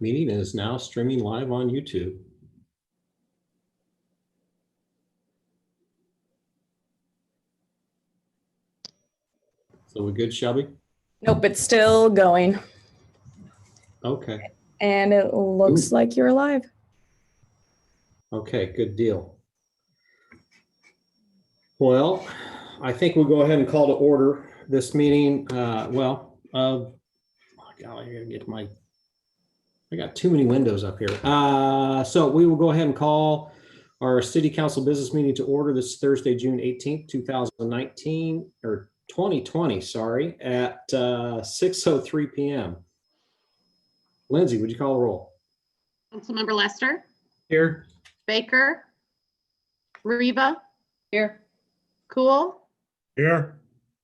Meeting is now streaming live on YouTube. So we good, Shelby? Nope, it's still going. Okay. And it looks like you're live. Okay, good deal. Well, I think we'll go ahead and call to order this meeting. Oh my God, I got too many windows up here. So we will go ahead and call our City Council business meeting to order this Thursday, June 18th, 2019, or 2020, sorry, at 6:03 p.m. Lindsay, would you call the roll? Councilmember Lester, Here. Baker, Riva, Here. Cool, Here.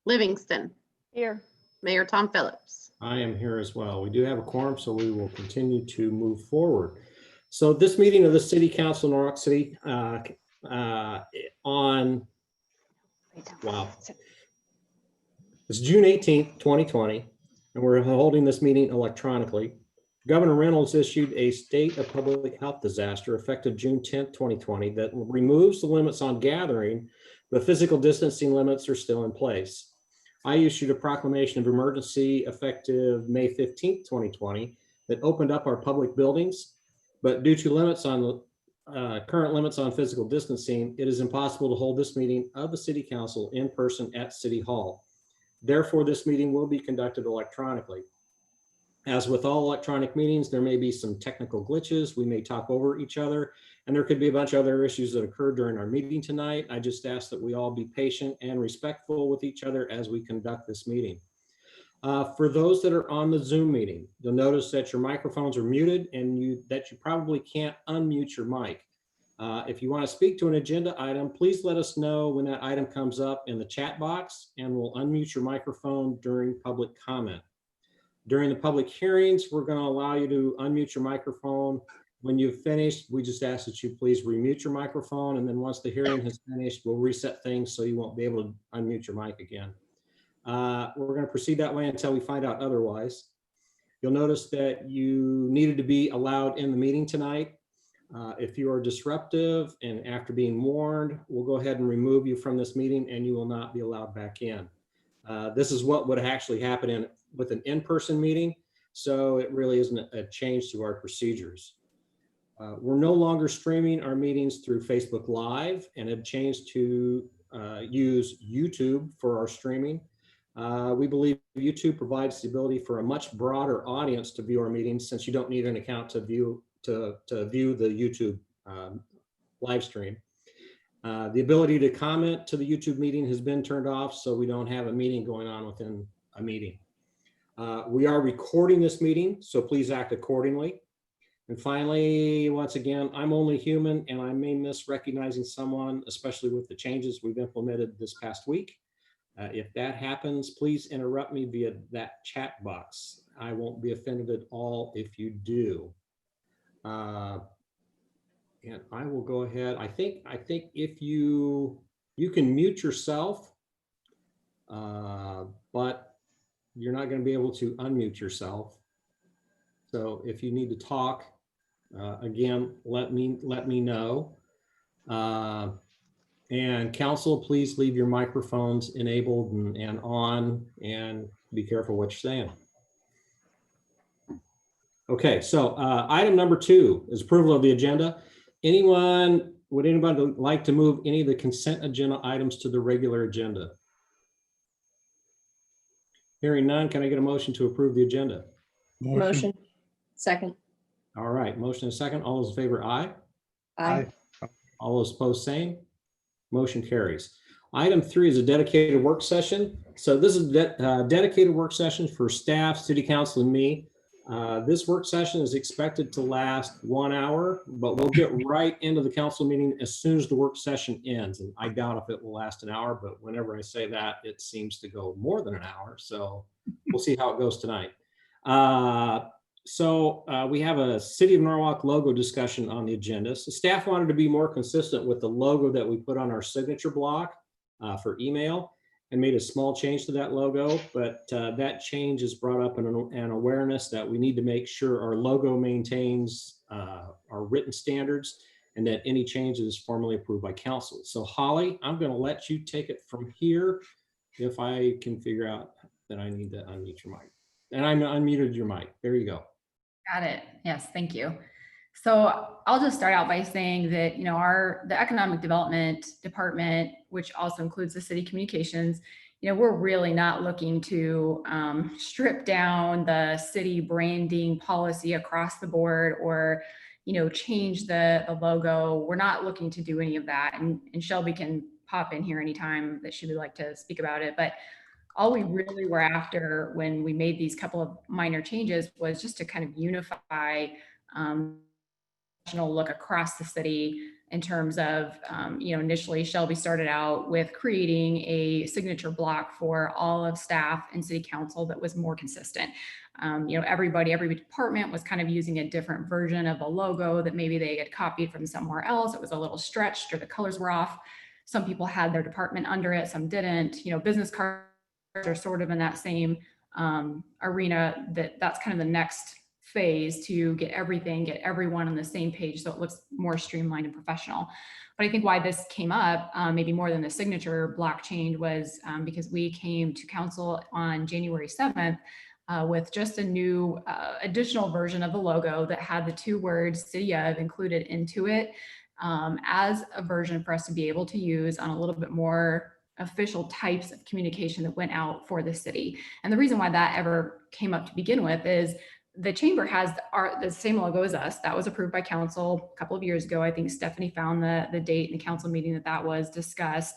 Livingston, Here. Mayor Tom Phillips. I am here as well. We do have a quorum, so we will continue to move forward. So this meeting of the City Council in Norwalk City it's June 18th, 2020, and we're holding this meeting electronically. Governor Reynolds issued a state of public health disaster effective June 10th, 2020 that removes the limits on gathering, but physical distancing limits are still in place. I issued a proclamation of emergency effective May 15th, 2020 that opened up our public buildings, but due to limits on current limits on physical distancing, it is impossible to hold this meeting of the City Council in person at City Hall. Therefore, this meeting will be conducted electronically. As with all electronic meetings, there may be some technical glitches. We may talk over each other, and there could be a bunch of other issues that occur during our meeting tonight. I just ask that we all be patient and respectful with each other as we conduct this meeting. For those that are on the Zoom meeting, you'll notice that your microphones are muted and that you probably can't unmute your mic. If you want to speak to an agenda item, please let us know when that item comes up in the chat box, and we'll unmute your microphone during public comment. During the public hearings, we're going to allow you to unmute your microphone. When you've finished, we just ask that you please remute your microphone, and then once the hearing has finished, we'll reset things so you won't be able to unmute your mic again. We're going to proceed that way until we find out otherwise. You'll notice that you needed to be allowed in the meeting tonight. If you are disruptive and after being warned, we'll go ahead and remove you from this meeting and you will not be allowed back in. This is what would actually happen with an in-person meeting, so it really isn't a change to our procedures. We're no longer streaming our meetings through Facebook Live and have changed to use YouTube for our streaming. We believe YouTube provides the ability for a much broader audience to view our meetings, since you don't need an account to view the YouTube live stream. The ability to comment to the YouTube meeting has been turned off, so we don't have a meeting going on within a meeting. We are recording this meeting, so please act accordingly. And finally, once again, I'm only human and I may miss recognizing someone, especially with the changes we've implemented this past week. If that happens, please interrupt me via that chat box. I won't be offended at all if you do. And I will go ahead. I think if you can mute yourself, but you're not going to be able to unmute yourself. So if you need to talk, again, let me know. And council, please leave your microphones enabled and on, and be careful what you're saying. Okay, so item number 2 is approval of the agenda. Would anybody like to move any of the consent agenda items to the regular agenda? Hearing none, can I get a motion to approve the agenda? Motion. Second. All right, motion and second. All those in favor, aye. Aye. All those opposed, same. Motion carries. Item 3 is a dedicated work session. So this is a dedicated work session for staff, city council, and me. This work session is expected to last 1 hour, but we'll get right into the council meeting as soon as the work session ends. And I doubt if it will last an hour, but whenever I say that, it seems to go more than an hour. So we'll see how it goes tonight. We have a City of Norwalk logo discussion on the agenda. So staff wanted to be more consistent with the logo that we put on our signature block for email. and made a small change to that logo, but that change has brought up an awareness that we need to make sure our logo maintains our written standards and that any change is formally approved by council. So Holly, I'm going to let you take it from here if I can figure out that I need to unmute your mic. And I unmuted your mic. There you go. Got it. Yes, thank you. So I'll just start out by saying that, you know, the economic development department, which also includes the city communications, you know, we're really not looking to strip down the city branding policy across the board or, you know, change the logo. We're not looking to do any of that. And Shelby can pop in here anytime that she would like to speak about it. But all we really were after when we made these couple of minor changes was just to kind of unify look across the city in terms of, you know, initially Shelby started out with creating a signature block for all of staff and city council that was more consistent. You know, every department was kind of using a different version of a logo that maybe they had copied from somewhere else. It was a little stretched or the colors were off. Some people had their department under it, some didn't. You know, business cards are sort of in that same arena. That's kind of the next phase to get everyone on the same page so it looks more streamlined and professional. But I think why this came up, maybe more than the signature block change, was because we came to council on January 7th with just a new additional version of the logo that had the two words City of included into it as a version for us to be able to use on a little bit more official types of communication that went out for the city. And the reason why that ever came up to begin with is the chamber has the same logo as us. That was approved by council a couple of years ago. I think Stephanie found the date in the council meeting that was discussed,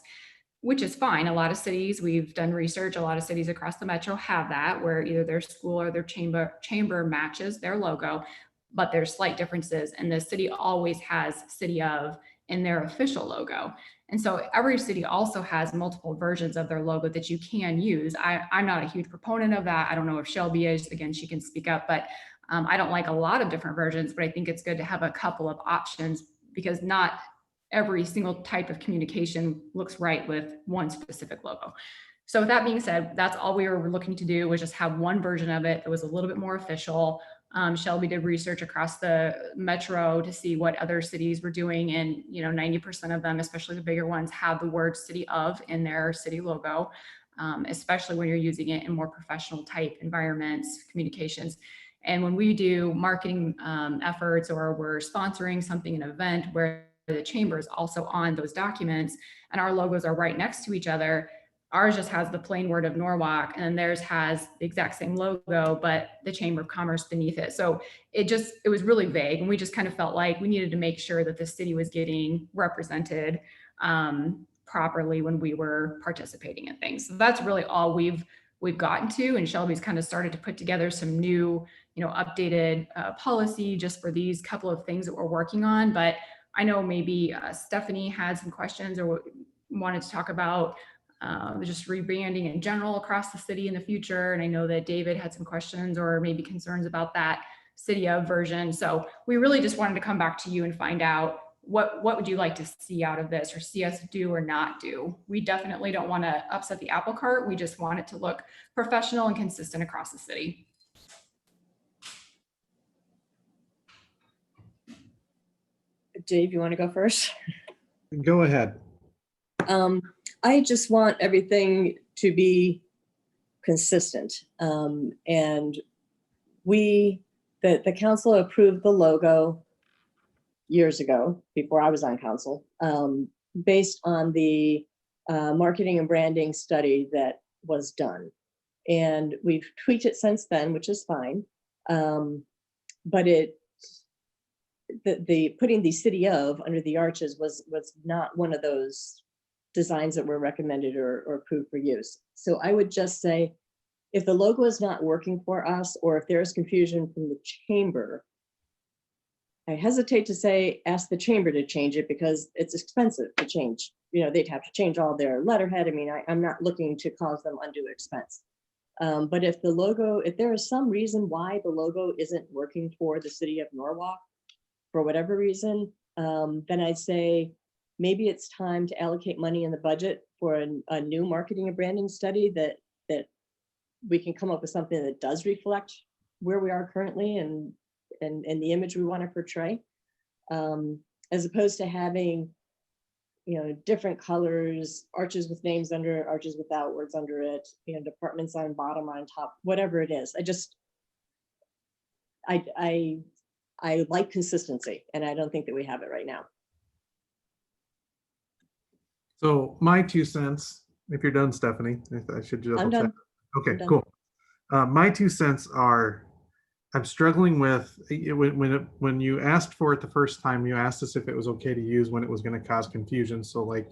which is fine. A lot of cities, we've done research, a lot of cities across the metro have that, where either their school or their chamber matches their logo, but there's slight differences. And the city always has City of in their official logo. And so every city also has multiple versions of their logo that you can use. I'm not a huge proponent of that. I don't know if Shelby is. Again, she can speak up, but I don't like a lot of different versions, but I think it's good to have a couple of options because not every single type of communication looks right with one specific logo. So with that being said, that's all we were looking to do was just have one version of it that was a little bit more official. Shelby did research across the metro to see what other cities were doing, and 90% of them, especially the bigger ones, have the word City of in their city logo, especially when you're using it in more professional type environments, communications. And when we do marketing efforts or we're sponsoring something, an event where the chamber is also on those documents and our logos are right next to each other, ours just has the plain word of Norwalk and theirs has the exact same logo, but the Chamber of Commerce beneath it. So it was really vague. And we just kind of felt like we needed to make sure that the city was getting represented properly when we were participating in things. So that's really all we've gotten to. And Shelby's kind of started to put together some new, updated policy just for these couple of things that we're working on. But I know maybe Stephanie had some questions or wanted to talk about just rebranding in general across the city in the future. And I know that David had some questions or maybe concerns about that City of version. So we really just wanted to come back to you and find out what would you like to see out of this or see us do or not do. We definitely don't want to upset the apple cart. We just want it to look professional and consistent across the city. Dave, you want to go first? Go ahead. I just want everything to be consistent. And the council approved the logo years ago, before I was on council, based on the marketing and branding study that was done. And we've tweaked it since then, which is fine. But the putting the City of under the arches was not one of those designs that were recommended or approved for use. So I would just say, if the logo is not working for us, or if there's confusion from the chamber, I hesitate to say, ask the chamber to change it because it's expensive to change. They'd have to change all their letterhead. I mean, I'm not looking to cause them undue expense. But if there is some reason why the logo isn't working for the city of Norwalk, for whatever reason, then I'd say, maybe it's time to allocate money in the budget for a new marketing and branding study that we can come up with something that does reflect where we are currently and the image we want to portray, as opposed to having, different colors, arches with names under it, arches without words under it, departments on bottom, on top, whatever it is. I like consistency, and I don't think that we have it right now. So my 2 cents, if you're done, Stephanie, I should double I'm check. done. Okay, I'm done. cool. My 2 cents are, I'm struggling with, when you asked for it the first time, you asked us if it was okay to use when it was going to cause confusion. So like,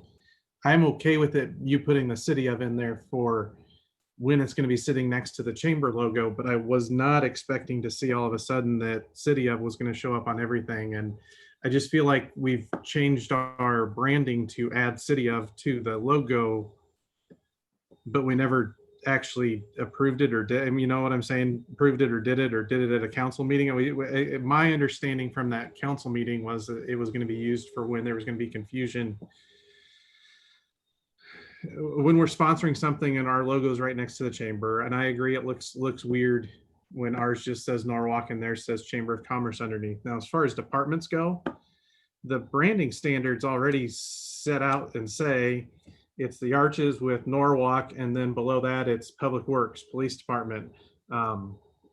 I'm okay with it, you putting the city of in there for when it's going to be sitting next to the chamber logo, but I was not expecting to see all of a sudden that city of was going to show up on everything. And I just feel like we've changed our branding to add city of to the logo, but we never actually approved it or did, you know what I'm saying? Approved it or did it at a council meeting. My understanding from that council meeting was that it was going to be used for when there was going to be confusion. When we're sponsoring something and our logo is right next to the chamber, and I agree it looks weird when ours just says Norwalk and theirs says Chamber of Commerce underneath. Now, as far as departments go, the branding standards already set out and say it's the arches with Norwalk, and then below that it's Public Works, Police Department.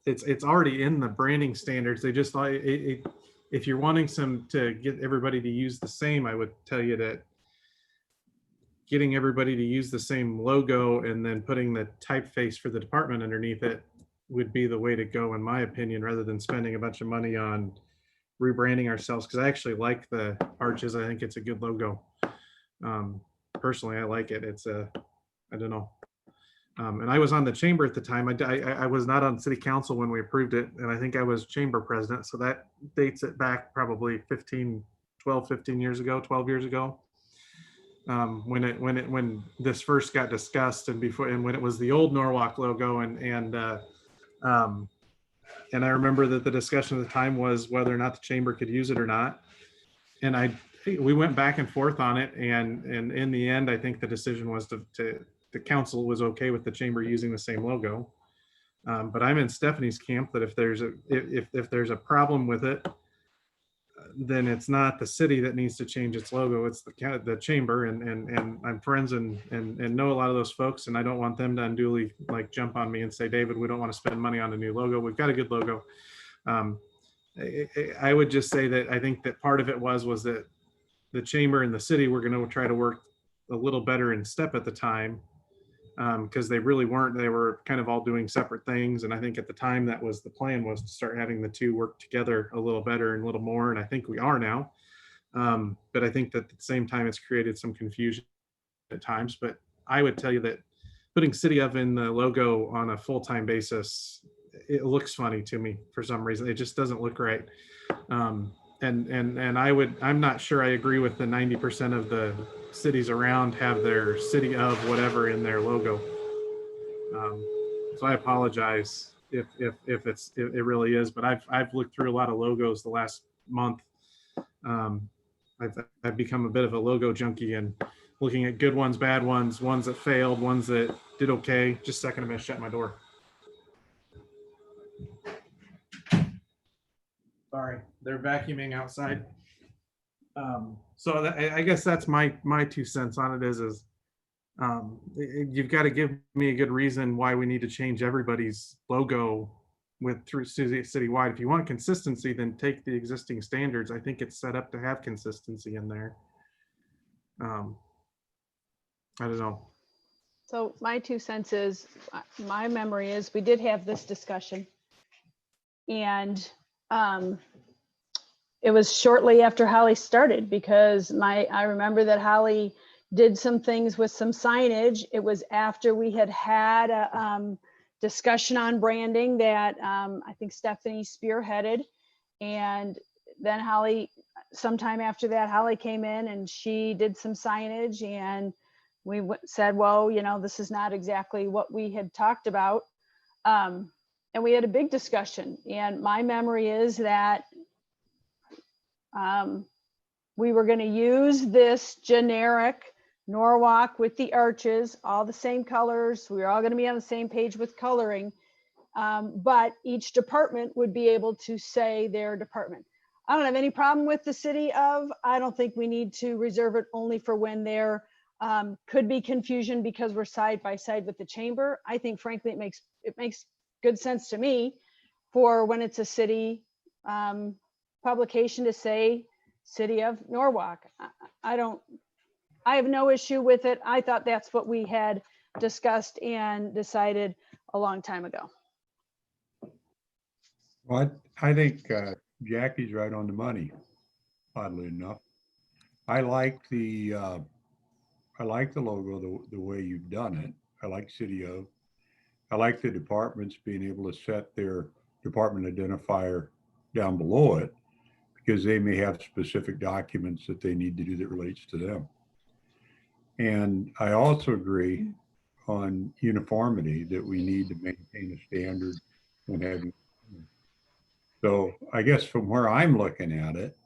It's already in the branding standards. They just like if you're wanting to get everybody to use the same, I would tell you that getting everybody to use the same logo and then putting the typeface for the department underneath it would be the way to go, in my opinion, rather than spending a bunch of money on rebranding ourselves. Because I actually like the arches. I think it's a good logo. Personally, I like it. It's I don't know. And I was on the chamber at the time. I was not on city council when we approved it. And I think I was chamber president. So that dates it back probably 15 years ago, 12 years ago. When this first got discussed and when it was the old Norwalk logo and I remember that the discussion at the time was whether or not the chamber could use it or not. And we went back and forth on it. And in the end, I think the decision was the council was okay with the chamber using the same logo. But I'm in Stephanie's camp that if there's a problem with it, then it's not the city that needs to change its logo. It's the chamber, and I'm friends and know a lot of those folks, and I don't want them to unduly like jump on me and say, David, we don't want to spend money on a new logo. We've got a good logo. I would just say that I think that part of it was that the chamber and the city were going to try to work a little better in step at the time, because they really weren't. They were kind of all doing separate things. And I think at the time that was the plan, was to start having the two work together a little better and a little more. And I think we are now. But I think that at the same time, it's created some confusion at times. But I would tell you that putting City of in the logo on a full-time basis, it looks funny to me for some reason. It just doesn't look right. And I'm not sure I agree with the 90% of the cities around have their City of whatever in their logo. So I apologize if it really is, but I've looked through a lot of logos the last month. I've become a bit of a logo junkie and looking at good ones, bad ones, ones that failed, ones that did okay. Just a second, I'm gonna shut my door. Sorry, they're vacuuming outside. So I guess that's my 2 cents on it is you've got to give me a good reason why we need to change everybody's logo through citywide. If you want consistency, then take the existing standards. I think it's set up to have consistency in there. I don't know. So my 2 cents is, my memory is we did have this discussion, and it was shortly after Holly started, because I remember that Holly did some things with some signage. It was after we had a discussion on branding that I think Stephanie spearheaded. And then Holly, sometime after that, Holly came in and she did some signage, and we said, well, this is not exactly what we had talked about. And we had a big discussion. And my memory is that we were going to use this generic Norwalk with the arches, all the same colors. We were all going to be on the same page with coloring. But each department would be able to say their department. I don't have any problem with the city of. I don't think we need to reserve it only for when there could be confusion because we're side by side with the chamber. I think frankly, it makes good sense to me for when it's a city publication to say City of Norwalk. I have no issue with it. I thought that's what we had discussed and decided a long time ago. Well, I think Jackie's right on the money, oddly enough. I like the logo, the way you've done it. I like City of. I like the departments being able to set their department identifier down below it because they may have specific documents that they need to do that relates to them. And I also agree on uniformity that we need to maintain a standard and having. So I guess from where I'm looking at it,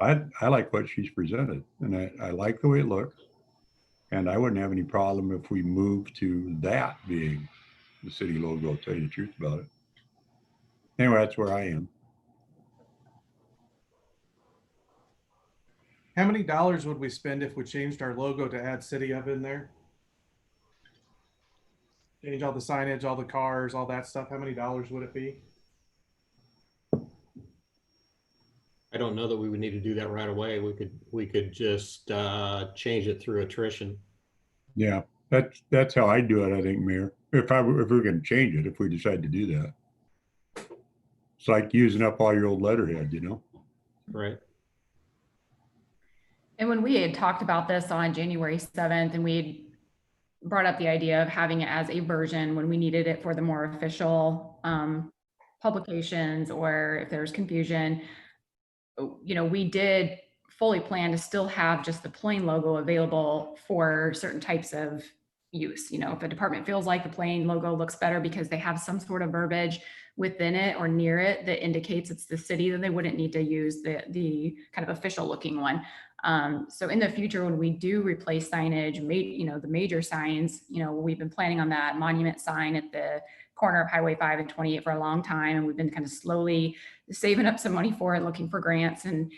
I like what she's presented and I like the way it looks. And I wouldn't have any problem if we move to that being the city logo, I'll tell you the truth about it. Anyway, that's where I am. How many dollars would we spend if we changed our logo to add City of in there? Change all the signage, all the cars, all that stuff. How many dollars would it be? I don't know that we would need to do that right away. We could just change it through attrition. Yeah, that's how I do it, I think, Mayor. If we're going to change it, if we decide to do that. It's like using up all your old letterhead, you know? Right. And when we had talked about this on January 7th, and we had brought up the idea of having it as a version when we needed it for the more official publications, or if there's confusion, you know, we did fully plan to still have just the plain logo available for certain types of use. You know, if a department feels like the plain logo looks better because they have some sort of verbiage within it or near it that indicates it's the city, then they wouldn't need to use the kind of official looking one. So in the future, when we do replace signage, you know, the major signs, you know, we've been planning on that monument sign at the corner of Highway 5 and 28 for a long time. And we've been kind of slowly saving up some money for it, looking for grants and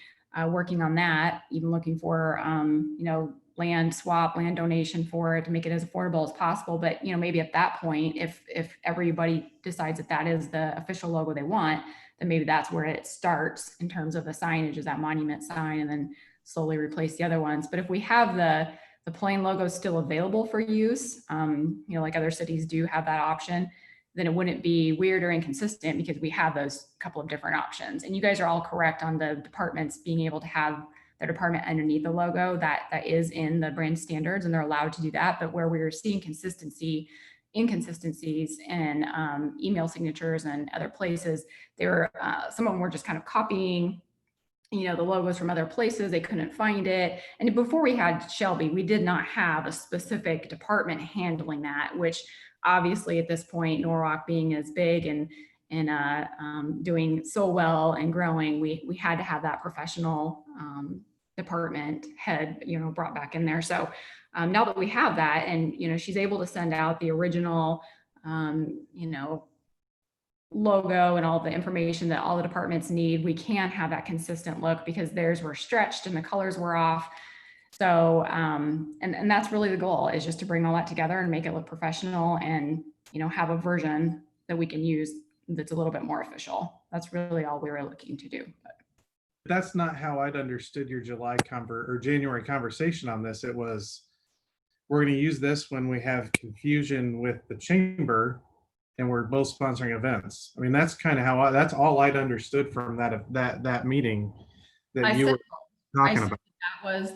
working on that, even looking for, you know, land swap, land donation for it to make it as affordable as possible. But, you know, maybe at that point, if everybody decides that that is the official logo they want, then maybe that's where it starts in terms of the signage, is that monument sign, and then slowly replace the other ones. But if we have the plain logo still available for use, you know, like other cities do have that option, then it wouldn't be weird or inconsistent because we have those couple of different options. And you guys are all correct on the departments being able to have their department underneath the logo. That is in the brand standards, and they're allowed to do that. But where we were seeing inconsistencies in email signatures and other places, some of them were just kind of copying, you know, the logos from other places. They couldn't find it. And before we had Shelby, we did not have a specific department handling that, which obviously at this point, Norwalk being as big and doing so well and growing, we had to have that professional department head, you know, brought back in there. So now that we have that, and, you know, she's able to send out the original, you know, logo and all the information that all the departments need, we can have that consistent look because theirs were stretched and the colors were off. So, and that's really the goal, is just to bring all that together and make it look professional and, you know, have a version that we can use that's a little bit more official. That's really all we were looking to do. That's not how I'd understood your January conversation on this. It was, we're going to use this when we have confusion with the chamber and we're both sponsoring events. I mean, that's kind of how that's all I'd understood from that meeting that you were talking about.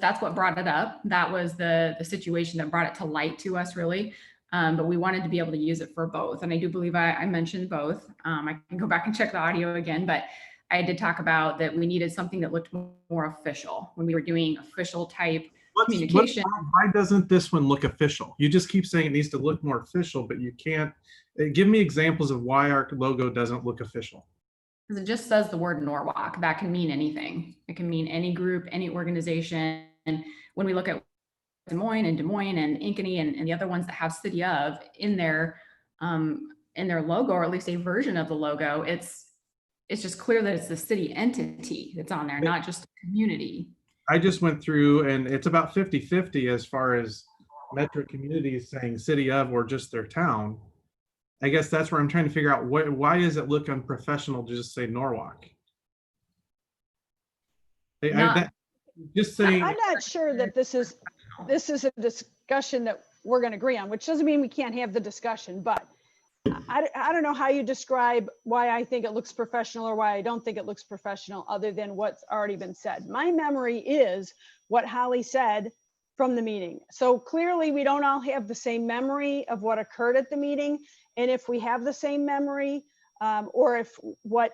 That's what brought it up. That was the situation that brought it to light to us, really. But we wanted to be able to use it for both. And I do believe I mentioned both. I can go back and check the audio again, but I did talk about that we needed something that looked more official when we were doing official type communication. Why doesn't this one look official? You just keep saying it needs to look more official, but you can't. Give me examples of why our logo doesn't look official. Because it just says the word Norwalk. That can mean anything. It can mean any group, any organization. And when we look at Des Moines and Ankeny and the other ones that have city of in their logo, or at least a version of the logo, it's just clear that it's the city entity that's on there, not just a community. I just went through and it's about 50-50 as far as metro communities saying city of or just their town. I guess that's where I'm trying to figure out why does it look unprofessional to just say Norwalk? Just saying. I'm not sure that this is a discussion that we're going to agree on, which doesn't mean we can't have the discussion, but I don't know how you describe why I think it looks professional or why I don't think it looks professional other than what's already been said. My memory is what Holly said from the meeting. So clearly we don't all have the same memory of what occurred at the meeting. And if we have the same memory, or if what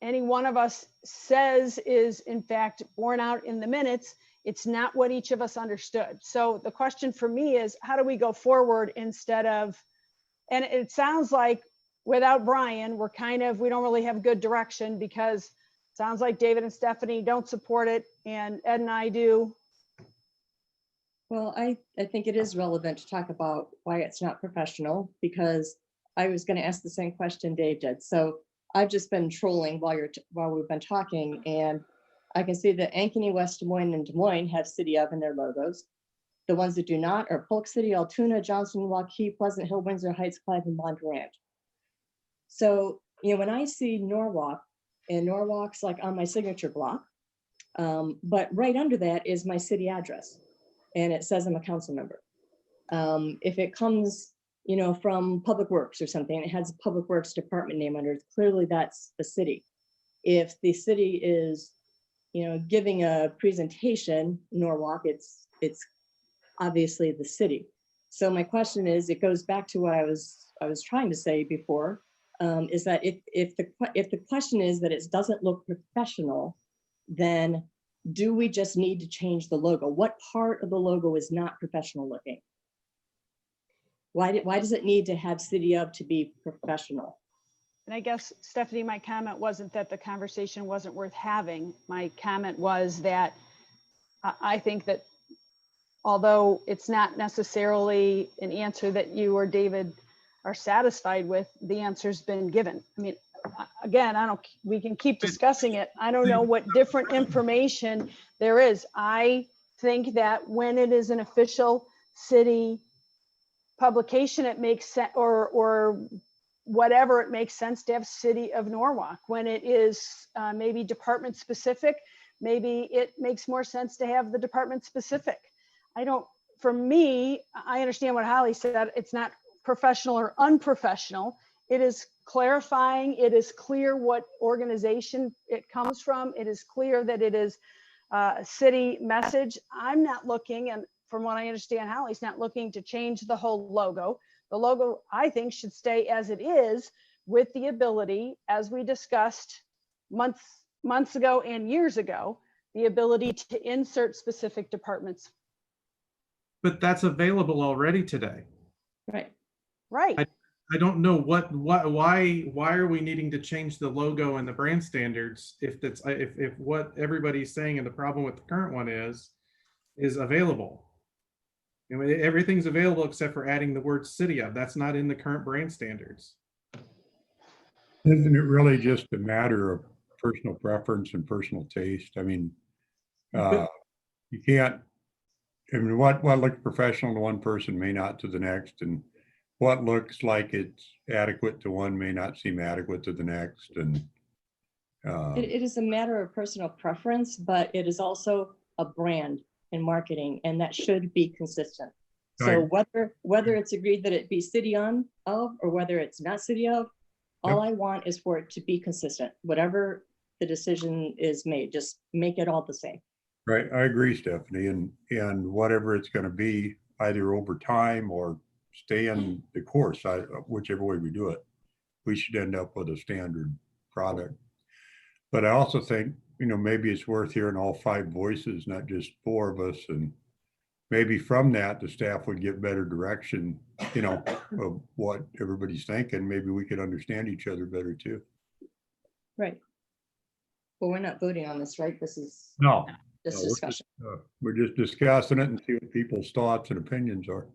any one of us says is in fact borne out in the minutes, it's not what each of us understood. So the question for me is, how do we go forward instead of, and it sounds like without Brian, we don't really have good direction, because it sounds like David and Stephanie don't support it and Ed and I do. Well, I think it is relevant to talk about why it's not professional, because I was going to ask the same question Dave did. So I've just been trolling while we've been talking, and I can see that Ankeny, West Des Moines, and Des Moines have city of in their logos. The ones that do not are Polk City, Altoona, Johnson, Waukee, Pleasant Hill, Windsor Heights, Clive, and Bondurant. So, when I see Norwalk, and Norwalk's like on my signature block, but right under that is my city address, and it says I'm a council member. If it comes, from Public Works or something, it has a Public Works department name under it, clearly that's the city. If the city is, giving a presentation, Norwalk, it's obviously the city. So my question is, it goes back to what I was trying to say before, is that if the question is that it doesn't look professional, then do we just need to change the logo? What part of the logo is not professional looking? Why does it need to have city of to be professional? And I guess, Stephanie, my comment wasn't that the conversation wasn't worth having. My comment was that I think that although it's not necessarily an answer that you or David are satisfied with, the answer's been given. I mean, again, we can keep discussing it. I don't know what different information there is. I think that when it is an official city publication, it makes sense, or whatever, it makes sense to have City of Norwalk. When it is maybe department specific, maybe it makes more sense to have the department specific. For me, I understand what Holly said. It's not professional or unprofessional. It is clarifying. It is clear what organization it comes from. It is clear that it is a city message. I'm not looking, and from what I understand, Holly's not looking to change the whole logo. The logo, I think, should stay as it is, with the ability, as we discussed months ago and years ago, the ability to insert specific departments. But that's available already today. Right. Right. I don't know why are we needing to change the logo and the brand standards if what everybody's saying and the problem with the current one is available. Everything's available except for adding the word city of. That's not in the current brand standards. Isn't it really just a matter of personal preference and personal taste? I mean, you can't, what looks professional to one person may not to the next, and what looks like it's adequate to one may not seem adequate to the next. And it is a matter of personal preference, but it is also a brand in marketing, and that should be consistent. So whether it's agreed that it be city of, or whether it's not city of, all I want is for it to be consistent. Whatever the decision is made, just make it all the same. Right, I agree, Stephanie, and whatever it's going to be, either over time or stay in the course, whichever way we do it, we should end up with a standard product. But I also think, maybe it's worth hearing all 5 voices, not just 4 of us, and maybe from that, the staff would get better direction, of what everybody's thinking. Maybe we could understand each other better too. Right. Well, we're not voting on this, right? This is No. just no, we're discussion. We're just discussing it and see what people's thoughts and opinions are.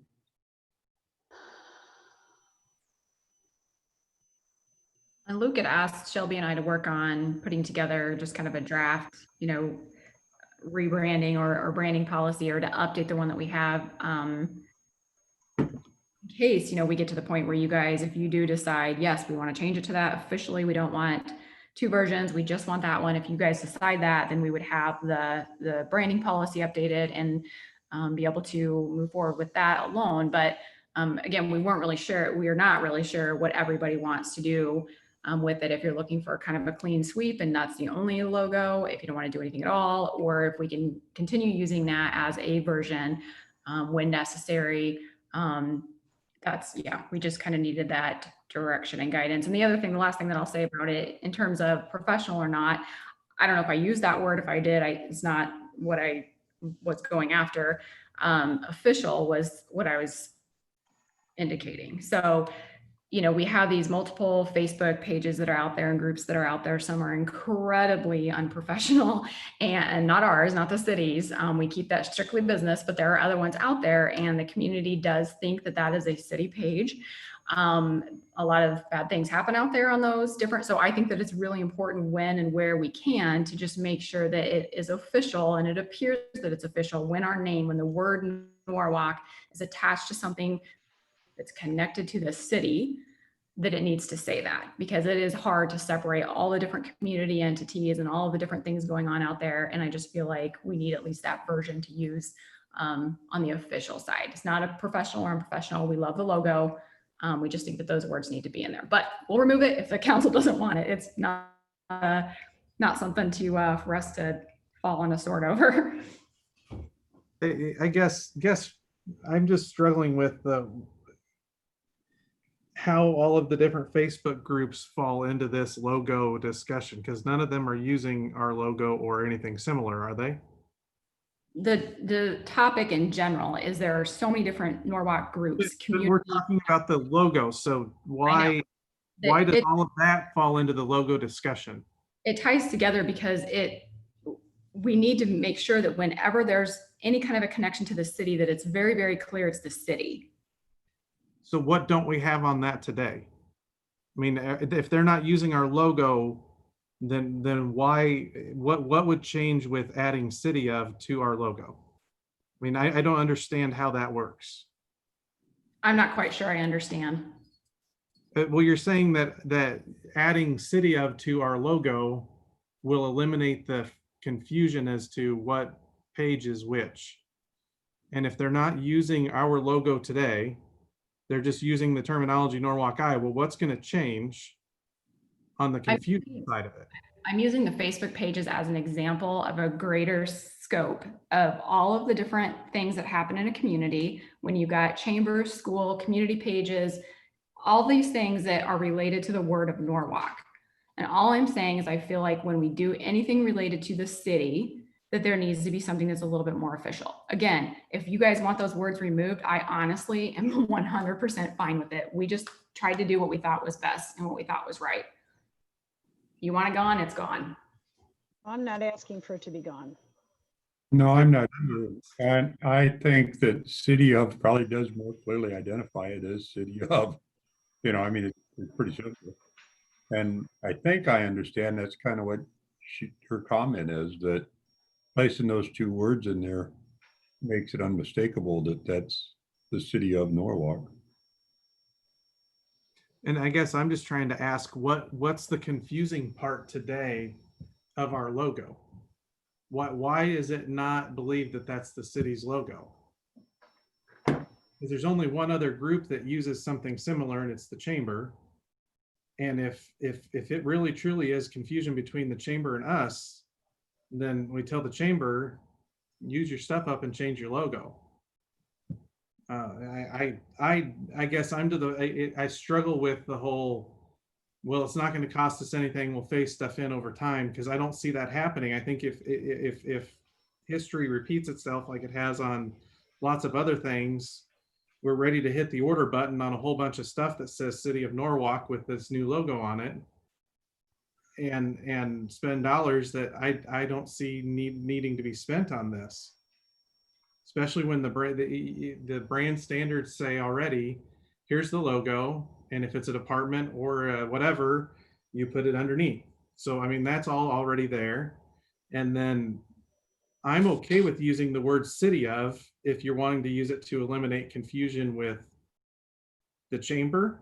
And Luke had asked Shelby and I to work on putting together just kind of a draft, rebranding or branding policy, or to update the one that we have. In case, we get to the point where you guys, if you do decide, yes, we want to change it to that officially, we don't want two versions, we just want that one. If you guys decide that, then we would have the branding policy updated and be able to move forward with that alone. But again, we are not really sure what everybody wants to do with it. If you're looking for kind of a clean sweep and that's the only logo, if you don't want to do anything at all, or if we can continue using that as a version when necessary. We just kind of needed that direction and guidance. And the last thing that I'll say about it in terms of professional or not, I don't know if I used that word. If I did, it's not what I was going after. Official was what I was indicating. So, we have these multiple Facebook pages that are out there and groups that are out there. Some are incredibly unprofessional and not ours, not the city's. We keep that strictly business, but there are other ones out there, and the community does think that that is a city page. A lot of bad things happen out there on those different. So I think that it's really important when and where we can to just make sure that it is official and it appears that it's official when the word Norwalk is attached to something that's connected to the city, that it needs to say that, because it is hard to separate all the different community entities and all of the different things going on out there. And I just feel like we need at least that version to use on the official side. It's not a professional or unprofessional. We love the logo. We just think that those words need to be in there, but we'll remove it if the council doesn't want it. It's not something for us to fall on a sword over. I guess I'm just struggling with how all of the different Facebook groups fall into this logo discussion, because none of them are using our logo or anything similar, are they? The topic in general is there are so many different Norwalk groups. But we're talking about the logo, so why does all of that fall into the logo discussion? It ties together because we need to make sure that whenever there's any kind of a connection to the city, that it's very, very clear it's the city. So what don't we have on that today? I mean, if they're not using our logo, then why, what would change with adding city of to our logo? I mean, I don't understand how that works. I'm not quite sure I understand. Well, you're saying that adding city of to our logo will eliminate the confusion as to what page is which. And if they're not using our logo today, they're just using the terminology Norwalk I. Well, what's going to change on the confusion side of it? I'm using the Facebook pages as an example of a greater scope of all of the different things that happen in a community. When you got chambers, school, community pages, all these things that are related to the word of Norwalk. And all I'm saying is I feel like when we do anything related to the city, that there needs to be something that's a little bit more official. Again, if you guys want those words removed, I honestly am 100% fine with it. We just tried to do what we thought was best and what we thought was right. You want it gone, it's gone. I'm not asking for it to be gone. No, I'm not. And I think that city of probably does more clearly identify it as city of. I mean, it's pretty simple. And I think I understand that's kind of what her comment is, that placing those two words in there makes it unmistakable that that's the city of Norwalk. And I guess I'm just trying to ask what's the confusing part today of our logo? Why is it not believed that that's the city's logo? Because there's only one other group that uses something similar, and it's the chamber. And if it really truly is confusion between the chamber and us, then we tell the chamber, use your stuff up and change your logo. I guess I struggle with the whole, well, it's not going to cost us anything, we'll phase stuff in over time, because I don't see that happening. I think if history repeats itself like it has on lots of other things, we're ready to hit the order button on a whole bunch of stuff that says City of Norwalk with this new logo on it. and spend dollars that I don't see needing to be spent on this. Especially when the brand standards say already, here's the logo, and if it's a department or whatever, you put it underneath. So I mean, that's all already there. And then I'm okay with using the word city of if you're wanting to use it to eliminate confusion with the chamber.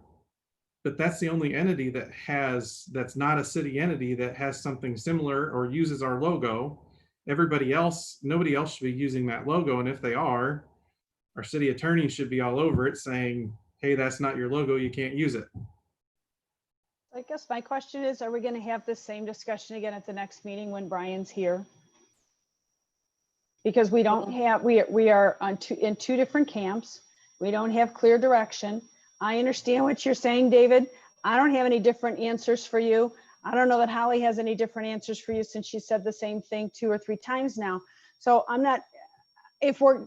But that's the only entity that's not a city entity that has something similar or uses our logo. Everybody else, nobody else should be using that logo. And if they are, our city attorney should be all over it saying, hey, that's not your logo, you can't use it. I guess my question is, are we going to have this same discussion again at the next meeting when Brian's here? Because we don't have, we are in two different camps. We don't have clear direction. I understand what you're saying, David. I don't have any different answers for you. I don't know that Holly has any different answers for you since she said the same thing 2 or 3 times now. So I'm not, if we're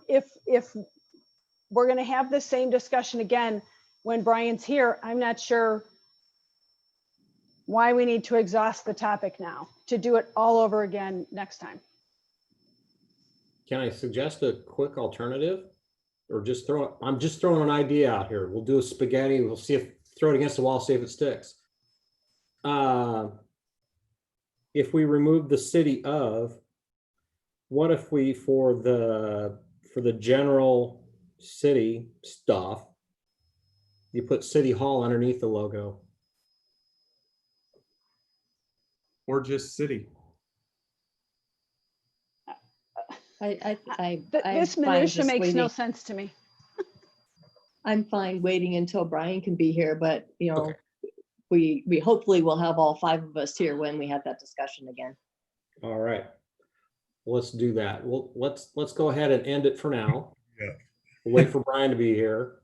going to have the same discussion again when Brian's here, I'm not sure why we need to exhaust the topic now to do it all over again next time. Can I suggest a quick alternative? Or just I'm just throwing an idea out here. We'll do a spaghetti. We'll see throw it against the wall, see if it sticks. If we remove the city of, what if we, for the general city stuff, you put City Hall underneath the logo? Or just city. This minutia makes no sense to me. I'm fine waiting until Brian can be here, but you know, Okay. we hopefully will have all 5 of us here when we have that discussion again. All right, let's do that. Well, let's go ahead and end it for now. Yeah. We'll wait for Brian to be here.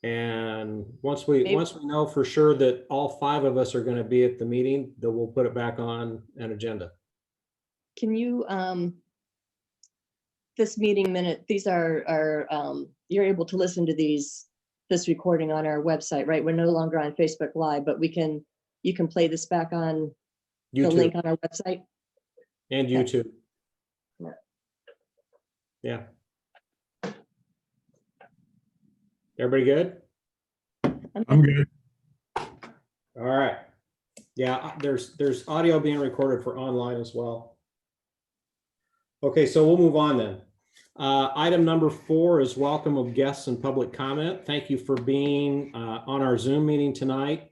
And once we know for sure that all 5 of us are going to be at the meeting, then we'll put it back on an agenda. Can you, this meeting minute, these are you're able to listen to this recording on our website, right? We're no longer on Facebook Live, but you can play this back on the link on our website. And YouTube. Yeah. Everybody good? I'm good. All right. Yeah, there's audio being recorded for online as well. Okay, so we'll move on then. Item number 4 is welcome of guests and public comment. Thank you for being on our Zoom meeting tonight.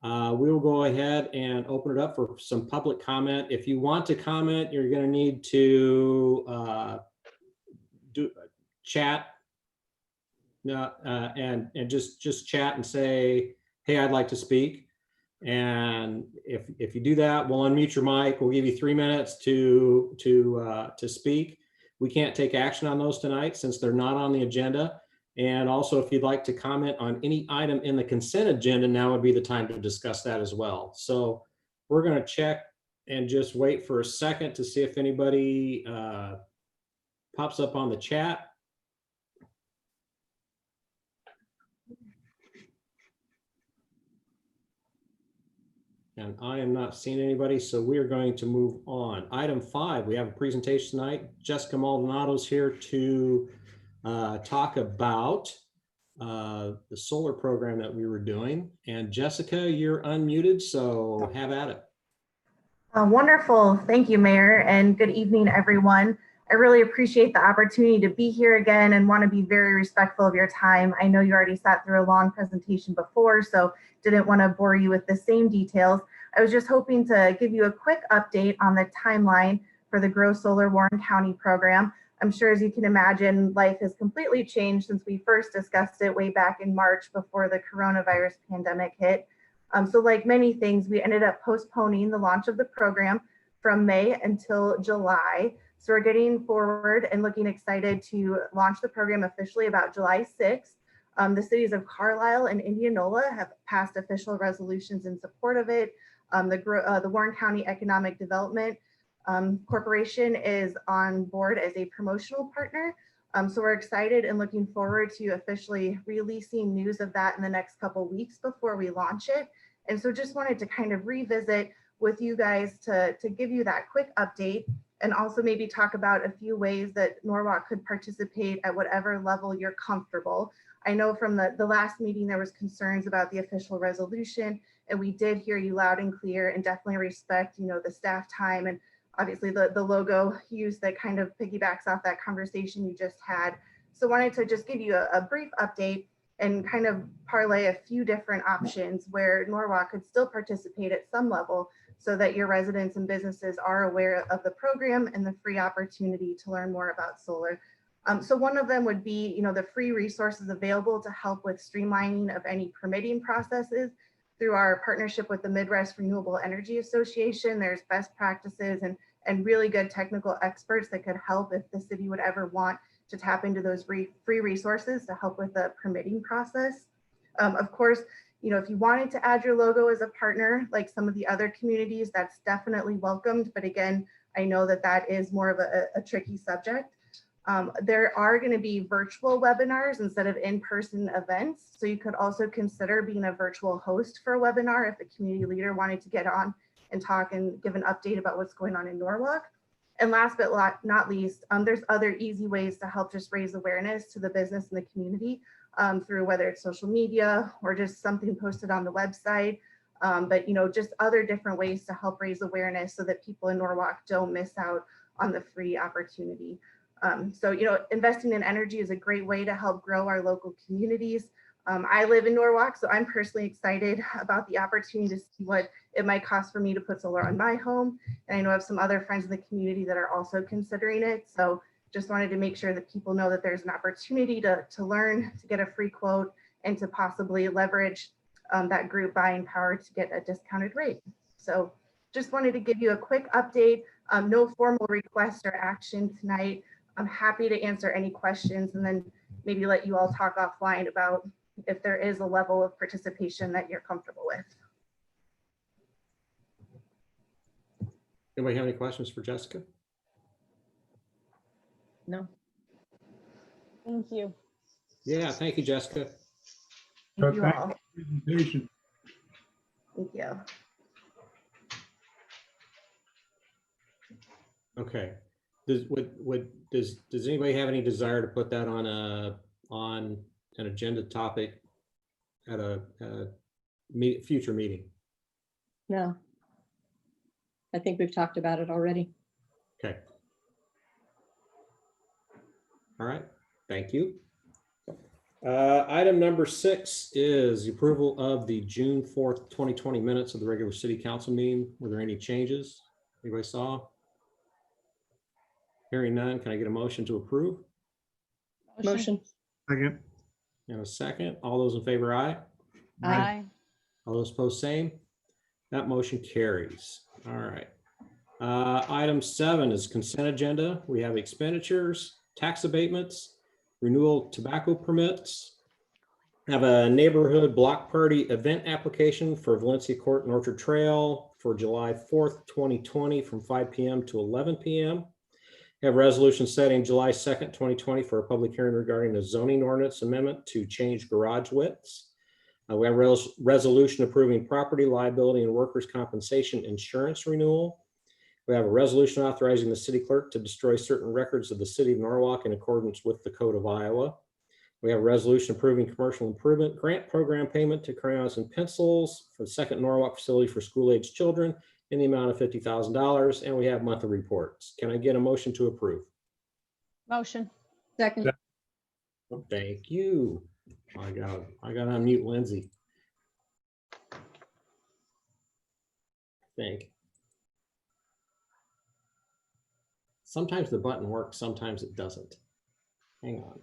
We will go ahead and open it up for some public comment. If you want to comment, you're going to need to chat and just chat and say, hey, I'd like to speak. And if you do that, we'll unmute your mic. We'll give you 3 minutes to speak. We can't take action on those tonight since they're not on the agenda. And also, if you'd like to comment on any item in the consent agenda, now would be the time to discuss that as well. So we're going to check and just wait for a second to see if anybody pops up on the chat. And I am not seeing anybody, so we are going to move on. Item 5, we have a presentation tonight. Jessica Maldonado's here to talk about the solar program that we were doing. And Jessica, you're unmuted, so have at it. Wonderful. Thank you, Mayor, and good evening, everyone. I really appreciate the opportunity to be here again and want to be very respectful of your time. I know you already sat through a long presentation before, so didn't want to bore you with the same details. I was just hoping to give you a quick update on the timeline for the Grow Solar Warren County program. I'm sure, as you can imagine, life has completely changed since we first discussed it way back in March before the coronavirus pandemic hit. So like many things, we ended up postponing the launch of the program from May until July. So we're getting forward and looking excited to launch the program officially about July 6th. The cities of Carlisle and Indianola have passed official resolutions in support of it. The Warren County Economic Development Corporation is on board as a promotional partner. So we're excited and looking forward to officially releasing news of that in the next couple of weeks before we launch it. And so just wanted to kind of revisit with you guys to give you that quick update and also maybe talk about a few ways that Norwalk could participate at whatever level you're comfortable. I know from the last meeting, there was concerns about the official resolution, and we did hear you loud and clear and definitely respect, the staff time and obviously the logo use that kind of piggybacks off that conversation you just had. So wanted to just give you a brief update and kind of parlay a few different options where Norwalk could still participate at some level so that your residents and businesses are aware of the program and the free opportunity to learn more about solar. So one of them would be, the free resources available to help with streamlining of any permitting processes through our partnership with the Midwest Renewable Energy Association. There's best practices and really good technical experts that could help if the city would ever want to tap into those free resources to help with the permitting process. Of course, if you wanted to add your logo as a partner, like some of the other communities, that's definitely welcomed. But again, I know that is more of a tricky subject. There are going to be virtual webinars instead of in-person events. So you could also consider being a virtual host for a webinar if a community leader wanted to get on and talk and give an update about what's going on in Norwalk. And last but not least, there's other easy ways to help just raise awareness to the business and the community through whether it's social media or just something posted on the website. But just other different ways to help raise awareness so that people in Norwalk don't miss out on the free opportunity. So, investing in energy is a great way to help grow our local communities. I live in Norwalk, so I'm personally excited about the opportunity to see what it might cost for me to put solar on my home. And I know I have some other friends in the community that are also considering it. So just wanted to make sure that people know that there's an opportunity to learn, to get a free quote, and to possibly leverage that group buying power to get a discounted rate. So just wanted to give you a quick update. No formal request or action tonight. I'm happy to answer any questions and then maybe let you all talk offline about if there is a level of participation that you're comfortable with. Anybody have any questions for Jessica? No. Thank you. Yeah, thank you, Jessica. Thank you Thank all. you for the presentation. Thank you. Okay. Does anybody have any desire to put that on an agenda topic at a future meeting? No. I think we've talked about it already. Okay. All right, thank you. Item number 6 is the approval of the June 4th, 2020 minutes of the regular city council meeting. Were there any changes anybody saw? Hearing none, can I get a motion to approve? Motion. Second. And a second. All those in favor, aye. Aye. All those opposed, same. That motion carries. All right. Item 7 is consent agenda. We have expenditures, tax abatements, renewal tobacco permits. Have a neighborhood block party event application for Valencia Court and Orchard Trail for July 4th, 2020 from 5 p.m. to 11 p.m. Have a resolution setting July 2nd, 2020 for a public hearing regarding the zoning ordinance amendment to change garage widths. We have a resolution approving property liability and workers' compensation insurance renewal. We have a resolution authorizing the city clerk to destroy certain records of the city of Norwalk in accordance with the Code of Iowa. We have a resolution approving commercial improvement grant program payment to crayons and pencils for the second Norwalk facility for school-aged children in the amount of $50,000. And we have monthly reports. Can I get a motion to approve? Motion. Second. Thank you. I got to unmute Lindsay. I think. Sometimes the button works, sometimes it doesn't. Hang on.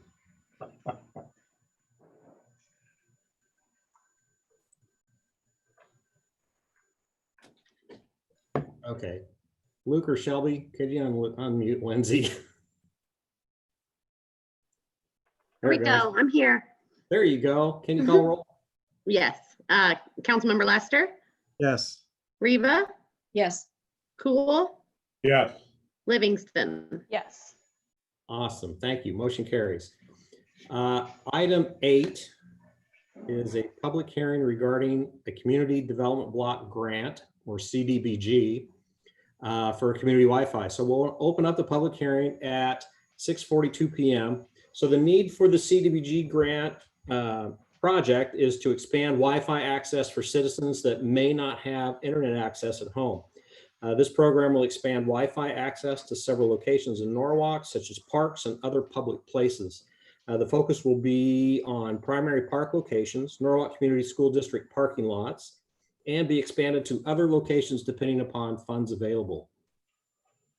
Okay. Luke or Shelby, could you unmute Lindsay? Here we go. I'm here. There you go. Can you call roll? Yes. Councilmember Lester, Yes. Reba, Yes. Cool, Yes. Livingston. Yes. Awesome. Thank you. Motion carries. Item 8 is a public hearing regarding a community development block grant or CDBG, for community Wi-Fi. So we'll open up the public hearing at 6:42 p.m. So the need for the CDBG grant project is to expand Wi-Fi access for citizens that may not have internet access at home. This program will expand Wi-Fi access to several locations in Norwalk, such as parks and other public places. The focus will be on primary park locations, Norwalk Community School District parking lots, and be expanded to other locations depending upon funds available.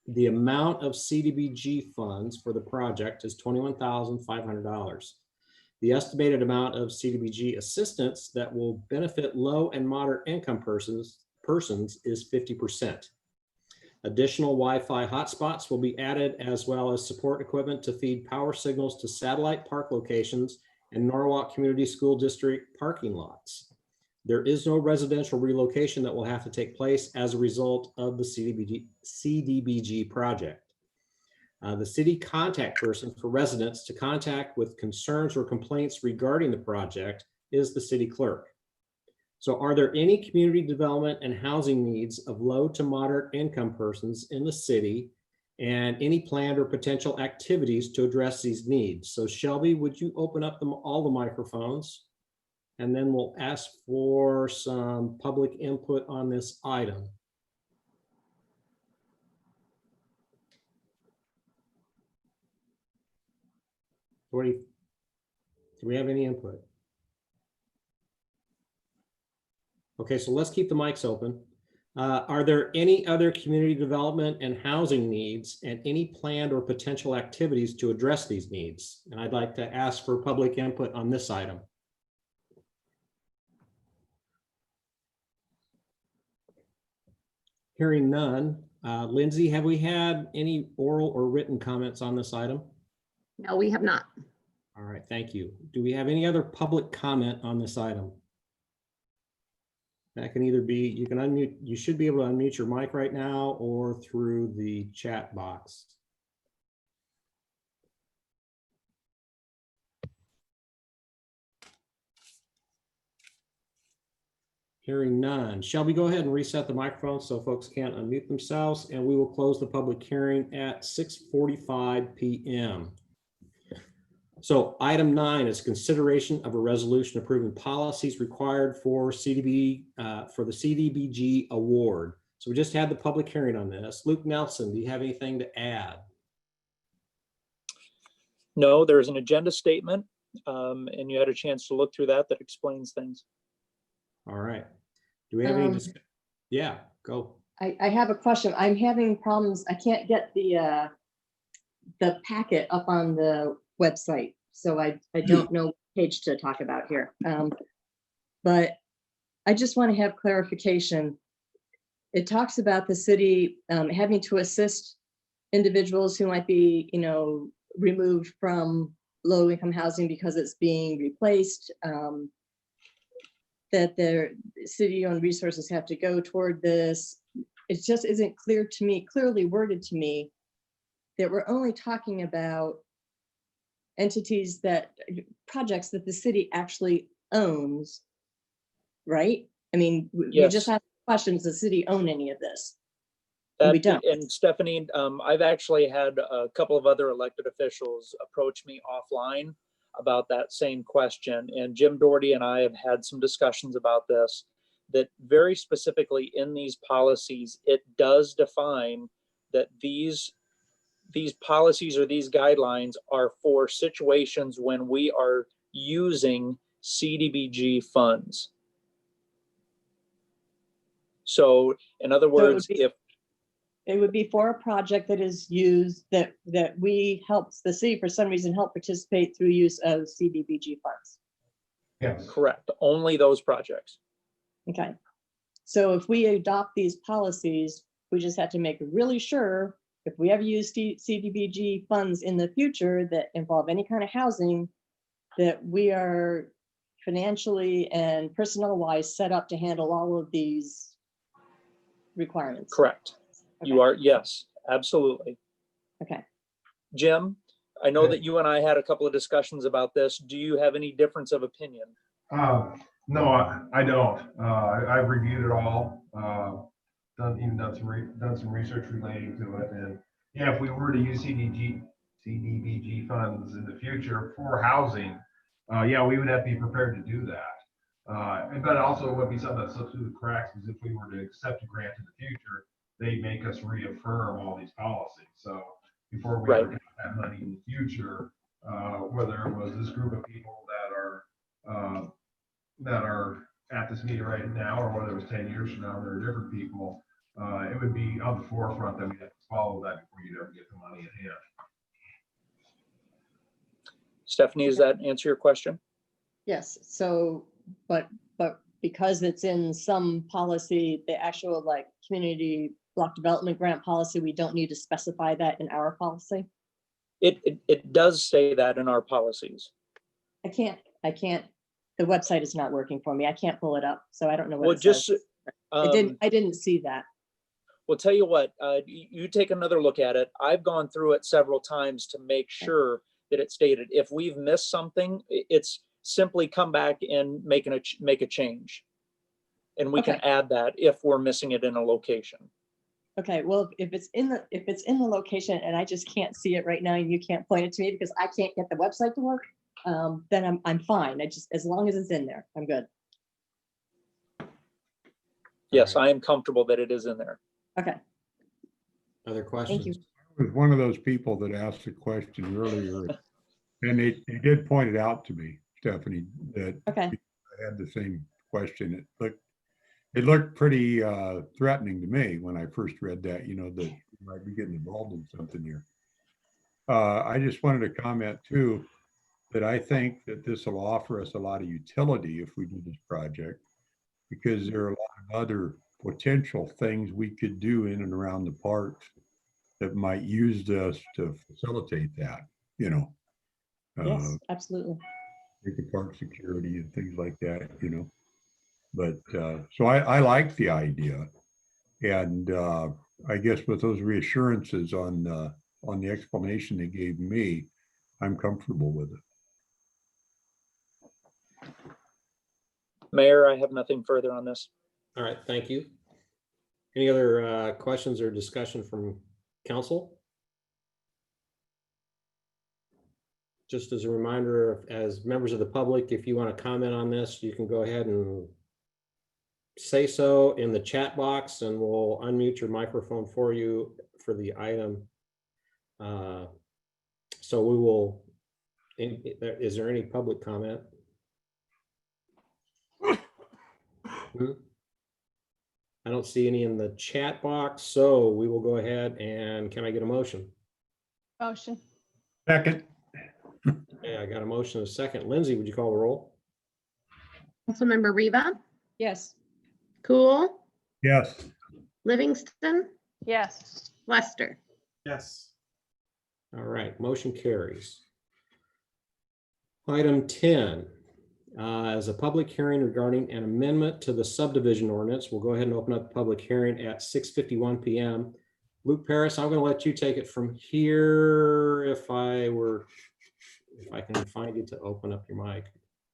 The amount of CDBG funds for the project is $21,500. The estimated amount of CDBG assistance that will benefit low and moderate income persons is 50%. Additional Wi-Fi hotspots will be added, as well as support equipment to feed power signals to satellite park locations and Norwalk Community School District parking lots. There is no residential relocation that will have to take place as a result of the CDBG project. The city contact person for residents to contact with concerns or complaints regarding the project is the city clerk. So are there any community development and housing needs of low to moderate income persons in the city, and any planned or potential activities to address these needs? So Shelby, would you open up all the microphones? And then we'll ask for some public input on this item. Do we have any input? Okay, so let's keep the mics open. Are there any other community development and housing needs, and any planned or potential activities to address these needs? And I'd like to ask for public input on this item. Hearing none. Lindsay, have we had any oral or written comments on this item? No, we have not. All right, thank you. Do we have any other public comment on this item? That can either be, you can unmute, you should be able to unmute your mic right now or through the chat box. Hearing none. Shelby, go ahead and reset the microphone so folks can't unmute themselves, and we will close the public hearing at 6:45 p.m. So item 9 is consideration of a resolution approving policies required for the CDBG award. So we just had the public hearing on this. Luke Nelson, do you have anything to add? No, there's an agenda statement, and you had a chance to look through that explains things. All right. Do we have any? Yeah, go. I have a question. I'm having problems. I can't get the packet up on the website, so I don't know what page to talk about here. But I just want to have clarification. It talks about the city having to assist individuals who might be, removed from low-income housing because it's being replaced. That their city-owned resources have to go toward this. It just isn't clear to me, clearly worded to me, that we're only talking about entities projects that the city actually owns, right? I mean, you just Yes. asked questions, does the city own any of this? And we don't. And Stephanie, I've actually had a couple of other elected officials approach me offline about that same question. And Jim Doherty and I have had some discussions about this, that very specifically in these policies, it does define that these policies or these guidelines are for situations when we are using CDBG funds. So in other words, if it would be for a project that is used, that we help the city for some reason help participate through use of CDBG funds. Yes. Correct, only those projects. Okay, so if we adopt these policies, we just have to make really sure if we ever use CDBG funds in the future that involve any kind of housing, that we are financially and personnel wise set up to handle all of these requirements. Correct. Okay. You are, yes, absolutely. Okay. Jim, I know that you and I had a couple of discussions about this. Do you have any difference of opinion? No, I don't. I've reviewed it all. done some research relating to it. And yeah, if we were to use CDBG funds in the future for housing, yeah, we would have to be prepared to do that. But also it would be something that slips through the cracks, because if we were to accept a grant in the future, they make us reaffirm all these policies. So before we ever got that money in the future, whether it was this group of people that are at this meeting right now, or whether it was 10 years from now, there are different people, it would be on the forefront that we have to follow that before you'd ever get the money in hand. Stephanie, does that answer your question? Yes, so, but because it's in some policy, the actual like community block development grant policy, we don't need to specify that in our policy? It does say that in our policies. I can't, the website is not working for me. I can't pull it up, so I don't know what Well, it just, says. I didn't see that. well, tell you what, you take another look at it. I've gone through it several times to make sure that it's stated. If we've missed something, it's simply come back and make a change. And we can add that if we're missing it in a location. Okay, well, if it's in the location and I just can't see it right now and you can't point it to me because I can't get the website to work, then I'm fine. As long as it's in there, I'm good. Yes, I am comfortable that it is in there. Okay. Other questions? Thank you. I was one of those people that asked a question earlier, and they did point it out to me, Stephanie, that Okay. I had the same question. It looked pretty threatening to me when I first read that, that you might be getting involved in something here. I just wanted to comment too, that I think that this will offer us a lot of utility if we do this project, because there are a lot of other potential things we could do in and around the parks that might use this to facilitate that, Yes, absolutely. the park security and things like that, But so I like the idea, and I guess with those reassurances on the explanation they gave me, I'm comfortable with it. Mayor, I have nothing further on this. All right, thank you. Any other questions or discussion from council? Just as a reminder, as members of the public, if you want to comment on this, you can go ahead and say so in the chat box and we'll unmute your microphone for you for the item. So we will, is there any public comment? I don't see any in the chat box, so we will go ahead and can I get a motion? Motion. Second. Okay, I got a motion, a second. Lindsay, would you call the roll? Councilmember Riva, Yes. Cool, Yes. Livingston, Yes. Lester. Yes. All right, motion carries. Item 10, as a public hearing regarding an amendment to the subdivision ordinance. We'll go ahead and open up the public hearing at 6:51 p.m. Luke Paris, I'm going to let you take it from here if I can find you to open up your mic.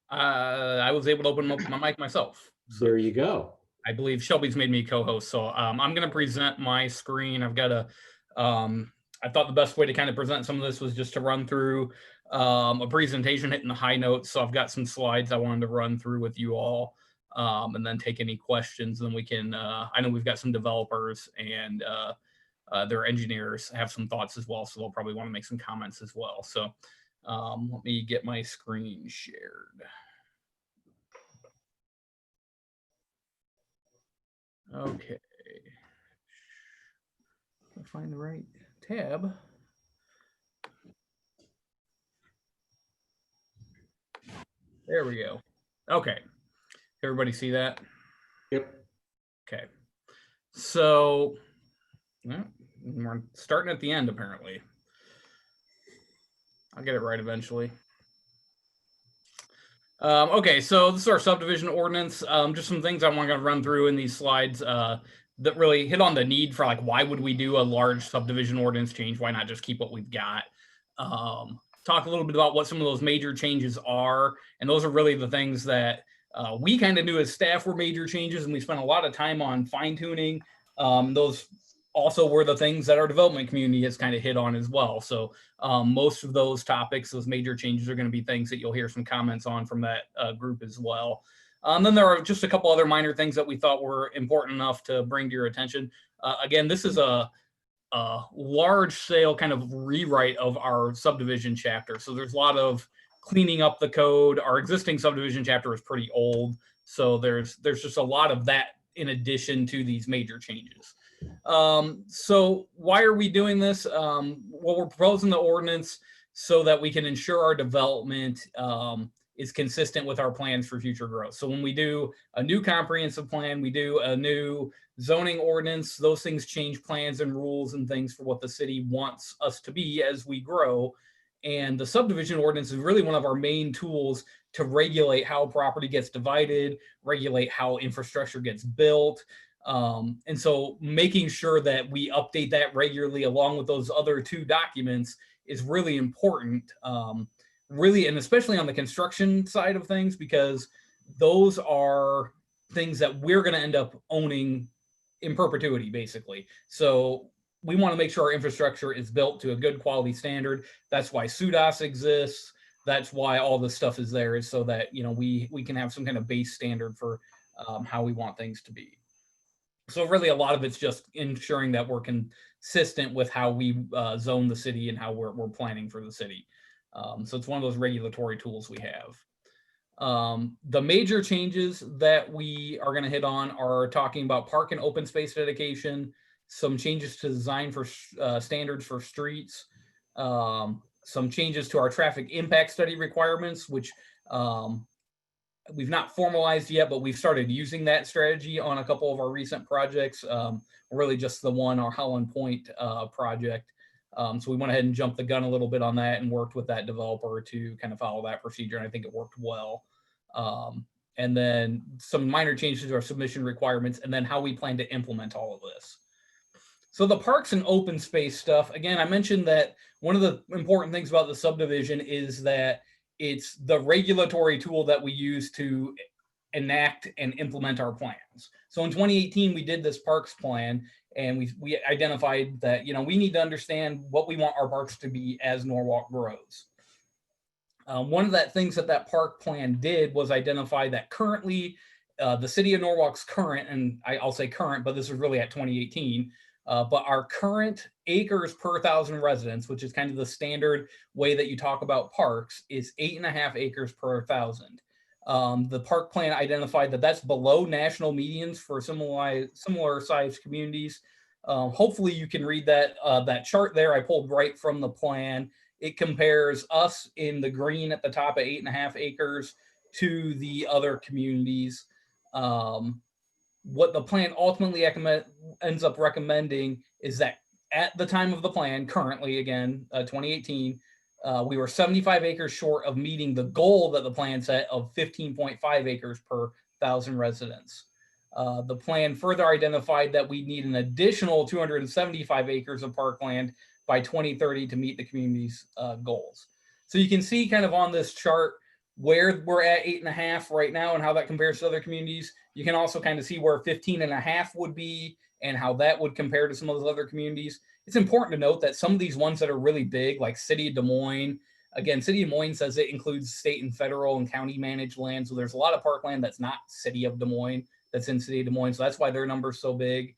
I was able to open my mic myself. There you go. I believe Shelby's made me co-host, so I'm going to present my screen. I've got I thought the best way to kind of present some of this was just to run through a presentation hitting the high notes. So I've got some slides I wanted to run through with you all, and then take any questions. Then we can, I know we've got some developers and their engineers have some thoughts as well. So they'll probably want to make some comments as well. So let me get my screen shared. Okay. I'll find the right tab. There we go. Okay. Everybody see that? Yep. Okay. So we're starting at the end, apparently. I'll get it right eventually. Okay, so this is our subdivision ordinance. Just some things I want to run through in these slides that really hit on the need for, like, why would we do a large subdivision ordinance change? Why not just keep what we've got? Talk a little bit about what some of those major changes are. And those are really the things that we kind of knew as staff were major changes, and we spent a lot of time on fine tuning. Those also were the things that our development community has kind of hit on as well. So most of those topics, those major changes are going to be things that you'll hear some comments on from that group as well. Then there are just a couple other minor things that we thought were important enough to bring to your attention. Again, this is a large scale kind of rewrite of our subdivision chapter. So there's a lot of cleaning up the code. Our existing subdivision chapter is pretty old. So there's just a lot of that in addition to these major changes. So why are we doing this? Well, we're proposing the ordinance so that we can ensure our development is consistent with our plans for future growth. So when we do a new comprehensive plan, we do a new zoning ordinance, those things change plans and rules and things for what the city wants us to be as we grow. And the subdivision ordinance is really one of our main tools to regulate how property gets divided, regulate how infrastructure gets built. And so making sure that we update that regularly along with those other two documents is really important, really, and especially on the construction side of things, because those are things that we're going to end up owning in perpetuity, basically. So we want to make sure our infrastructure is built to a good quality standard. That's why SUDAS exists. That's why all this stuff is there, is so that, you know, we can have some kind of base standard for how we want things to be. So really a lot of it's just ensuring that we're consistent with how we zone the city and how we're planning for the city. So it's one of those regulatory tools we have. The major changes that we are going to hit on are talking about park and open space dedication, some changes to design for standards for streets, some changes to our traffic impact study requirements, which we've not formalized yet, but we've started using that strategy on a couple of our recent projects, really just the one, our Holland Point project. So we went ahead and jumped the gun a little bit on that and worked with that developer to kind of follow that procedure. And I think it worked well. And then some minor changes to our submission requirements, and then how we plan to implement all of this. So the parks and open space stuff, again, I mentioned that one of the important things about the subdivision is that it's the regulatory tool that we use to enact and implement our plans. So in 2018, we did this parks plan, and we identified that, you know, we need to understand what we want our parks to be as Norwalk grows. One of the things that park plan did was identify that currently the city of Norwalk's current, and I'll say current, but this is really at 2018, but our current acres per 1,000 residents, which is kind of the standard way that you talk about parks, is 8.5 acres per 1,000. The park plan identified that that's below national medians for similar sized communities. Hopefully you can read that chart there I pulled right from the plan. It compares us in the green at the top at 8.5 acres to the other communities. What the plan ultimately ends up recommending is that at the time of the plan, currently, again, 2018, we were 75 acres short of meeting the goal that the plan set of 15.5 acres per 1,000 residents. The plan further identified that we need an additional 275 acres of parkland by 2030 to meet the community's goals. So you can see kind of on this chart where we're at 8.5 right now and how that compares to other communities. You can also kind of see where 15.5 would be and how that would compare to some of those other communities. It's important to note that some of these ones that are really big, like City of Des Moines, again, City of Des Moines says it includes state and federal and county managed land. So there's a lot of parkland that's not City of Des Moines, that's in City of Des Moines. So that's why their number's so big.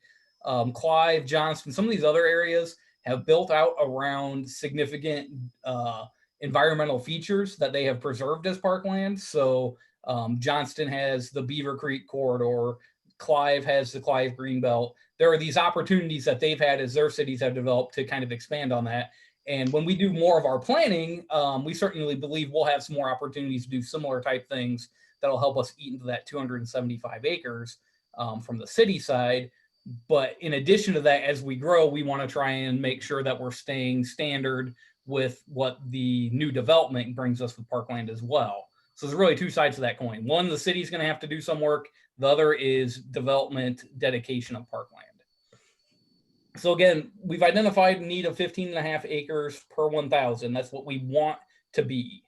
Clive, Johnston, some of these other areas have built out around significant environmental features that they have preserved as parkland. So Johnston has the Beaver Creek corridor, Clive has the Clive Greenbelt. There are these opportunities that they've had as their cities have developed to kind of expand on that. And when we do more of our planning, we certainly believe we'll have some more opportunities to do similar type things that'll help us eat into that 275 acres from the city side. But in addition to that, as we grow, we want to try and make sure that we're staying standard with what the new development brings us with parkland as well. So there's really two sides to that coin. One, the city's going to have to do some work. The other is development dedication of parkland. So again, we've identified a need of 15.5 acres per 1,000. That's what we want to be.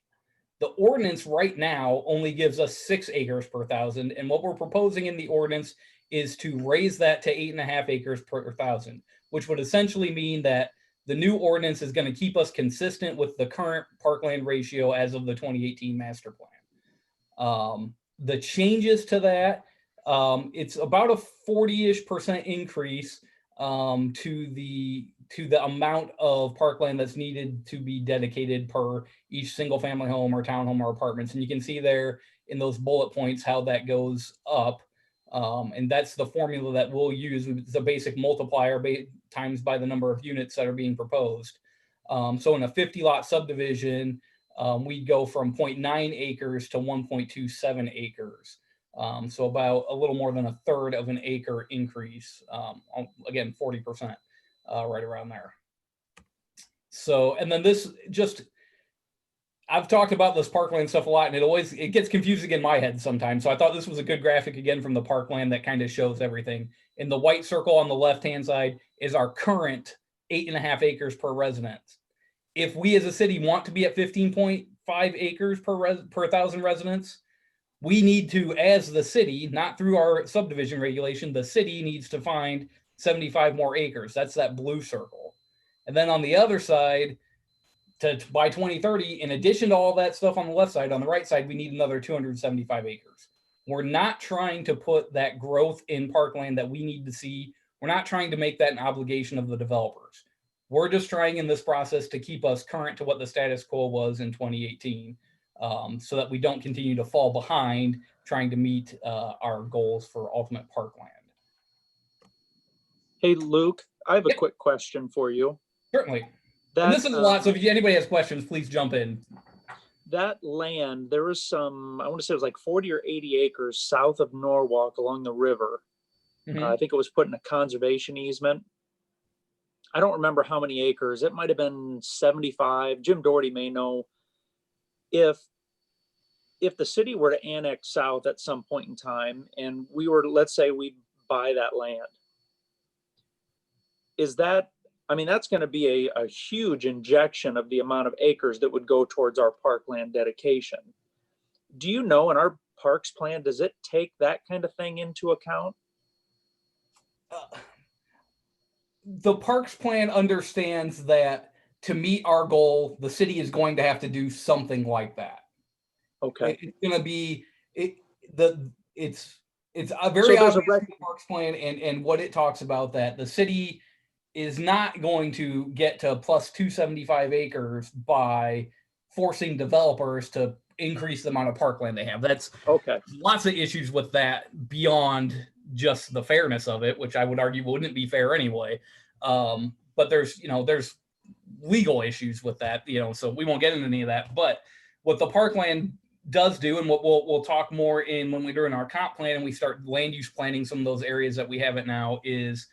The ordinance right now only gives us 6 acres per 1,000. And what we're proposing in the ordinance is to raise that to 8.5 acres per 1,000, which would essentially mean that the new ordinance is going to keep us consistent with the current parkland ratio as of the 2018 master plan. The changes to that, it's about a 40-ish% increase to the amount of parkland that's needed to be dedicated per each single family home or townhome or apartments. And you can see there in those bullet points how that goes up. And that's the formula that we'll use. It's a basic multiplier times by the number of units that are being proposed. So in a 50 lot subdivision, we'd go from 0.9 acres to 1.27 acres. So about a little more than a third of an acre increase. Again, 40%, right around there. So, and then this just, I've talked about this parkland stuff a lot, and it gets confusing in my head sometimes. So I thought this was a good graphic again from the parkland that kind of shows everything. In the white circle on the left-hand side is our current 8.5 acres per resident. If we as a city want to be at 15.5 acres per 1,000 residents, we need to, as the city, not through our subdivision regulation, the city needs to find 75 more acres. That's that blue circle. And then on the other side, by 2030, in addition to all that stuff on the left side, on the right side, we need another 275 acres. We're not trying to put that growth in parkland that we need to see. We're not trying to make that an obligation of the developers. We're just trying in this process to keep us current to what the status quo was in 2018, so that we don't continue to fall behind trying to meet our goals for ultimate parkland. Hey, Luke, I have a quick question for you. Certainly. And this is a lot, so if anybody has questions, please jump in. That land, there was some, I want to say it was like 40 or 80 acres south of Norwalk along the river. I think it was put in a conservation easement. I don't remember how many acres. It might have been 75. Jim Doherty may know. If the city were to annex south at some point in time and we were to, let's say we buy that land, is that, I mean, that's going to be a huge injection of the amount of acres that would go towards our parkland dedication. Do you know, in our parks plan, does it take that kind of thing into account? The parks plan understands that to meet our goal, the city is going to have to do something like that. Okay. It's going to be, it's a very obvious parks plan, and what it talks about, that the city is not going to get to plus 275 acres by forcing developers to increase the amount of parkland they have. That's okay. Lots of issues with that beyond just the fairness of it, which I would argue wouldn't be fair anyway. But there's legal issues with that, so we won't get into any of that. But what the parkland does do, and what we'll talk more in when we're doing our comp plan and we start land use planning some of those areas that we haven't now, is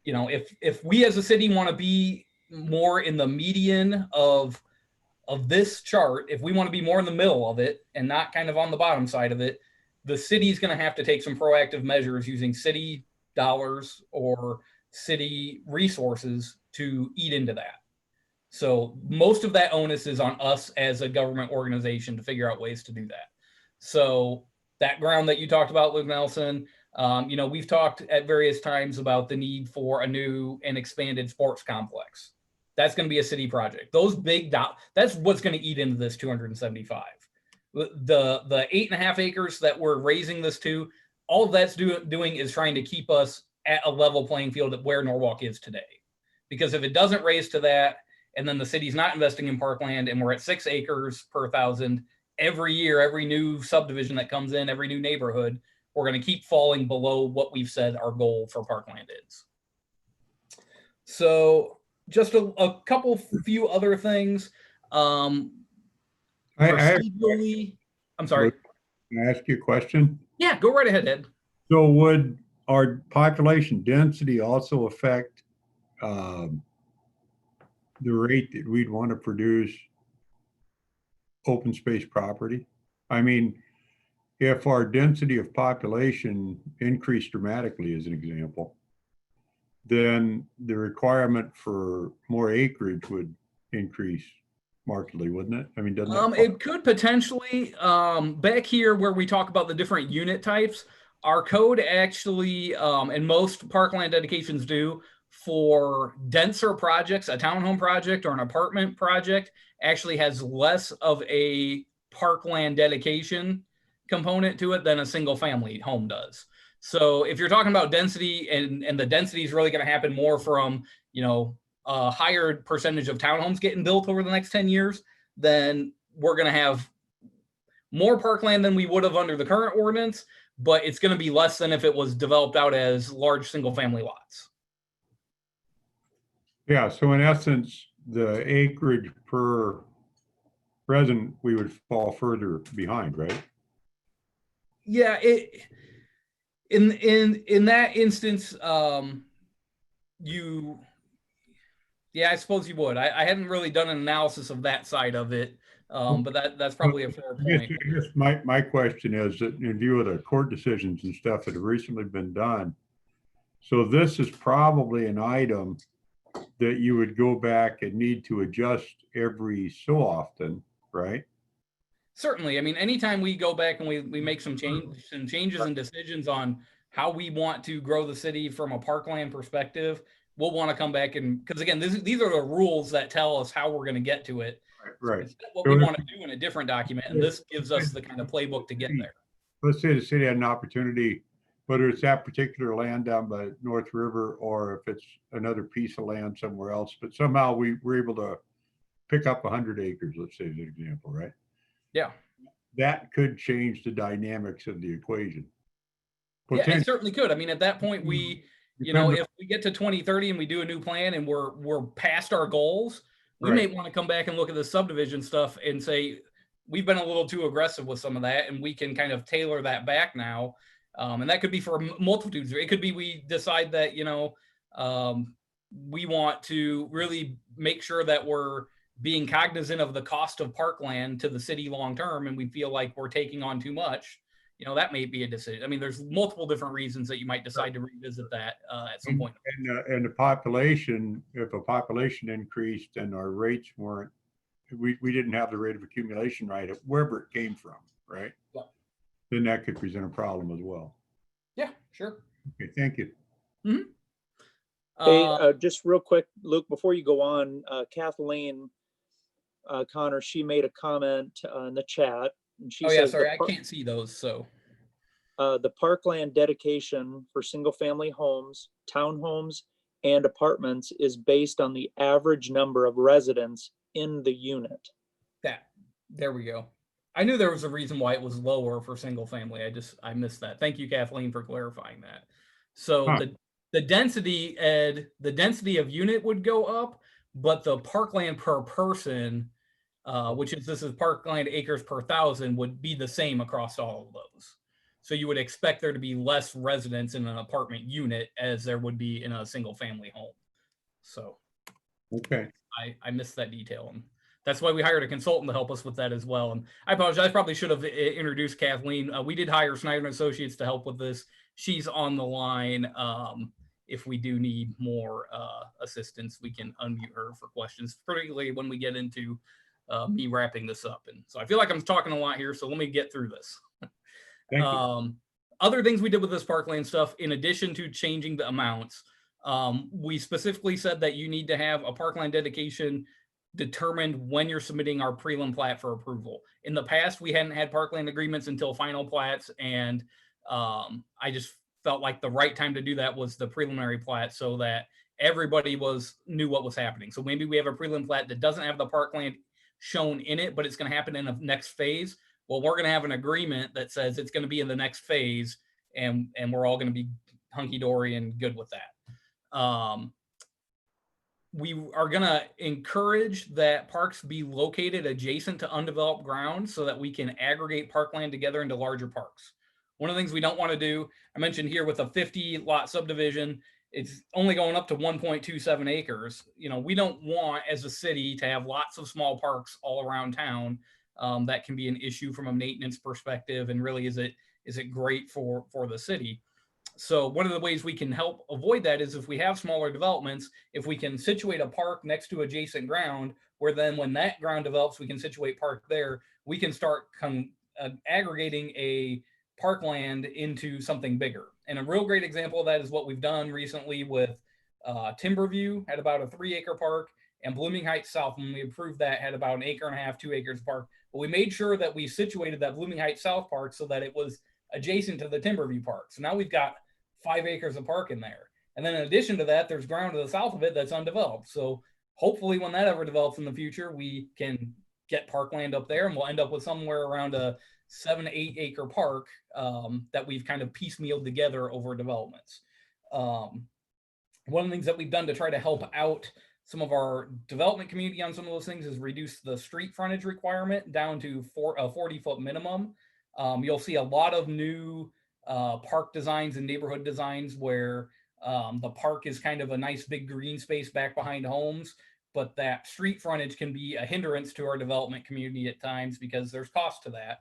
if we as a city want to be more in the median of this chart, if we want to be more in the middle of it and not kind of on the bottom side of it, the city's going to have to take some proactive measures using city dollars or city resources to eat into that. So most of that onus is on us as a government organization to figure out ways to do that. So that ground that you talked about, Luke Nelson, we've talked at various times about the need for a new and expanded sports complex. That's going to be a city project. Those that's what's going to eat into this 275. The 8.5 acres that we're raising this to, all of that's doing is trying to keep us at a level playing field at where Norwalk is today. Because if it doesn't raise to that, and then the city's not investing in parkland, and we're at 6 acres per 1,000 every year, every new subdivision that comes in, every new neighborhood, we're going to keep falling below what we've said our goal for parkland is. So just a few other things. I'm sorry. Can I ask you a question? Yeah, go right ahead, Ed. So would our population density also affect the rate that we'd want to produce open space property? I mean, if our density of population increased dramatically, as an example, then the requirement for more acreage would increase markedly, wouldn't it? I mean, doesn't it could potentially, back here where we talk about the different unit types, Our code actually, and most parkland dedications do, for denser projects, a townhome project or an apartment project actually has less of a parkland dedication component to it than a single family home does. So if you're talking about density, and the density is really going to happen more from, a higher percentage of townhomes getting built over the next 10 years, then we're going to have more parkland than we would have under the current ordinance, but it's going to be less than if it was developed out as large single family lots. Yeah, so in essence, the acreage per resident, we would fall further behind, right? Yeah, in that instance, I suppose you would. I hadn't really done an analysis of that side of it, but that's probably a fair point. I guess my question is that in view of the court decisions and stuff that have recently been done, so this is probably an item that you would go back and need to adjust every so often, right? Certainly. I mean, anytime we go back and we make some changes and decisions on how we want to grow the city from a parkland perspective, we'll want to come back because again, these are the rules that tell us how we're going to get to it. Right. It's what we want to do in a different document, and this gives us the kind of playbook to get there. Let's say the city had an opportunity, whether it's that particular land down by North River or if it's another piece of land somewhere else, but somehow we were able to pick up 100 acres, let's say as an example, right? Yeah. That could change the dynamics of the equation. Yeah, it certainly could. I mean, at that point, if we get to 2030 and we do a new plan and we're past our goals, we may want to come back and look at the subdivision stuff and say, we've been a little too aggressive with some of that, and we can kind of tailor that back now. And that could be for multitudes. It could be we decide that, we want to really make sure that we're being cognizant of the cost of parkland to the city long term, and we feel like we're taking on too much. That may be a decision. I mean, there's multiple different reasons that you might decide to revisit that at some point. And the population, if a population increased and our rates weren't, we didn't have the rate of accumulation right, wherever it came from, right? Yeah. Then that could present a problem as well. Yeah, sure. Okay, thank you. Mm-hmm. Hey, just real quick, Luke, before you go on, Kathleen Connor, she made a comment in the chat. And she says, sorry, I can't see those. So the parkland dedication for single family homes, townhomes, and apartments is based on the average number of residents in the unit. There we go. I knew there was a reason why it was lower for single family. I missed that. Thank you, Kathleen, for clarifying that. So the density, Ed, the density of unit would go up, but the parkland per person, this is parkland acres per 1,000, would be the same across all of those. So you would expect there to be less residents in an apartment unit as there would be in a single family home. So okay, I missed that detail, and that's why we hired a consultant to help us with that as well. And I apologize, probably should have introduced Kathleen. We did hire Snyder & Associates to help with this. She's on the line. If we do need more assistance, we can unmute her for questions, particularly when we get into me wrapping this up. And so I feel like I'm talking a lot here, so let me get through this. thank you. Other things we did with this parkland stuff, in addition to changing the amounts, we specifically said that you need to have a parkland dedication determined when you're submitting our prelim plat for approval. In the past, we hadn't had parkland agreements until final plats, and I just felt like the right time to do that was the preliminary plat, so that everybody knew what was happening. So maybe we have a prelim plat that doesn't have the parkland shown in it, but it's going to happen in the next phase. Well, we're going to have an agreement that says it's going to be in the next phase, and we're all going to be hunky-dory and good with that. We are going to encourage that parks be located adjacent to undeveloped ground so that we can aggregate parkland together into larger parks. One of the things we don't want to do, I mentioned here with a 50 lot subdivision, it's only going up to 1.27 acres. We don't want as a city to have lots of small parks all around town. That can be an issue from a maintenance perspective. And really, is it great for the city? So one of the ways we can help avoid that is if we have smaller developments, if we can situate a park next to adjacent ground, where then when that ground develops, we can situate park there, we can start aggregating a parkland into something bigger. And a real great example of that is what we've done recently with Timberview, had about a 3-acre park, and Blooming Heights South, when we approved that, had about 1.5 acres, 2 acres of park. But we made sure that we situated that Blooming Heights South park so that it was adjacent to the Timberview park. So now we've got 5 acres of park in there. And then in addition to that, there's ground to the south of it that's undeveloped. So hopefully when that ever develops in the future, we can get parkland up there, and we'll end up with somewhere around a 7 to 8 acre park that we've kind of piecemealed together over developments. One of the things that we've done to try to help out some of our development community on some of those things is reduce the street frontage requirement down to a 40-foot minimum. You'll see a lot of new park designs and neighborhood designs where the park is kind of a nice big green space back behind homes, but that street frontage can be a hindrance to our development community at times because there's cost to that.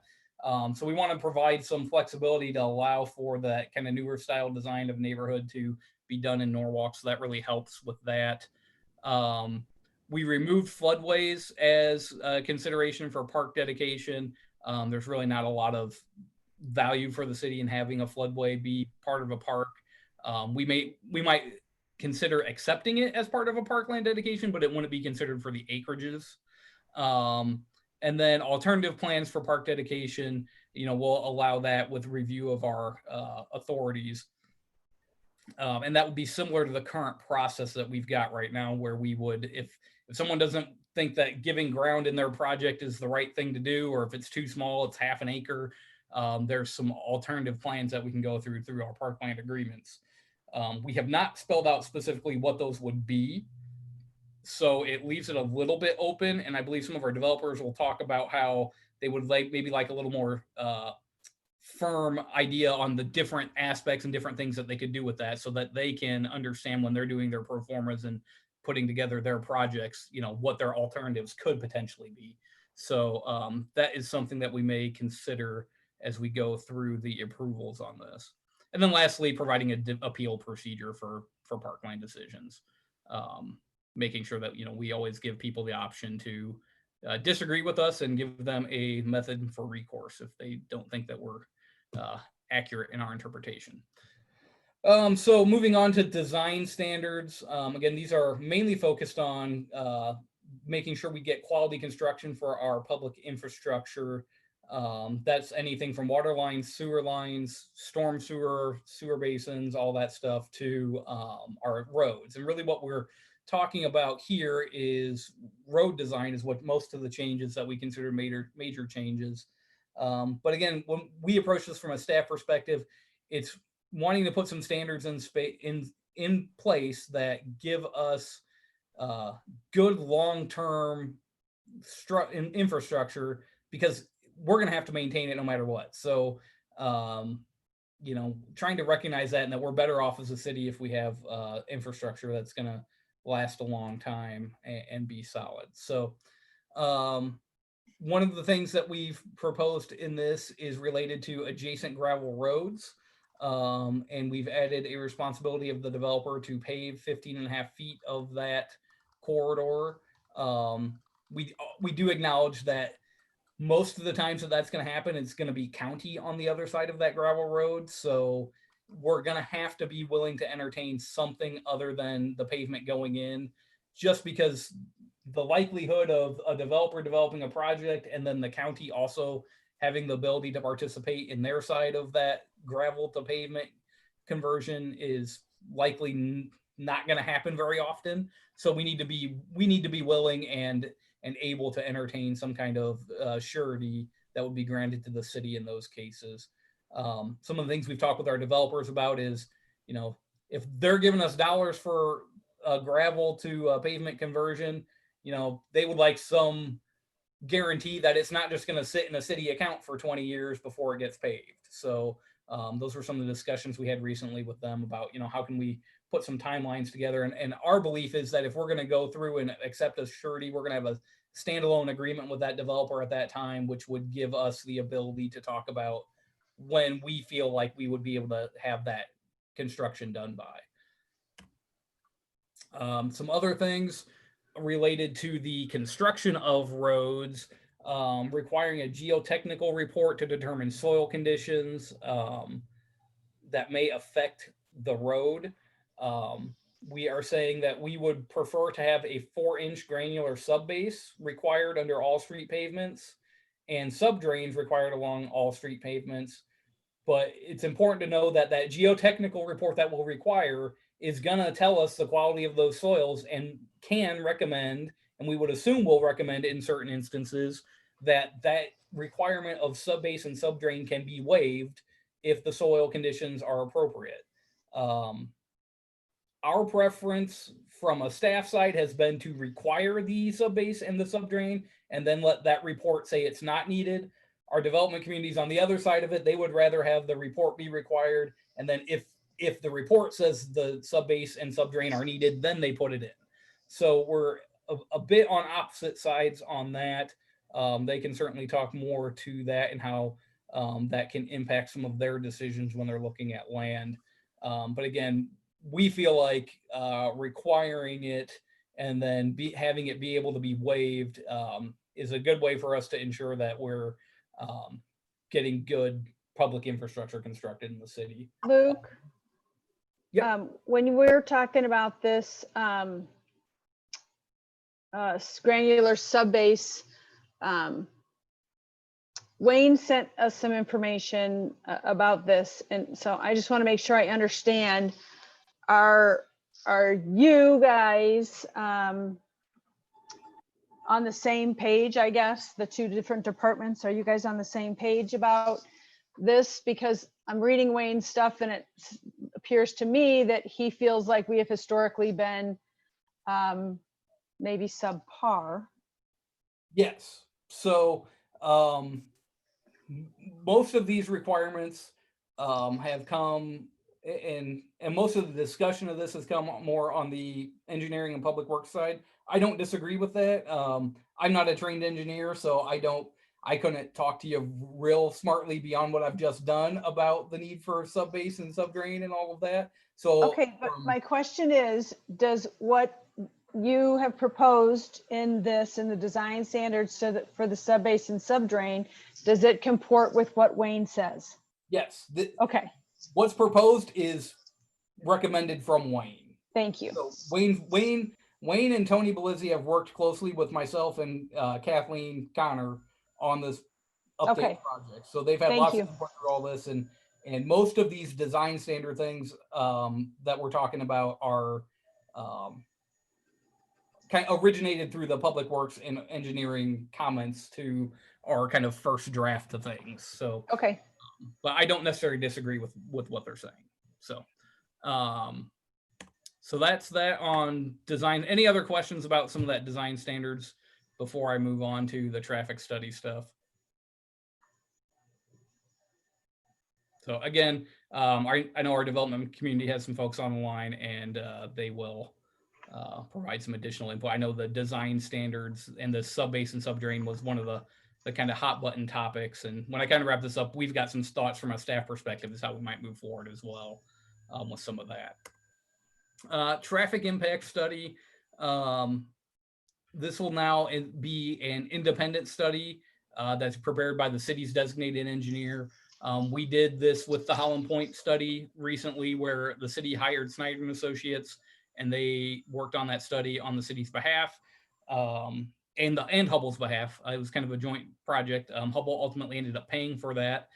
So we want to provide some flexibility to allow for that kind of newer style design of neighborhood to be done in Norwalk. So that really helps with that. We removed floodways as a consideration for park dedication. There's really not a lot of value for the city in having a floodway be part of a park. We might consider accepting it as part of a parkland dedication, but it wouldn't be considered for the acreages. And then alternative plans for park dedication, we'll allow that with review of our authorities. And that would be similar to the current process that we've got right now, where we would, if someone doesn't think that giving ground in their project is the right thing to do, or if it's too small, it's 1/2 acre, there's some alternative plans that we can go through our parkland agreements. We have not spelled out specifically what those would be, so it leaves it a little bit open, and I believe some of our developers will talk about how they would maybe like a little more firm idea on the different aspects and different things that they could do with that, so that they can understand when they're doing their pro formas and putting together their projects, what their alternatives could potentially be. So that is something that we may consider as we go through the approvals on this. And then lastly, providing an appeal procedure for parkland decisions. Making sure that, we always give people the option to disagree with us and give them a method for recourse if they don't think that we're accurate in our interpretation. So moving on to design standards. Again, these are mainly focused on making sure we get quality construction for our public infrastructure. That's anything from water lines, sewer lines, storm sewer basins, all that stuff, to our roads. And really what we're talking about here is road design is what most of the changes that we consider major changes. But again, when we approach this from a staff perspective, it's wanting to put some standards in place that give us good long-term infrastructure, because we're going to have to maintain it no matter what. So, trying to recognize that, and that we're better off as a city if we have infrastructure that's going to last a long time and be solid. So, one of the things that we've proposed in this is related to adjacent gravel roads. And we've added a responsibility of the developer to pave 15.5 feet of that corridor. We do acknowledge that most of the times that's going to happen, it's going to be county on the other side of that gravel road. So we're going to have to be willing to entertain something other than the pavement going in, just because the likelihood of a developer developing a project and then the county also having the ability to participate in their side of that gravel to pavement conversion is likely not going to happen very often. So we need to be willing and able to entertain some kind of surety that would be granted to the city in those cases. Some of the things we've talked with our developers about is, if they're giving us dollars for gravel to pavement conversion, they would like some guarantee that it's not just going to sit in a city account for 20 years before it gets paved. So those were some of the discussions we had recently with them about, how can we put some timelines together. And our belief is that if we're going to go through and accept a surety, we're going to have a standalone agreement with that developer at that time, which would give us the ability to talk about when we feel like we would be able to have that construction done by. Some other things related to the construction of roads. requiring a geotechnical report to determine soil conditions that may affect the road. We are saying that we would prefer to have a 4-inch granular subbase required under all street pavements and subdrains required along all street pavements. But it's important to know that that geotechnical report that we'll require is going to tell us the quality of those soils and can recommend, and we would assume will recommend in certain instances, that that requirement of subbase and subdrain can be waived if the soil conditions are appropriate. Our preference from a staff side has been to require the subbase and the subdrain and then let that report say it's not needed. Our development communities on the other side of it, they would rather have the report be required. And then if the report says the subbase and subdrain are needed, then they put it in. So we're a bit on opposite sides on that. They can certainly talk more to that and how that can impact some of their decisions when they're looking at land. But again, we feel like requiring it and then having it be able to be waived is a good way for us to ensure that we're getting good public infrastructure constructed in the city. Luke? Yep. When we're talking about this granular subbase, Wayne sent us some information about this. And so I just want to make sure I understand. Are you guys on the same page, I guess, the two different departments? Are you guys on the same page about this? Because I'm reading Wayne's stuff and it appears to me that he feels like we have historically been maybe subpar. Yes. So most of these requirements have come, and most of the discussion of this has come more on the engineering and public works side. I don't disagree with that. I'm not a trained engineer, so I couldn't talk to you real smartly beyond what I've just done about the need for subbase and subdrain and all of that. So Okay, but my question is, does what you have proposed in the design standards so that for the subbase and subdrain, does it comport with what Wayne says? Yes. Okay. What's proposed is recommended from Wayne. Thank you. So Wayne and Tony Belizzi have worked closely with myself and Kathleen Connor on this update project. So they've had lots of input through all this, and most of these design standard things that we're talking about are kind of originated through the public works and engineering comments to our kind of first draft of things. So okay. But I don't necessarily disagree with what they're saying. So, so that's that on design. Any other questions about some of that design standards before I move on to the traffic study stuff? So again, I know our development community has some folks on the line, and they will provide some additional input. I know the design standards and the subbase and subdrain was one of the kind of hot button topics. And when I kind of wrap this up, we've got some thoughts from a staff perspective is how we might move forward as well with some of that. Traffic impact study. This will now be an independent study that's prepared by the city's designated engineer. We did this with the Holland Point study recently, where the city hired Snyder and Associates, and they worked on that study on the city's behalf. And Hubble's behalf. It was kind of a joint project. Hubble ultimately ended up paying for that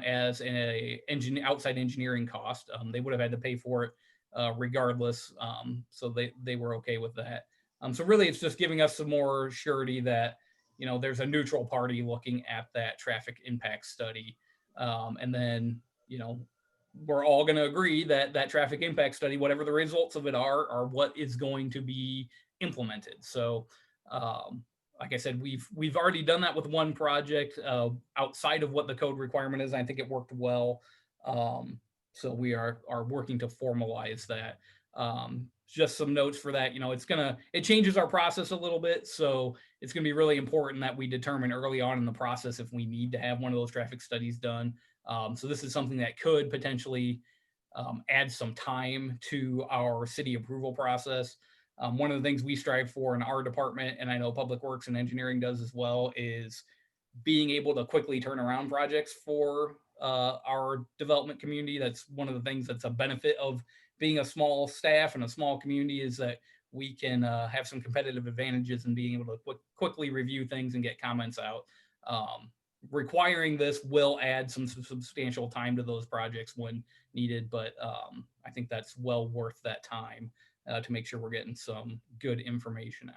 as an outside engineering cost. They would have had to pay for it regardless. So they were okay with that. So really, it's just giving us some more surety that there's a neutral party looking at that traffic impact study, and then we're all going to agree that that traffic impact study, whatever the results of it are what is going to be implemented. So. Like I said, we've already done that with one project outside of what the code requirement is. I think it worked well. So we are working to formalize that. Just some notes for that. It changes our process a little bit. So it's going to be really important that we determine early on in the process if we need to have one of those traffic studies done. So this is something that could potentially add some time to our city approval process. One of the things we strive for in our department, and I know Public Works and Engineering does as well, is being able to quickly turn around projects for our development community. That's one of the things that's a benefit of being a small staff and a small community, is that we can have some competitive advantages in being able to quickly review things and get comments out. Requiring this will add some substantial time to those projects when needed, but I think that's well worth that time to make sure we're getting some good information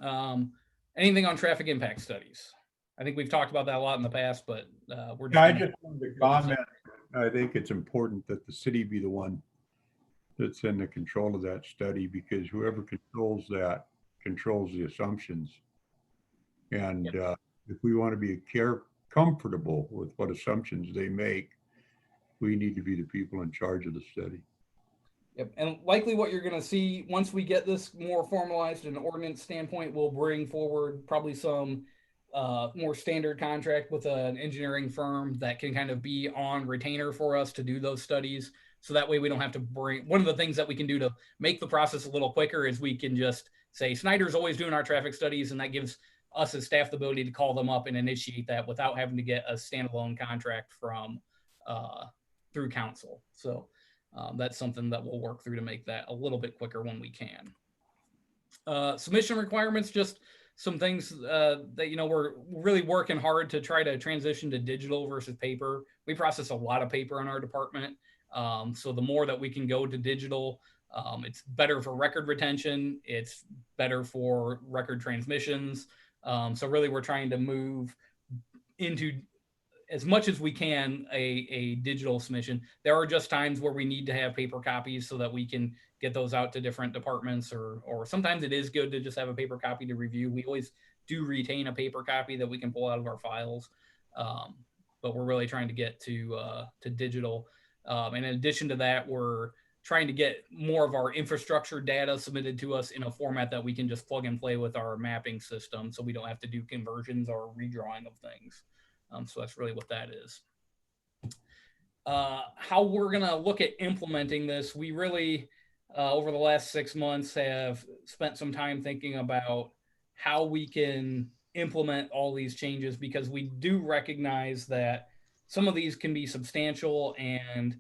out. Anything on traffic impact studies? I think we've talked about that a lot in the past, but we're Yeah, I gonna- just wanted to comment. I think it's important that the city be the one that's in the control of that study, because whoever controls that controls the assumptions. And if we want to be comfortable with what assumptions they make, we need to be the people in charge of the study. Yep, and likely what you're going to see once we get this more formalized in an ordinance standpoint, we'll bring forward probably some more standard contract with an engineering firm that can kind of be on retainer for us to do those studies. So that way we don't have to bring, one of the things that we can do to make the process a little quicker is we can just say Snyder's always doing our traffic studies, and that gives us as staff the ability to call them up and initiate that without having to get a standalone contract from through council. So that's something that we'll work through to make that a little bit quicker when we can. Submission requirements, just some things that, you know, we're really working hard to try to transition to digital versus paper. We process a lot of paper in our department. So the more that we can go to digital, it's better for record retention. It's better for record transmissions. So really we're trying to move into, as much as we can, a digital submission. There are just times where we need to have paper copies so that we can get those out to different departments, or sometimes it is good to just have a paper copy to review. We always do retain a paper copy that we can pull out of our files. But we're really trying to get to digital. And in addition to that, we're trying to get more of our infrastructure data submitted to us in a format that we can just plug and play with our mapping system, so we don't have to do conversions or redrawing of things. So that's really what that is. How we're going to look at implementing this, we really, over the last 6 months, have spent some time thinking about how we can implement all these changes, because we do recognize that some of these can be substantial and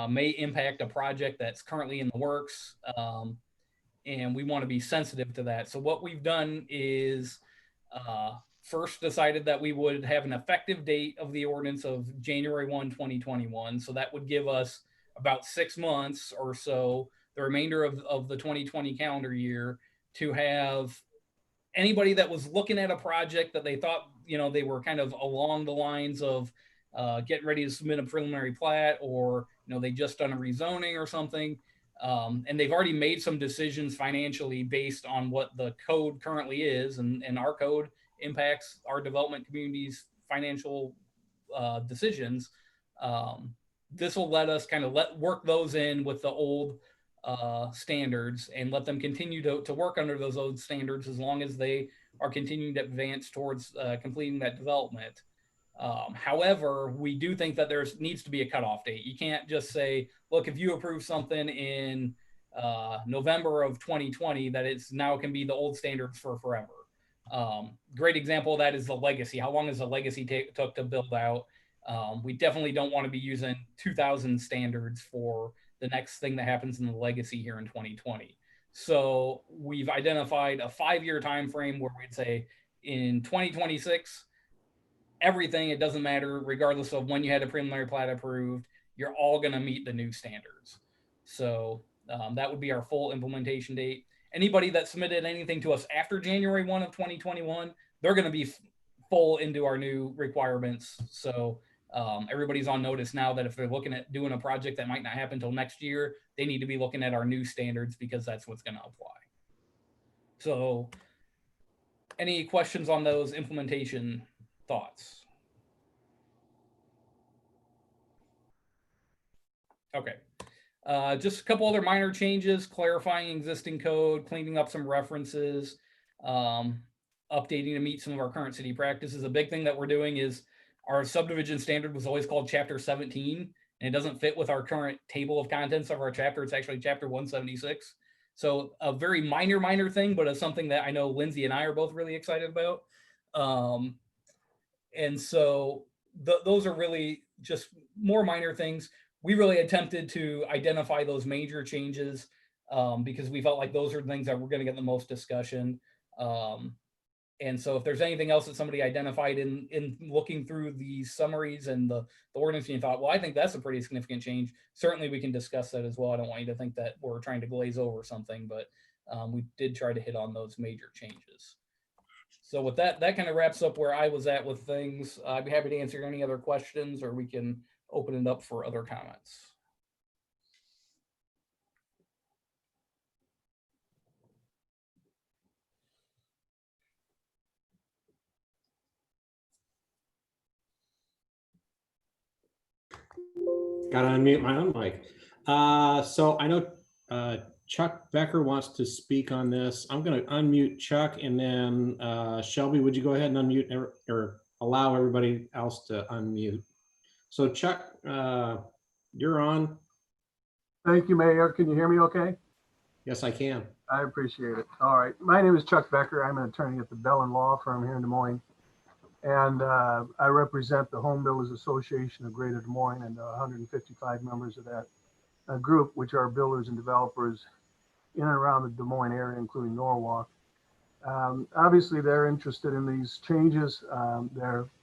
may impact a project that's currently in the works. And we want to be sensitive to that. So what we've done is first decided that we would have an effective date of the ordinance of January 1, 2021. So that would give us about 6 months or so, the remainder of the 2020 calendar year, to have anybody that was looking at a project that they thought, you know, they were kind of along the lines of getting ready to submit a preliminary plat, or, you know, they just done a rezoning or something. And they've already made some decisions financially based on what the code currently is, and our code impacts our development community's financial decisions. This will let us kind of work those in with the old standards and let them continue to work under those old standards as long as they are continuing to advance towards completing that development. However, we do think that there needs to be a cutoff date. You can't just say, look, if you approve something in November of 2020, that it's now can be the old standards for forever. Great example of that is the legacy. How long has the legacy took to build out? We definitely don't want to be using 2000 standards for the next thing that happens in the legacy here in 2020. So we've identified a 5-year time frame where we'd say in 2026, everything, it doesn't matter, regardless of when you had a preliminary plat approved, you're all going to meet the new standards. So that would be our full implementation date. Anybody that submitted anything to us after January 1 of 2021, they're going to be full into our new requirements. So everybody's on notice now that if they're looking at doing a project that might not happen until next year, they need to be looking at our new standards, because that's what's going to apply. So any questions on those implementation thoughts? Okay. Just a couple other minor changes: clarifying existing code, cleaning up some references, updating to meet some of our current city practices. A big thing that we're doing is our subdivision standard was always called Chapter 17, and it doesn't fit with our current table of contents of our chapter. It's actually Chapter 176. So a very minor thing, but it's something that I know Lindsay and I are both really excited about. And so those are really just more minor things. We really attempted to identify those major changes because we felt like those are things that we're going to get the most discussion. And so if there's anything else that somebody identified in looking through the summaries and the ordinance and you thought, well, I think that's a pretty significant change, certainly we can discuss that as well. I don't want you to think that we're trying to glaze over something, but we did try to hit on those major changes. So with that kind of wraps up where I was at with things. I'd be happy to answer any other questions, or we can open it up for other comments. Got to unmute my own mic. So I know Chuck Becker wants to speak on this. I'm going to unmute Chuck, and then Shelby, would you go ahead and unmute or allow everybody else to unmute? So Chuck, you're on. Thank you, Mayor. Can you hear me okay? Yes, I can. I appreciate it. All right. My name is Chuck Becker. I'm an attorney at the Bell and Law Firm here in Des Moines. And I represent the Home Builders Association of Greater Des Moines and 155 members of that group, which are builders and developers in and around the Des Moines area, including Norwalk. Obviously, they're interested in these changes.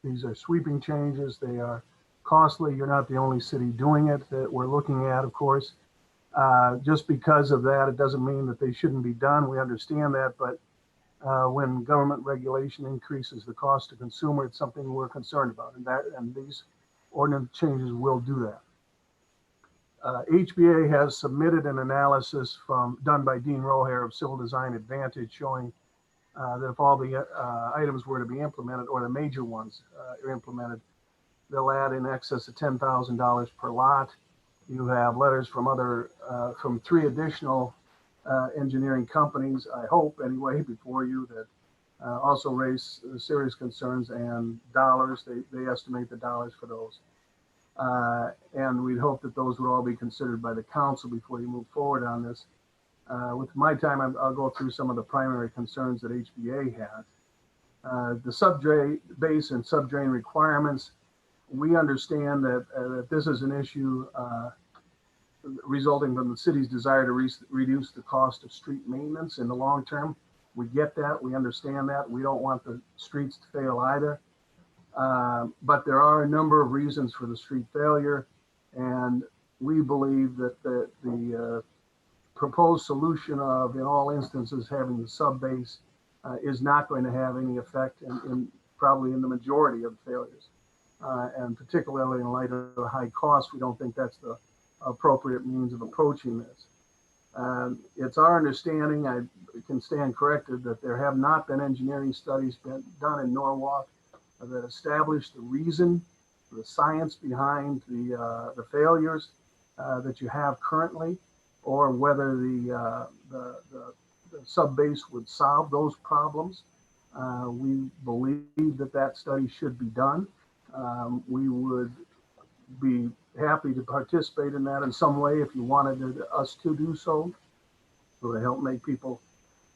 These are sweeping changes. They are costly. You're not the only city doing it that we're looking at, of course. Just because of that, it doesn't mean that they shouldn't be done. We understand that, but when government regulation increases the cost to consumer, it's something we're concerned about, and these ordinance changes will do that. HBA has submitted an analysis done by Dean Rohair of Civil Design Advantage showing that if all the items were to be implemented, or the major ones are implemented, they'll add in excess of $10,000 per lot. You have letters from 3 additional engineering companies, I hope anyway, before you, that also raise serious concerns, and dollars, they estimate the dollars for those. And we'd hope that those would all be considered by the council before you move forward on this. With my time, I'll go through some of the primary concerns that HBA had. The subdrain base and subdrain requirements, we understand that this is an issue resulting from the city's desire to reduce the cost of street maintenance in the long term. We get that, we understand that. We don't want the streets to fail either. But there are a number of reasons for the street failure, and we believe that the proposed solution of, in all instances, having the sub-base is not going to have any effect probably in the majority of failures. And particularly in light of the high cost, we don't think that's the appropriate means of approaching this. It's our understanding, I can stand corrected, that there have not been engineering studies done in Norwalk that establish the reason, the science behind the failures that you have currently, or whether the sub-base would solve those problems. We believe that study should be done. We would be happy to participate in that in some way if you wanted us to do so, to help make people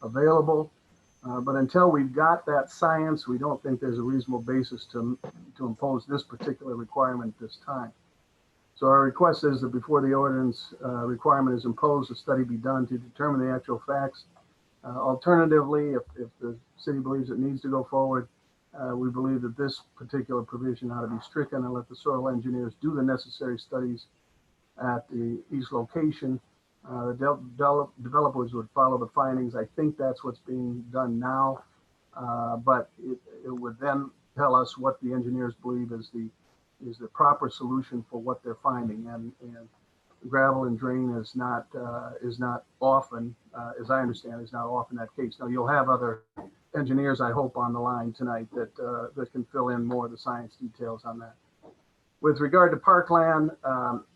available. But until we've got that science, we don't think there's a reasonable basis to impose this particular requirement at this time. So our request is that before the ordinance requirement is imposed, a study be done to determine the actual facts. Alternatively, if the city believes it needs to go forward, we believe that this particular provision ought to be stricken and let the soil engineers do the necessary studies at each location. The developers would follow the findings. I think that's what's being done now, but it would then tell us what the engineers believe is the proper solution for what they're finding. And gravel and drain is not often, as I understand, is not often that case. Now you'll have other engineers, I hope, on the line tonight that can fill in more of the science details on that. With regard to parkland,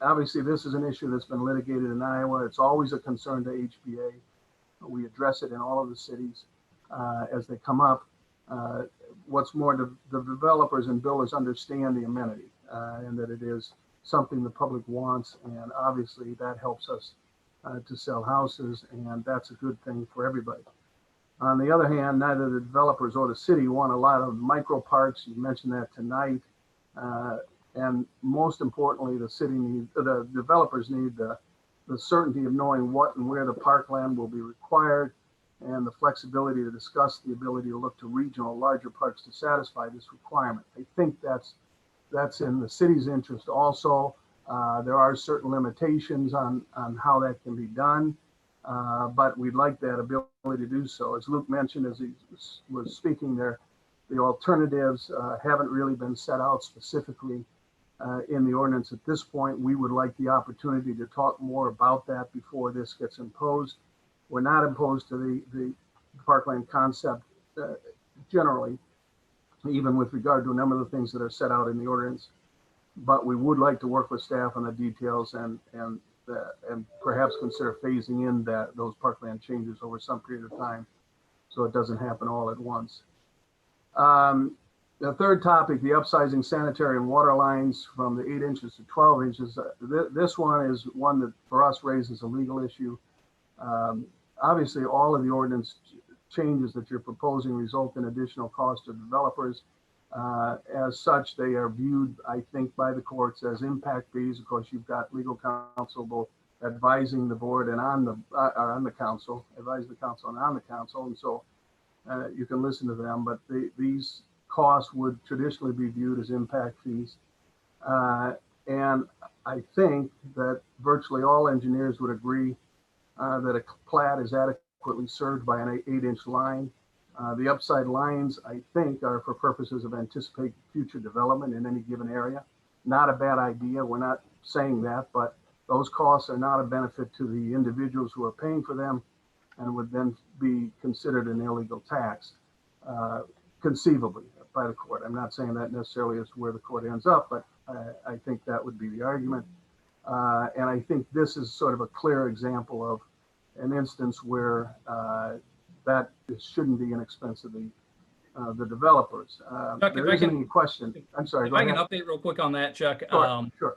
obviously this is an issue that's been litigated in Iowa. It's always a concern to HBA. We address it in all of the cities as they come up. What's more, the developers and builders understand the amenity and that it is something the public wants, and obviously that helps us to sell houses, and that's a good thing for everybody. On the other hand, neither the developers or the city want a lot of micro parks. You mentioned that tonight. And most importantly, the developers need the certainty of knowing what and where the parkland will be required, and the flexibility to discuss the ability to look to regional larger parks to satisfy this requirement. I think that's in the city's interest also. There are certain limitations on how that can be done. But we'd like that ability to do so. As Luke mentioned, as he was speaking there, the alternatives haven't really been set out specifically in the ordinance at this point. We would like the opportunity to talk more about that before this gets imposed. We're not opposed to the parkland concept generally, even with regard to a number of the things that are set out in the ordinance. But we would like to work with staff on the details and perhaps consider phasing in those parkland changes over some period of time, so it doesn't happen all at once. The third topic, the upsizing sanitary and water lines from the 8 inches to 12 inches. This one is one that for us raises a legal issue. Obviously, all of the ordinance changes that you're proposing result in additional cost to developers. As such, they are viewed, I think, by the courts as impact fees. Of course, you've got legal counsel both advising the board and on the council, advise the council and on the council, and so you can listen to them. But these costs would traditionally be viewed as impact fees, and I think that virtually all engineers would agree that a plat is adequately served by an 8-inch line. The upside lines, I think, are for purposes of anticipating future development in any given area. Not a bad idea. We're not saying that, but those costs are not a benefit to the individuals who are paying for them and would then be considered an illegal tax, conceivably by the court. I'm not saying that necessarily is where the court ends up, but I think that would be the argument. And I think this is sort of a clear example of an instance where that shouldn't be an expense of the developers. Chuck, There isn't any question. I'm sorry. If Go I can ahead. update real quick on that, Chuck. Sure.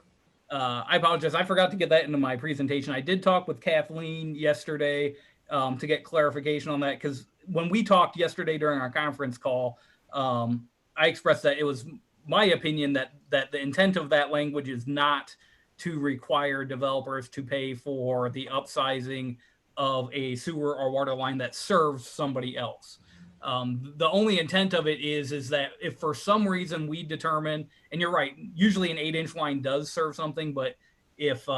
I apologize. I forgot to get that into my presentation. I did talk with Kathleen yesterday to get clarification on that, because when we talked yesterday during our conference call, I expressed that it was my opinion that the intent of that language is not to require developers to pay for the upsizing of a sewer or water line that serves somebody else. The only intent of it is that if for some reason we determine, and you're right, usually an 8-inch line does serve something, but if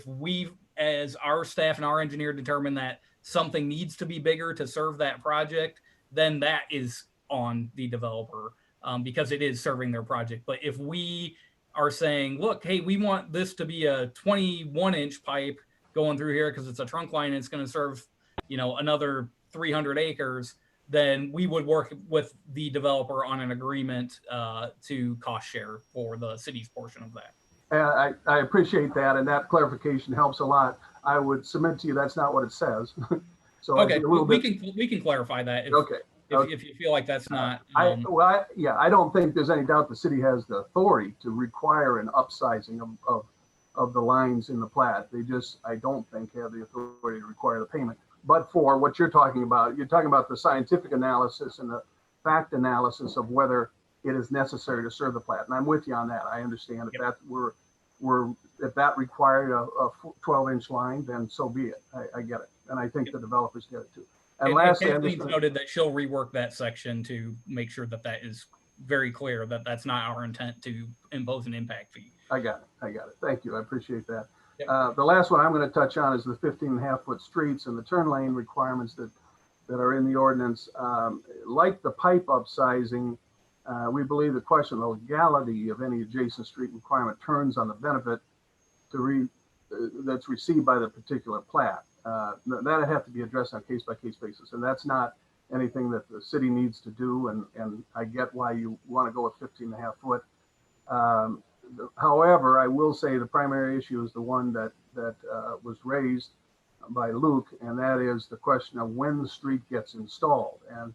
we as our staff and our engineer determine that something needs to be bigger to serve that project, then that is on the developer because it is serving their project. But if we are saying, look, hey, we want this to be a 21-inch pipe going through here because it's a trunk line and it's going to serve, another 300 acres, then we would work with the developer on an agreement to cost share for the city's portion of that. I appreciate that, and that clarification helps a lot. I would submit to you that's not what it says. So okay, we can clarify that. If you feel like that's not. I don't think there's any doubt the city has the authority to require an upsizing of the lines in the plat. They just, I don't think, have the authority to require the payment. But for what you're talking about the scientific analysis and the fact analysis of whether it is necessary to serve the plat. And I'm with you on that. I understand if if that required a 12-inch line, then so be it. I get it. And I think the developers get it too. And lastly, Kathleen's noted that she'll rework that section to make sure that is very clear that that's not our intent to impose an impact fee. I got it. Thank you. I appreciate that. Yep. The last one I'm going to touch on is the 15.5-foot streets and the turn lane requirements that are in the ordinance. Like the pipe upsizing, we believe the question of the legality of any adjacent street requirement turns on the benefit that's received by the particular plat. That'd have to be addressed on a case-by-case basis, and that's not anything that the city needs to do. And I get why you want to go with 15.5 foot. However, I will say the primary issue is the one that was raised by Luke, and that is the question of when the street gets installed. And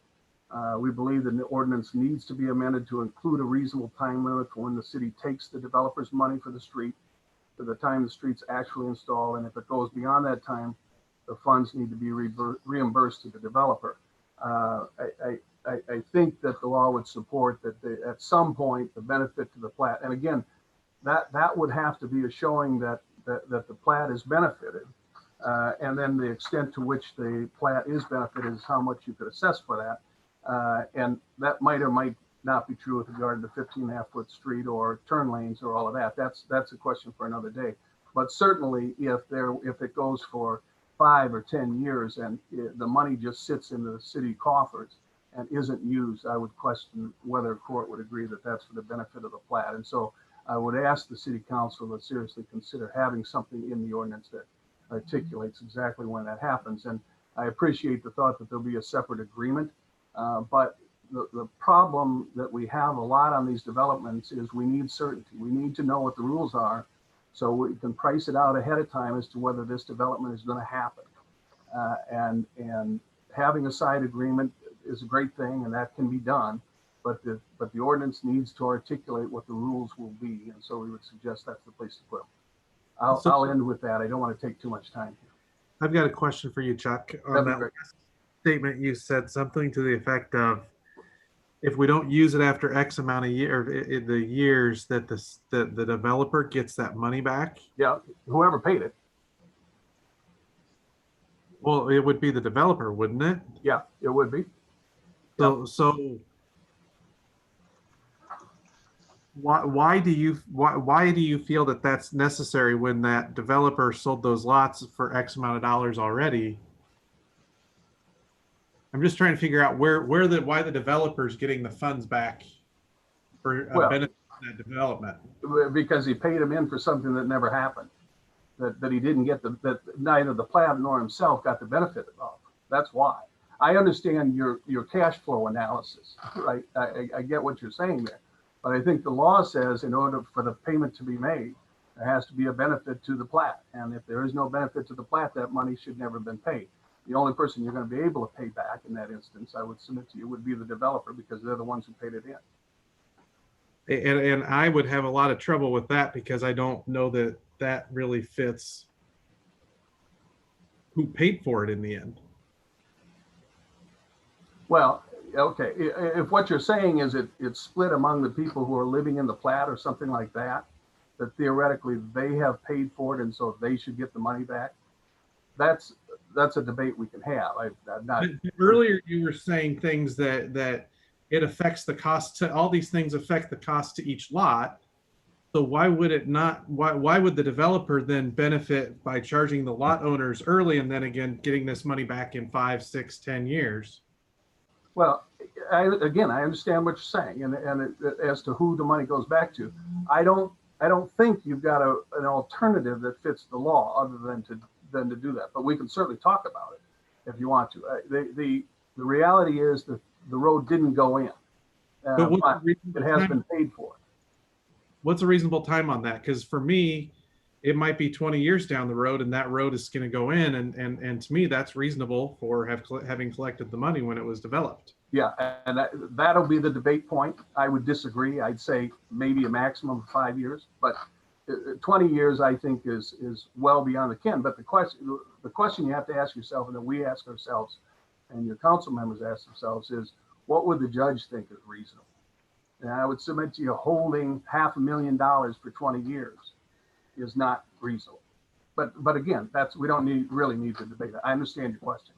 we believe that the ordinance needs to be amended to include a reasonable time limit for when the city takes the developer's money for the street. to the time the street's actually installed. And if it goes beyond that time, the funds need to be reimbursed to the developer. I think that the law would support that at some point the benefit to the plat, and again, that would have to be a showing that the plat is benefited. And then the extent to which the plat is benefited is how much you could assess for that. And that might or might not be true with regard to 15.5-foot street or turn lanes or all of that. That's a question for another day. But certainly if it goes for 5 or 10 years and the money just sits in the city coffers and isn't used, I would question whether a court would agree that that's for the benefit of the plat. And so I would ask the city council to seriously consider having something in the ordinance that articulates exactly when that happens. And I appreciate the thought that there'll be a separate agreement, but the problem that we have a lot on these developments is we need certainty. We need to know what the rules are so we can price it out ahead of time as to whether this development is going to happen. And having a side agreement is a great thing, and that can be done. But the ordinance needs to articulate what the rules will be, and so we would suggest that's the place to put them. I'll end with that. I don't want to take too much time here. I've got a question for you, Chuck. On that last statement, you said something to the effect of, if we don't use it after X amount of the years, that the developer gets that money back. Yeah, whoever paid it. Well, it would be the developer, wouldn't it? Yeah, it would be. So why do you feel that that's necessary when that developer sold those lots for X amount of dollars already? I'm just trying to figure out why the developer's getting the funds back for benefit of that development. Because he paid him in for something that never happened, that he didn't get that neither the plat nor himself got the benefit of. That's why. I understand your cash flow analysis, right? I get what you're saying there, but I think the law says in order for the payment to be made, there has to be a benefit to the plat, and if there is no benefit to the plat, that money should never have been paid. The only person you're going to be able to pay back in that instance, I would submit to you, would be the developer, because they're the ones who paid it in. And I would have a lot of trouble with that, because I don't know that really fits who paid for it in the end. Well, okay, if what you're saying is it's split among the people who are living in the plat or something like that, that theoretically they have paid for it and so they should get the money back, that's a debate we can have. I'm not. Earlier you were saying things that it affects the cost to, all these things affect the cost to each lot. So why would it not, why would the developer then benefit by charging the lot owners early and then again getting this money back in 5, 6, 10 years? Well, I understand what you're saying, and as to who the money goes back to, I don't think you've got an alternative that fits the law other than to do that. But we can certainly talk about it if you want to. The reality is that the road didn't go in, but it has been paid for. What's a reasonable time on that? Because for me, it might be 20 years down the road and that road is going to go in. And to me, that's reasonable for having collected the money when it was developed. Yeah, and that'll be the debate point. I would disagree. I'd say maybe a maximum of 5 years, but 20 years I think is well beyond the ken. But the question you have to ask yourself, and that we ask ourselves, and your council members ask themselves, is what would the judge think is reasonable? And I would submit to you, holding $500,000 for 20 years is not reasonable. But again, we don't really need to debate that. I understand your question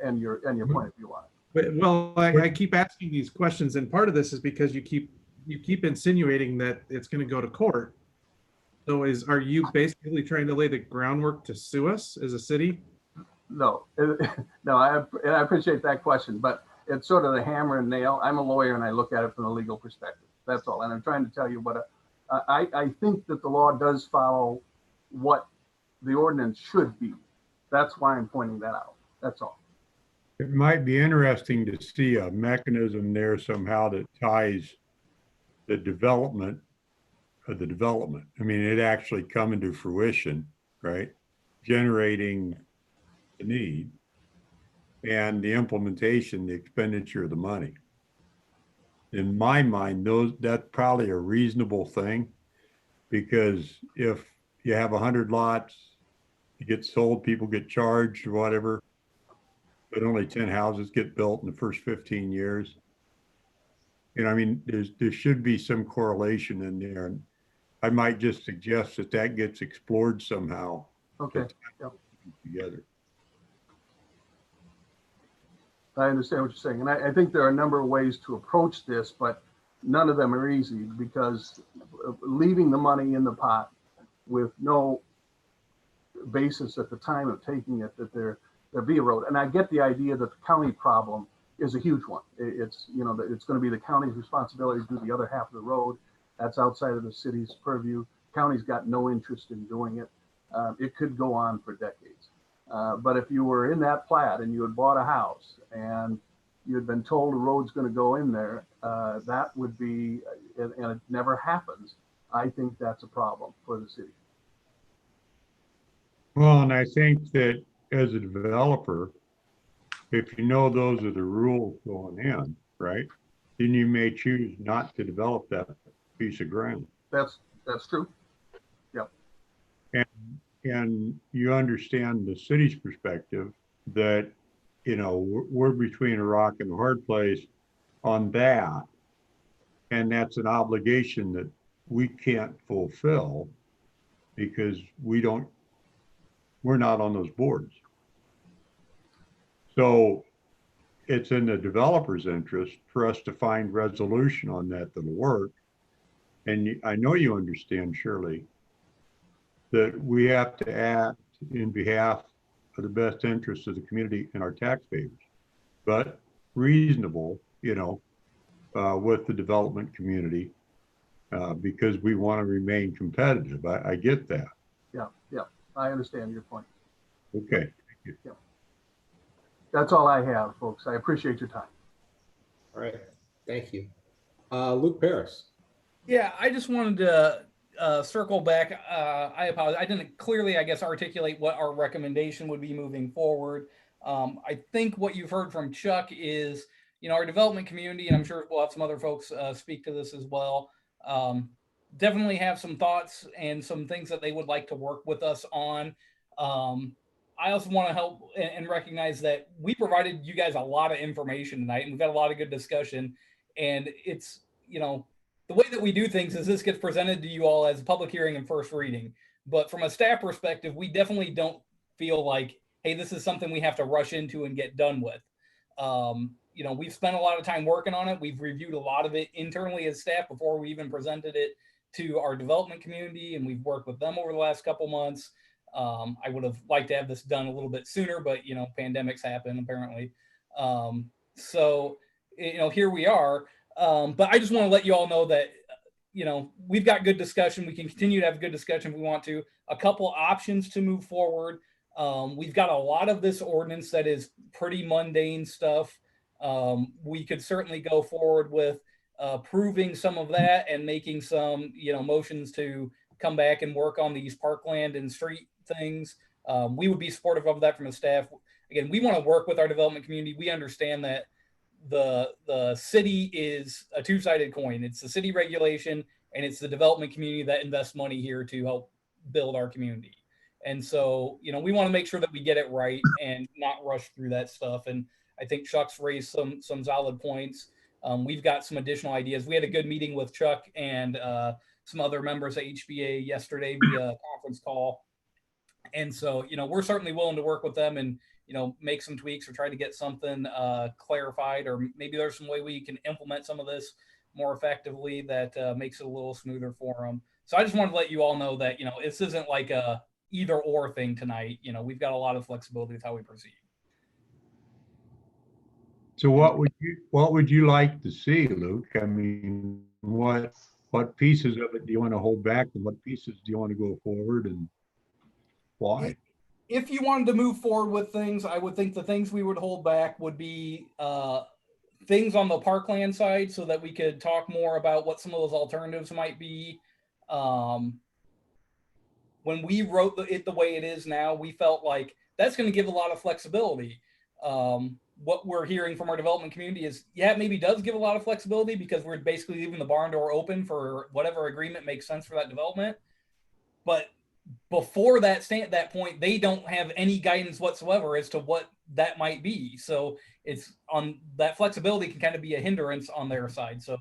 and your point of view on it. But, well, I keep asking these questions, and part of this is because you keep insinuating that it's going to go to court. So are you basically trying to lay the groundwork to sue us as a city? No, I appreciate that question, but it's sort of the hammer and nail. I'm a lawyer and I look at it from a legal perspective. That's all. And I'm trying to tell you what I think that the law does follow what the ordinance should be. That's why I'm pointing that out. That's all. It might be interesting to see a mechanism there somehow that ties the development of the development. I mean, it actually come into fruition, right? Generating the need and the implementation, the expenditure of the money. In my mind, that's probably a reasonable thing. because if you have 100 lots, you get sold, people get charged or whatever, but only 10 houses get built in the first 15 years. You know, I mean, there should be some correlation in there. And I might just suggest that that gets explored somehow. Okay, to yeah. Together. I understand what you're saying. And I think there are a number of ways to approach this, but none of them are easy because leaving the money in the pot with no basis at the time of taking it that there be a road. And I get the idea that the county problem is a huge one. It's, you know, it's going to be the county's responsibility to do the other half of the road. That's outside of the city's purview. County's got no interest in doing it. It could go on for decades. But if you were in that plat and you had bought a house and you had been told a road's going to go in there, that would be, and it never happens. I think that's a problem for the city. Well, and I think that as a developer, if you know those are the rules going in, right, then you may choose not to develop that piece of ground. That's true. Yep. And you understand the city's perspective that, you know, we're between a rock and a hard place on that. And that's an obligation that we can't fulfill because we're not on those boards. So it's in the developer's interest for us to find resolution on that that'll work. And I know you understand, Shirley, that we have to act in behalf of the best interests of the community and our taxpayers, but reasonable, you know, with the development community, because we want to remain competitive. I get that. Yeah, I understand your point. Okay. Thank you. Yeah. That's all I have, folks. I appreciate your time. All right, thank you. Luke Paris. Yeah, I just wanted to circle back. I apologize. I didn't clearly, I guess, articulate what our recommendation would be moving forward. I think what you've heard from Chuck is, you know, our development community, and I'm sure we'll have some other folks speak to this as well, definitely have some thoughts and some things that they would like to work with us on. I also want to help and recognize that we provided you guys a lot of information tonight, and we've had a lot of good discussion. And it's, you know, the way that we do things is this gets presented to you all as a public hearing and first reading. But from a staff perspective, we definitely don't feel like, hey, this is something we have to rush into and get done with. You know, we've spent a lot of time working on it. We've reviewed a lot of it internally as staff before we even presented it to our development community, and we've worked with them over the last couple months. I would have liked to have this done a little bit sooner, but, you know, pandemics happen apparently. So, you know, here we are. But I just want to let you all know that, you know, we've got good discussion. We can continue to have good discussion if we want to. A couple options to move forward. We've got a lot of this ordinance that is pretty mundane stuff. We could certainly go forward with approving some of that and making some, you know, motions to come back and work on these parkland and street things. We would be supportive of that from the staff. Again, we want to work with our development community. We understand that the city is a two-sided coin. It's the city regulation and it's the development community that invests money here to help build our community. And so, you know, we want to make sure that we get it right and not rush through that stuff. And I think Chuck's raised some solid points. We've got some additional ideas. We had a good meeting with Chuck and some other members of HBA yesterday via conference call. And so, you know, we're certainly willing to work with them and, you know, make some tweaks or try to get something clarified, or maybe there's some way we can implement some of this more effectively that makes it a little smoother for them. So I just wanted to let you all know that, you know, this isn't like a either or thing tonight. You know, we've got a lot of flexibility with how we proceed. So what would you like to see, Luke? I mean, what pieces of it do you want to hold back and what pieces do you want to go forward and why? If you wanted to move forward with things, I would think the things we would hold back would be things on the parkland side so that we could talk more about what some of those alternatives might be. When we wrote it the way it is now, we felt like that's going to give a lot of flexibility. what we're hearing from our development community is, yeah, it maybe does give a lot of flexibility because we're basically leaving the barn door open for whatever agreement makes sense for that development. But before that point, they don't have any guidance whatsoever as to what that might be. So it's on that flexibility can kind of be a hindrance on their side. So,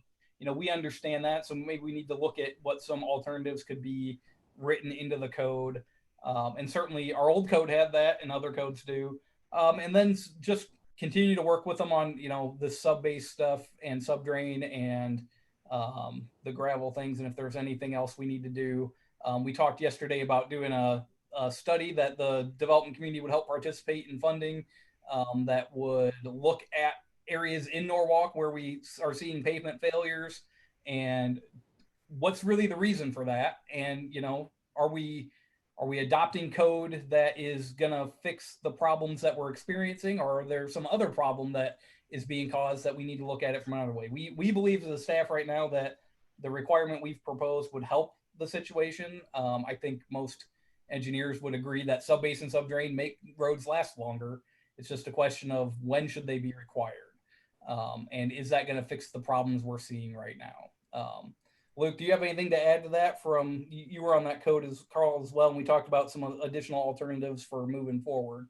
we understand that. So maybe we need to look at what some alternatives could be written into the code. And certainly our old code had that and other codes do. And then just continue to work with them on, the sub-base stuff and sub-drain and the gravel things. And if there's anything else we need to do. We talked yesterday about doing a study that the development community would help participate in funding that would look at areas in Norwalk where we are seeing pavement failures and what's really the reason for that. And, are we adopting code that is going to fix the problems that we're experiencing, or are there some other problem that is being caused that we need to look at it from another way? We believe as a staff right now that the requirement we've proposed would help the situation. I think most engineers would agree that sub-base and sub-drain make roads last longer. It's just a question of when should they be required? And is that going to fix the problems we're seeing right now? Luke, do you have anything to add to that from, you were on that code as Carl as well, and we talked about some additional alternatives for moving forward.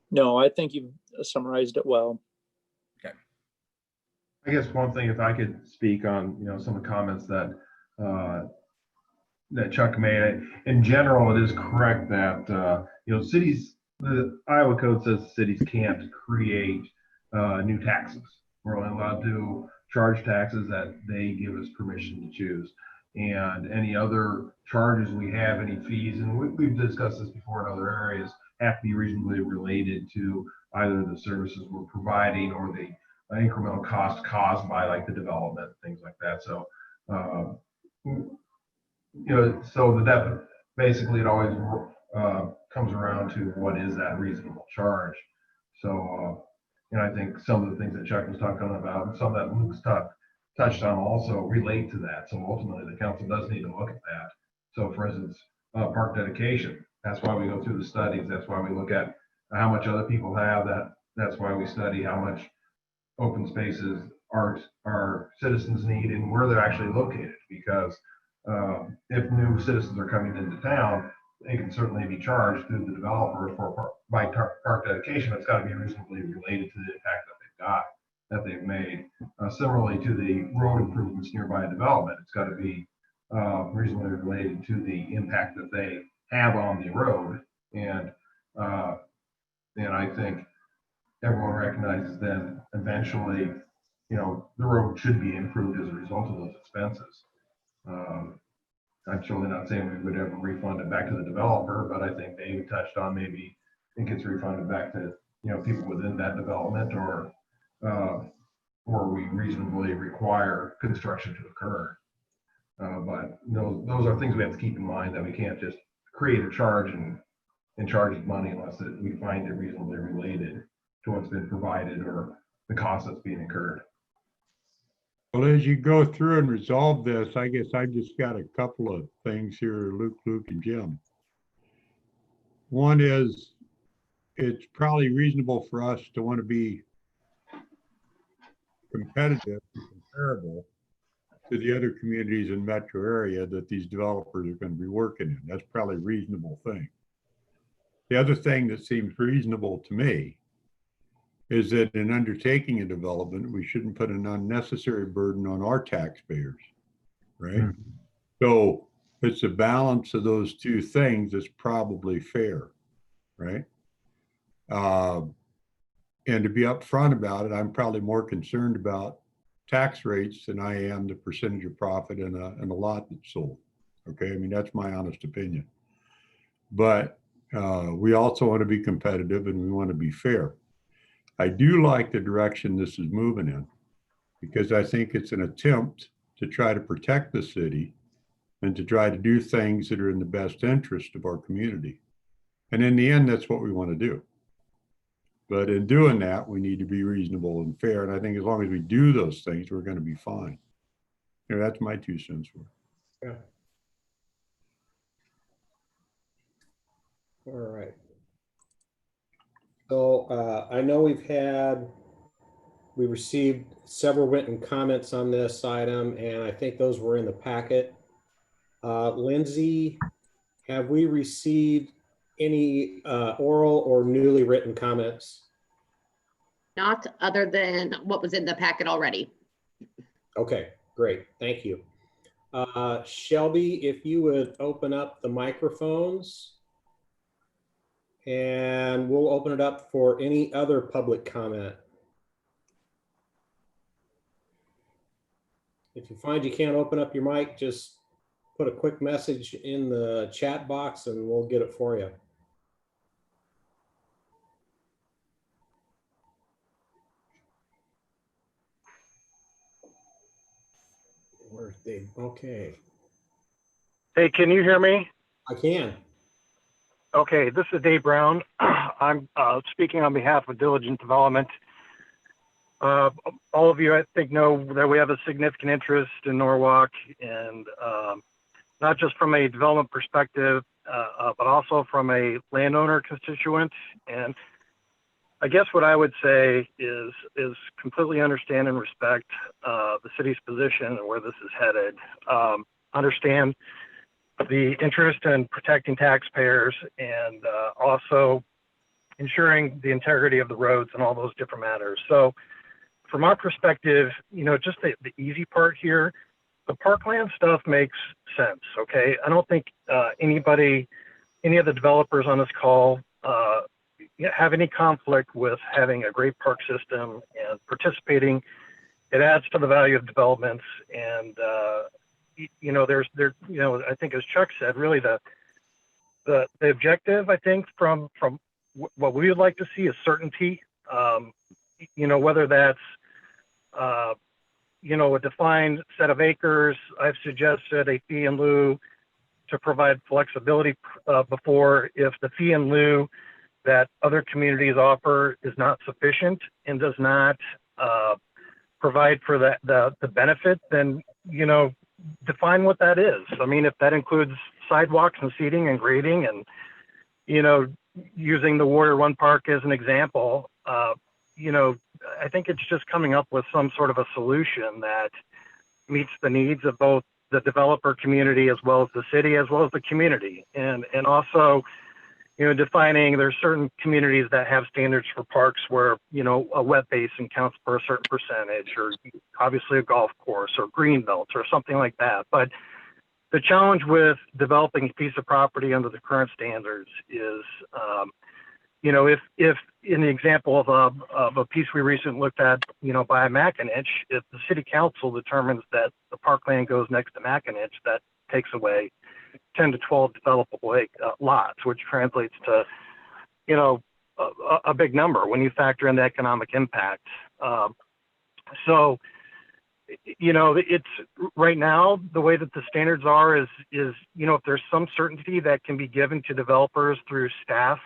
No, I think you've summarized it well. Okay. I guess one thing, if I could speak on, some of the comments that that Chuck made. In general, it is correct that cities, the Iowa code says cities can't create new taxes. We're only allowed to charge taxes that they give us permission to choose. And any other charges we have, any fees, and we've discussed this before in other areas, have to be reasonably related to either the services we're providing or the incremental cost caused by like the development, things like that. So, so that basically it always comes around to what is that reasonable charge. So, I think some of the things that Chuck was talking about and some that Luke's touched on also relate to that. So ultimately the council does need to look at that. So for instance, park dedication, that's why we go through the studies. That's why we look at how much other people have that. That's why we study how much open spaces our citizens need and where they're actually located, because if new citizens are coming into town, they can certainly be charged through the developer by park dedication. It's got to be reasonably related to the impact that they've made. Similarly to the road improvements nearby development, it's got to be reasonably related to the impact that they have on the road. And I think everyone recognizes that eventually, the road should be improved as a result of those expenses. I'm surely not saying we would ever refund it back to the developer, but I think David touched on maybe it gets refunded back to people within that development, or we reasonably require construction to occur. But those are things we have to keep in mind, that we can't just create a charge and charge it money unless we find it reasonably related to what's been provided or the cost that's being incurred. Well, as you go through and resolve this, I guess I just got a couple of things here, Luke, and Jim. One is, it's probably reasonable for us to want to be competitive and comparable to the other communities in metro area that these developers are going to be working in. That's probably a reasonable thing. The other thing that seems reasonable to me is that in undertaking a development, we shouldn't put an unnecessary burden on our taxpayers, right? So it's a balance of those two things that's probably fair, right? And to be upfront about it, I'm probably more concerned about tax rates than I am the percentage of profit in a lot that's sold. Okay, I mean, that's my honest opinion. But we also want to be competitive and we want to be fair. I do like the direction this is moving in, because I think it's an attempt to try to protect the city and to try to do things that are in the best interest of our community. And in the end, that's what we want to do. But in doing that, we need to be reasonable and fair. And I think as long as we do those things, we're going to be fine. That's my 2 cents worth. Yeah. All right. So I know we received several written comments on this item, and I think those were in the packet. Lindsay, have we received any oral or newly written comments? Not other than what was in the packet already. Okay, great. Thank you. Shelby, if you would open up the microphones, and we'll open it up for any other public comment. If you find you can't open up your mic, just put a quick message in the chat box and we'll get it for you. Where's Dave? Okay, Hey, can you hear me? I can. Okay, this is Dave Brown. I'm speaking on behalf of Diligent Development. All of you, I think, know that we have a significant interest in Norwalk, and not just from a development perspective, but also from a landowner constituent. And I guess what I would say is completely understand and respect the city's position and where this is headed. Understand the interest in protecting taxpayers and also ensuring the integrity of the roads and all those different matters. So from our perspective, you know, just the easy part here, the parkland stuff makes sense, okay? I don't think any of the developers on this call have any conflict with having a great park system and participating. It adds to the value of developments, and you know, I think as Chuck said, really the objective, I think, from what we would like to see is certainty. You know, whether that's you know, a defined set of acres. I've suggested a fee in lieu to provide flexibility before, if the fee in lieu that other communities offer is not sufficient and does not provide for the benefit, then, you know, define what that is. I mean, if that includes sidewalks and seating and grading and, you know, using the Warrior One Park as an example, you know, I think it's just coming up with some sort of a solution that meets the needs of both the developer community as well as the city, as well as the community. And also, you know, defining, there's certain communities that have standards for parks where, you know, a wet basin counts for a certain percentage, or obviously a golf course or green belts or something like that. But the challenge with developing a piece of property under the current standards is, you know, if in the example of a piece we recently looked at, you know, by Mackinac, if the city council determines that the parkland goes next to Mackinac, that takes away 10 to 12 developable lots, which translates to, you know, a big number when you factor in the economic impact. So, you know, it's right now, the way that the standards are is, you know, if there's some certainty that can be given to developers through staff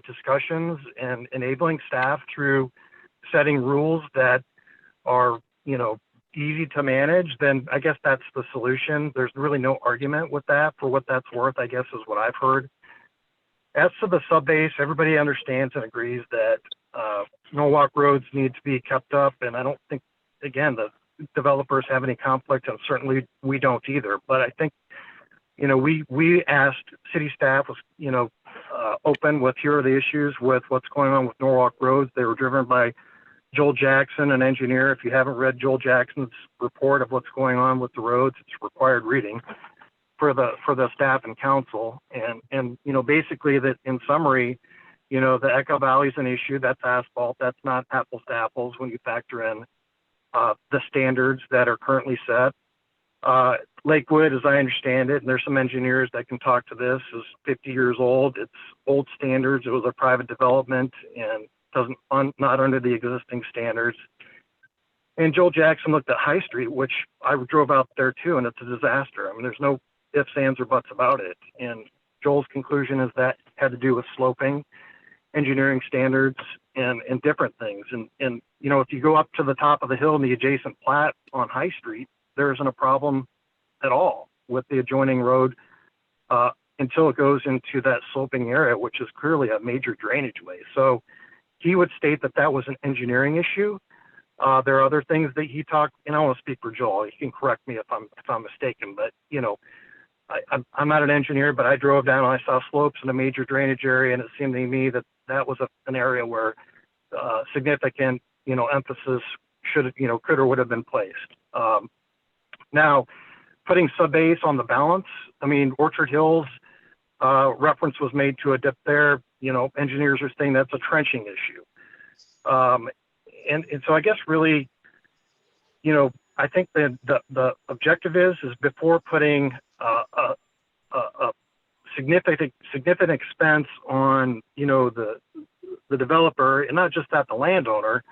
discussions and enabling staff through setting rules that are, you know, easy to manage, then I guess that's the solution. There's really no argument with that for what that's worth, I guess, is what I've heard. As to the subbase, everybody understands and agrees that Norwalk roads need to be kept up. And I don't think, again, the developers have any conflict, and certainly we don't either. But I think, you know, we asked city staff was, you know, open with, here are the issues with what's going on with Norwalk roads. They were driven by Joel Jackson, an engineer. If you haven't read Joel Jackson's report of what's going on with the roads, it's required reading for the staff and council. And you know, basically that in summary, you know, the Echo Valley is an issue. That's asphalt. That's not apples to apples when you factor in the standards that are currently set. Lakewood, as I understand it, and there's some engineers that can talk to this, is 50 years old. It's old standards. It was a private development and not under the existing standards. And Joel Jackson looked at High Street, which I drove out there too, and it's a disaster. I mean, there's no ifs, ands, or buts about it. And Joel's conclusion is that had to do with sloping, engineering standards, and different things. And you know, if you go up to the top of the hill in the adjacent plat on High Street, there isn't a problem at all with the adjoining road until it goes into that sloping area, which is clearly a major drainage way. So, he would state that that was an engineering issue. There are other things that he talked, and I don't want to speak for Joel. He can correct me if I'm mistaken, but you know, I'm not an engineer, but I drove down and I saw slopes in a major drainage area, and it seemed to me that that was an area where significant, you know, emphasis should, you know, could or would have been placed. Now, putting subbase on the balance, I mean, Orchard Hills reference was made to a dip there. You know, engineers are saying that's a trenching issue. And so I guess really, you know, I think the objective is before putting a significant expense on, you know, the developer, and not just that, the landowner,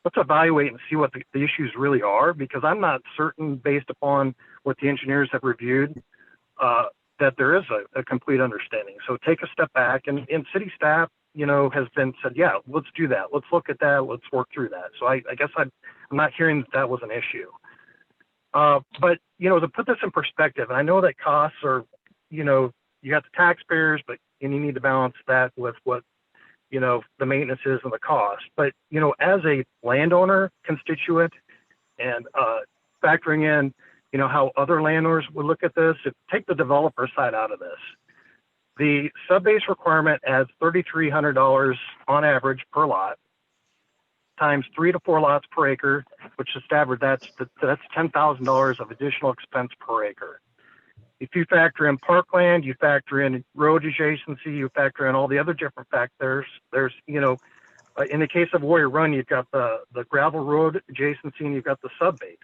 let's evaluate and see what the issues really are, because I'm not certain, based upon what the engineers have reviewed, that there is a complete understanding. So take a step back, and city staff, you know, has been said, yeah, let's do that. Let's look at that. Let's work through that. So I guess I'm not hearing that was an issue. But, you know, to put this in perspective, and I know that costs are, you know, you got the taxpayers, and you need to balance that with what, you know, the maintenance is and the cost. But, you know, as a landowner constituent, and factoring in, you know, how other landowners would look at this, take the developer side out of this. The subbase requirement adds $3,300 on average per lot, times 3 to 4 lots per acre, which is standard. That's $10,000 of additional expense per acre. If you factor in parkland, you factor in road adjacency, you factor in all the other different factors. There's, you know, in the case of Warrior Run, you've got the gravel road adjacency, and you've got the subbase.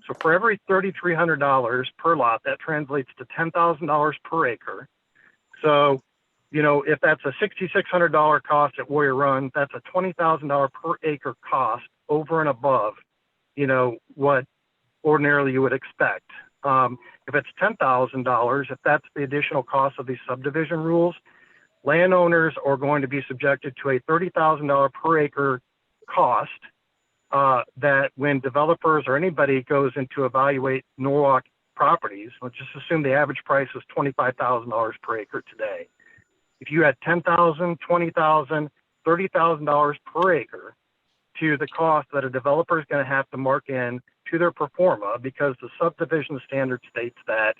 So for every $3,300 per lot, that translates to $10,000 per acre. So, you know, if that's a $6,600 cost at Warrior Run, that's a $20,000 per acre cost over and above, you know, what ordinarily you would expect. If it's $10,000, if that's the additional cost of these subdivision rules, landowners are going to be subjected to a $30,000 per acre cost that when developers or anybody goes in to evaluate Norwalk properties, let's just assume the average price is $25,000 per acre today. If you add $10,000, $20,000, $30,000 per acre to the cost that a developer is going to have to mark in to their pro forma, because the subdivision standard states that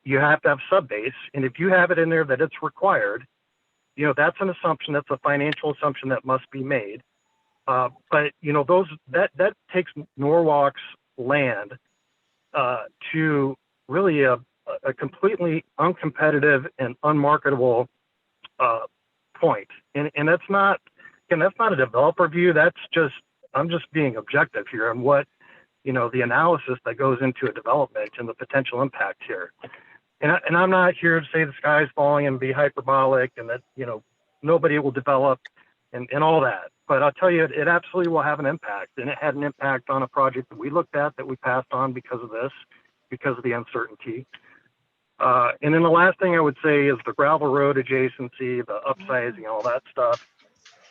you have to have subbase, and if you have it in there that it's required, you know, that's an assumption, that's a financial assumption that must be made. But you know, that takes Norwalk's land to really a completely uncompetitive and unmarketable point. And that's not, again, that's not a developer view. That's just, I'm just being objective here on what, you know, the analysis that goes into a development and the potential impact here. And I'm not here to say the sky's falling and be hyperbolic and that, you know, nobody will develop and all that. But I'll tell you, it absolutely will have an impact. And it had an impact on a project that we looked at that we passed on because of this, because of the uncertainty. And then the last thing I would say is the gravel road adjacency, the upsizing, all that stuff.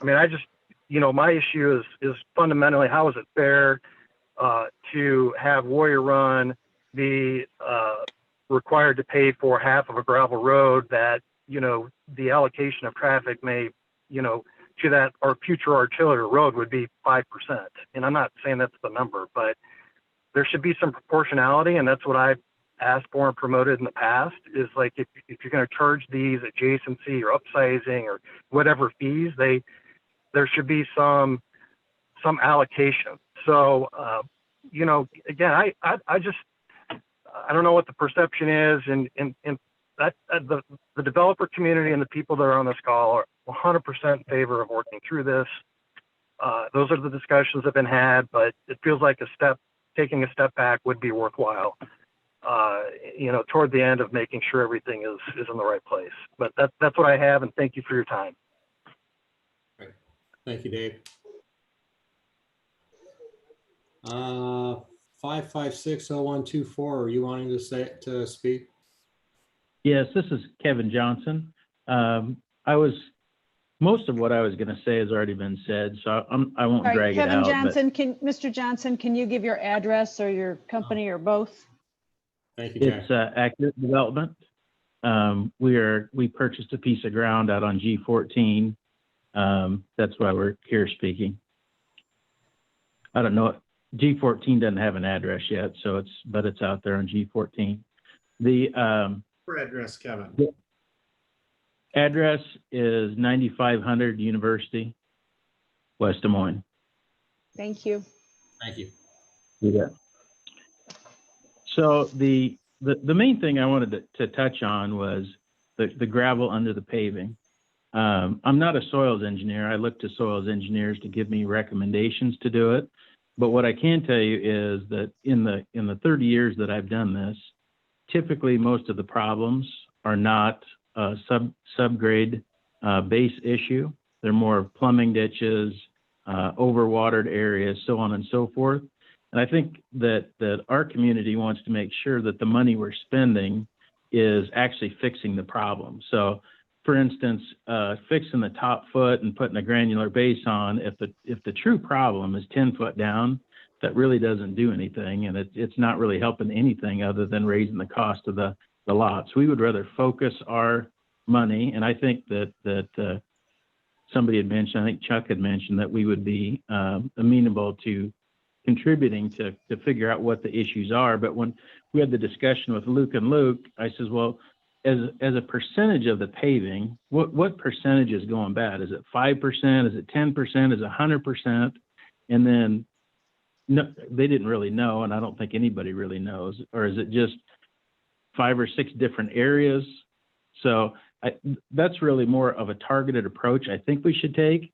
I mean, I just, you know, my issue is fundamentally, how is it fair to have Warrior Run be required to pay for half of a gravel road that, you know, the allocation of traffic may, you know, to that or future artillery road would be 5%. And I'm not saying that's the number, but there should be some proportionality, and that's what I've asked for and promoted in the past, is like, if you're going to charge these adjacency or upsizing or whatever fees, there should be some allocation. So, you know, again, I just, I don't know what the perception is, and that the developer community and the people that are on this call are 100% in favor of working through this. Those are the discussions that have been had, but it feels like taking a step back would be worthwhile, you know, toward the end of making sure everything is in the right place. But that's what I have, and thank you for your time. Right. Thank you, Dave. 5560124, are you wanting to speak? Yes, this is Kevin Johnson. Most of what I was going to say has already been said, so I won't All right, drag it Kevin out. Johnson, Mr. Johnson, can you give your address or your company or both? Thank you, Jack. It's Accurate Development. We purchased a piece of ground out on G14 That's why we're here speaking. I don't know. G14 doesn't have an address yet, so but it's out there on G14. The address, Kevin. address is 9500 University, West Des Moines. Thank you. Thank you. Yeah. So the main thing I wanted to touch on was the gravel under the paving. I'm not a soils engineer. I look to soils engineers to give me recommendations to do it. But what I can tell you is that in the 30 years that I've done this, typically most of the problems are not a subgrade base issue. They're more of plumbing ditches, overwatered areas, so on and so forth. And I think that our community wants to make sure that the money we're spending is actually fixing the problem. So, for instance, fixing the top foot and putting a granular base on, if the true problem is 10 foot down, that really doesn't do anything, and it's not really helping anything other than raising the cost of the lots. We would rather focus our money, and I think that somebody had mentioned, I think Chuck had mentioned, that we would be amenable to contributing to figure out what the issues are. But when we had the discussion with Luke and Luke, I says, well, as a percentage of the paving, what percentage is going bad? Is it 5%? Is it 10%? Is it 100%? And then no, they didn't really know, and I don't think anybody really knows. Or is it just 5 or 6 different areas? So that's really more of a targeted approach I think we should take.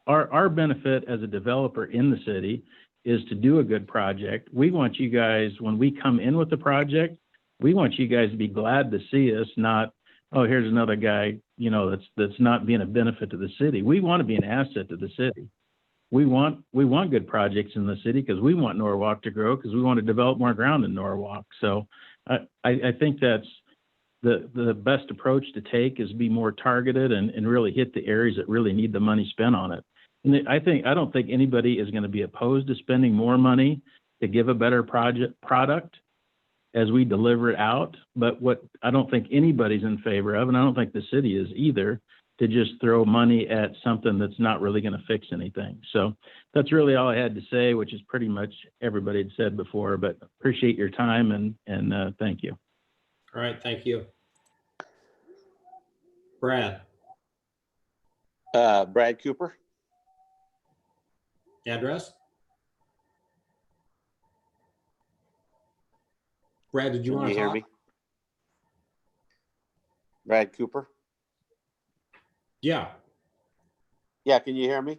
Our benefit as a developer in the city is to do a good project. We want you guys, when we come in with the project, we want you guys to be glad to see us, not, oh, here's another guy, that's not being a benefit to the city. We want to be an asset to the city. We want good projects in the city because we want Norwalk to grow, because we want to develop more ground in Norwalk. So I think that's the best approach to take, is be more targeted and really hit the areas that really need the money spent on it. And I don't think anybody is going to be opposed to spending more money to give a better product as we deliver it out. But what I don't think anybody's in favor of, and I don't think the city is either, to just throw money at something that's not really going to fix anything. So that's really all I had to say, which is pretty much everybody had said before, but appreciate your time and thank you. All right, thank you. Brad. Brad Cooper. Address? Brad, did you want to hear talk? me? Brad Cooper. Yeah. Yeah, can you hear me?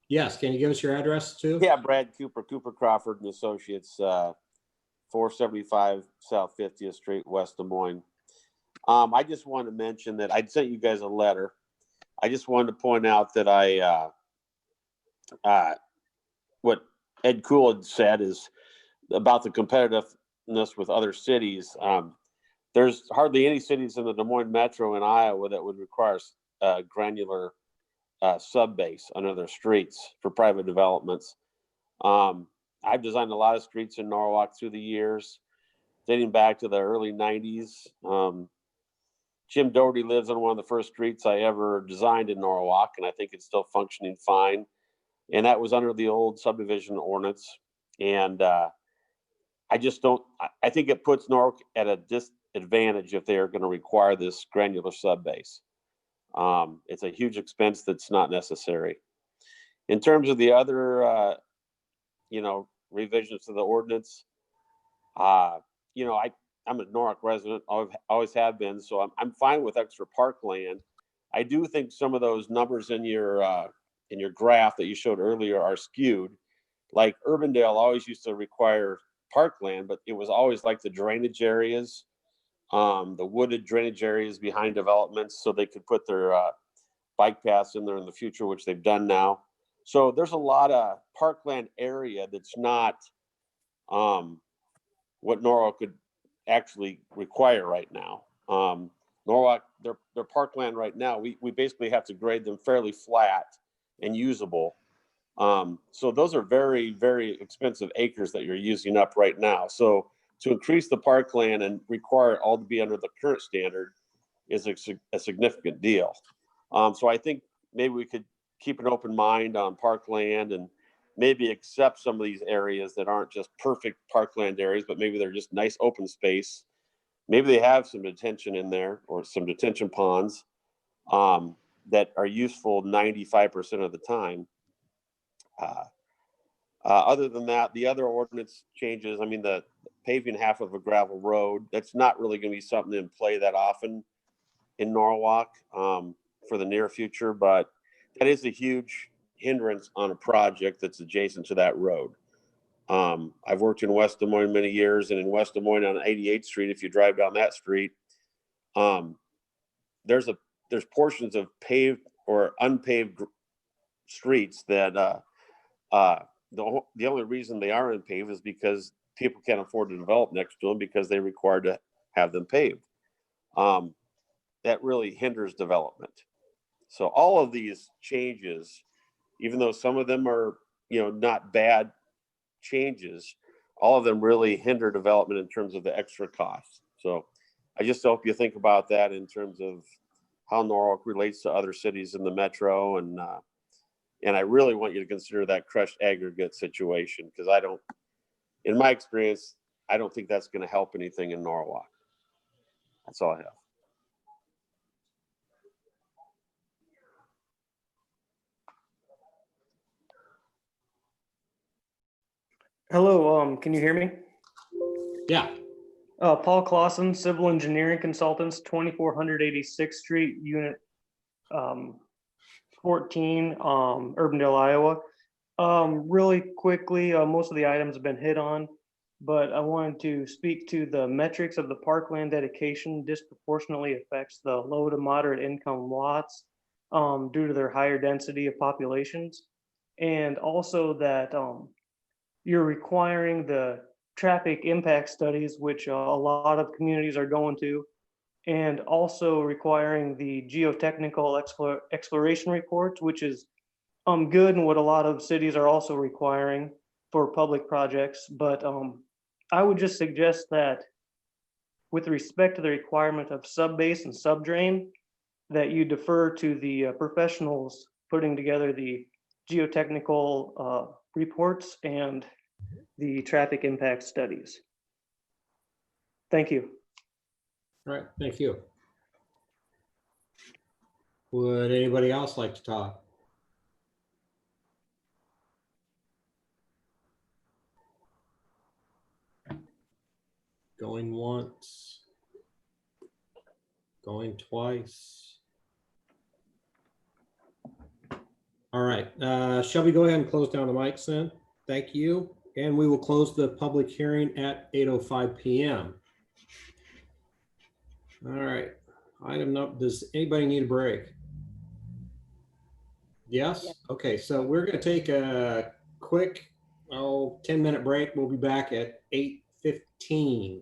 Yes. Can you give us your address too? Yeah, Brad Cooper, Cooper Crawford and Associates, 475 South 50th Street, West Des Moines. I just wanted to mention that I'd sent you guys a letter. I just wanted to point out that what Ed Cool had said is about the competitiveness with other cities. There's hardly any cities in the Des Moines Metro in Iowa that would require granular sub-base under their streets for private developments. I've designed a lot of streets in Norwalk through the years, dating back to the early 90s. Jim Doherty lives on one of the first streets I ever designed in Norwalk, and I think it's still functioning fine. And that was under the old subdivision ordinance. And I think it puts Norwalk at a disadvantage if they are going to require this granular sub-base. It's a huge expense that's not necessary. In terms of the other, revisions to the ordinance, I'm a Norwalk resident, always have been, so I'm fine with extra parkland. I do think some of those numbers in your graph that you showed earlier are skewed. Like Urbandale always used to require parkland, but it was always like the drainage areas, the wooded drainage areas behind developments, so they could put their bike paths in there in the future, which they've done now. So there's a lot of parkland area that's not what Norwalk could actually require right now. Norwalk, their parkland right now, we basically have to grade them fairly flat and usable. So those are very, very expensive acres that you're using up right now. So to increase the parkland and require it all to be under the current standard is a significant deal. So I think maybe we could keep an open mind on parkland and maybe accept some of these areas that aren't just perfect parkland areas, but maybe they're just nice open space. Maybe they have some detention in there or some detention ponds that are useful 95% of the time. Other than that, the other ordinance changes, I mean, the paving half of a gravel road, that's not really going to be something in play that often in Norwalk for the near future, but that is a huge hindrance on a project that's adjacent to that road. I've worked in West Des Moines many years, and in West Des Moines on 88th Street, if you drive down that street, there's portions of paved or unpaved streets that the only reason they are unpaved is because people can't afford to develop next to them because they're required to have them paved. That really hinders development. So all of these changes, even though some of them are, not bad changes, all of them really hinder development in terms of the extra costs. So I just hope you think about that in terms of how Norwalk relates to other cities in the metro. And I really want you to consider that crushed aggregate situation, because in my experience, I don't think that's going to help anything in Norwalk. That's all I have. Hello, can you hear me? Yeah. Paul Clausen, Civil Engineering Consultants, 2486th Street, Unit 14, Urbandale, Iowa. Really quickly, most of the items have been hit on, but I wanted to speak to the metrics of the parkland dedication disproportionately affects the low to moderate income lots due to their higher density of populations. And also that you're requiring the traffic impact studies, which a lot of communities are going to, and also requiring the geotechnical exploration reports, which is good and what a lot of cities are also requiring for public projects. But I would just suggest that with respect to the requirement of subbase and subdrain, that you defer to the professionals putting together the geotechnical reports and the traffic impact studies. Thank you. All right, thank you. Would anybody else like to talk? Going once, going twice. All right, shall we go ahead and close down the mics then? Thank you. And we will close the public hearing at 8:05 p.m. All right, item up, does anybody need a break? Yes? Okay, so we're gonna take a quick, 10-minute break. We'll be back at 8:15.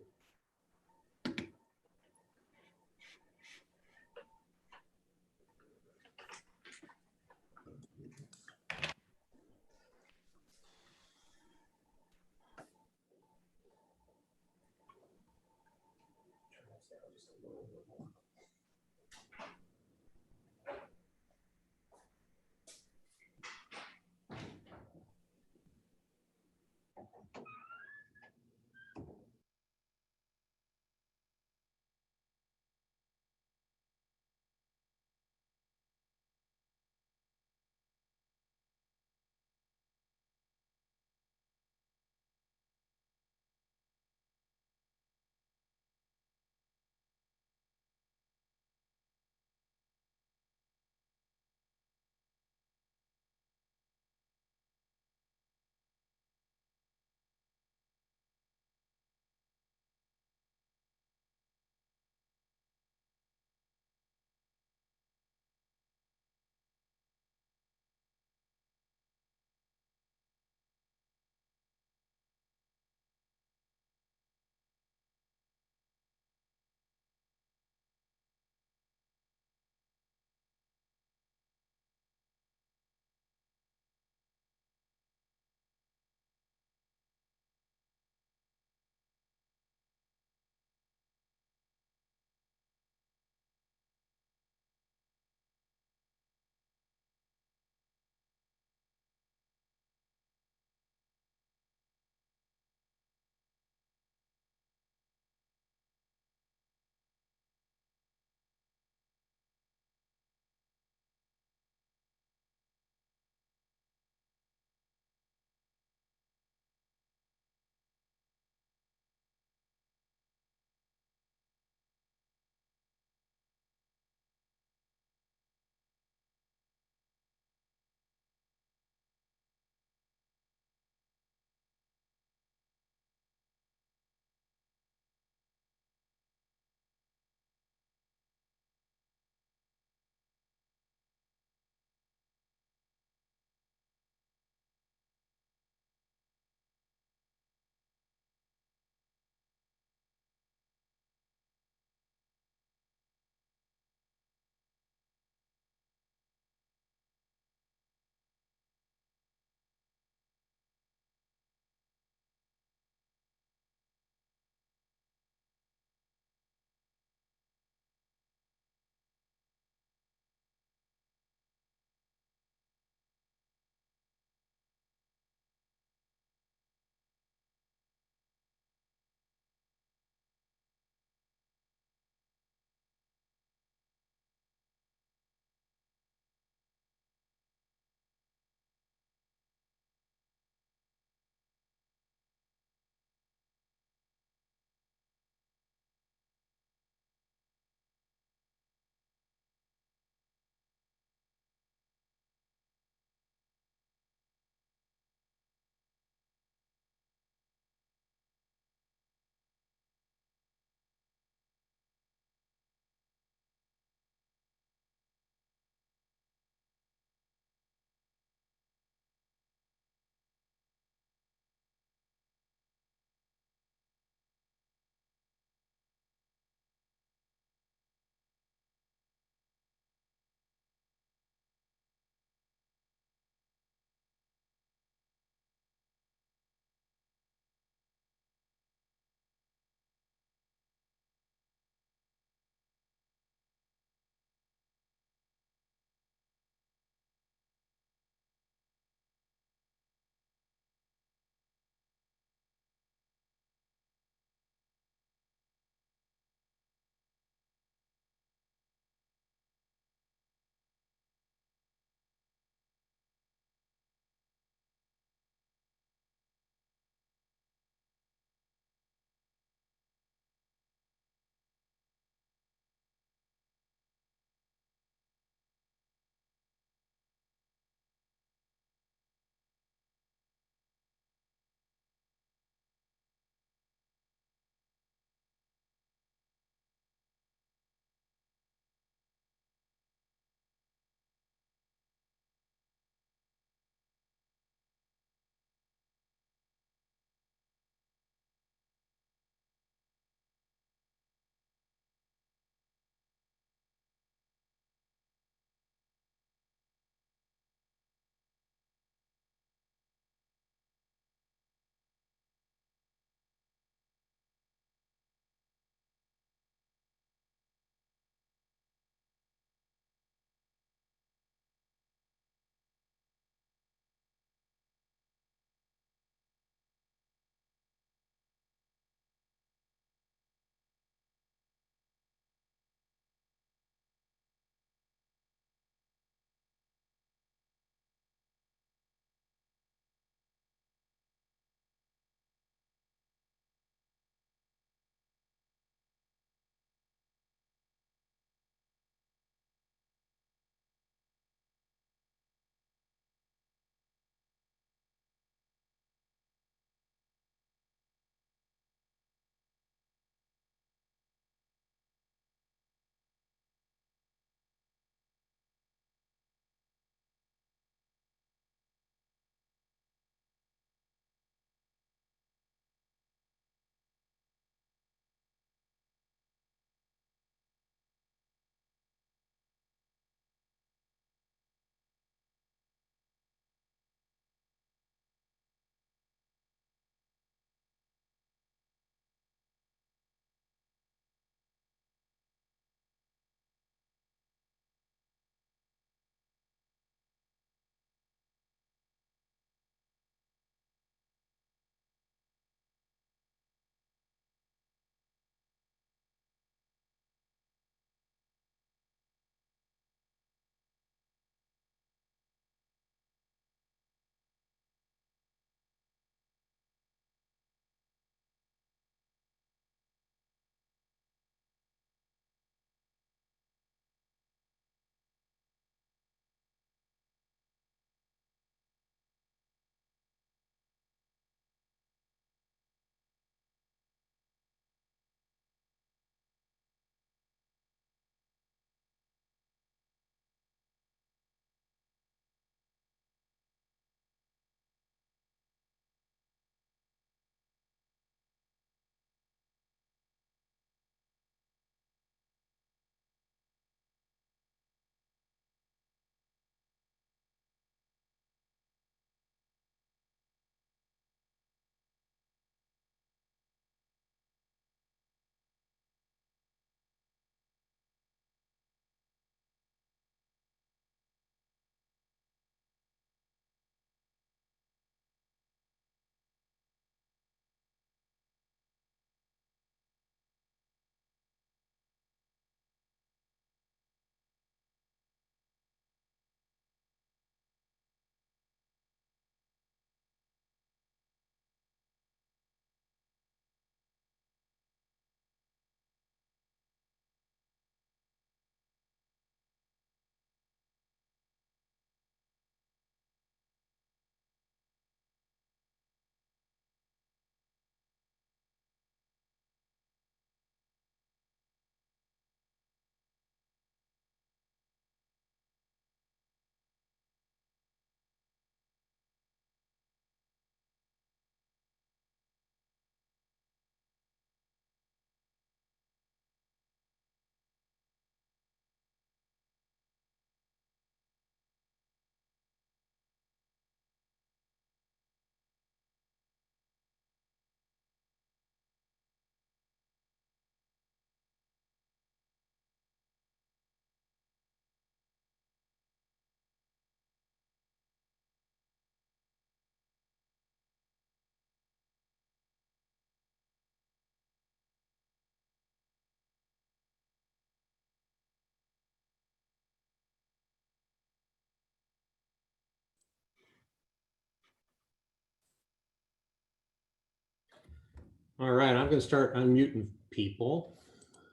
All right, I'm gonna start unmuting people.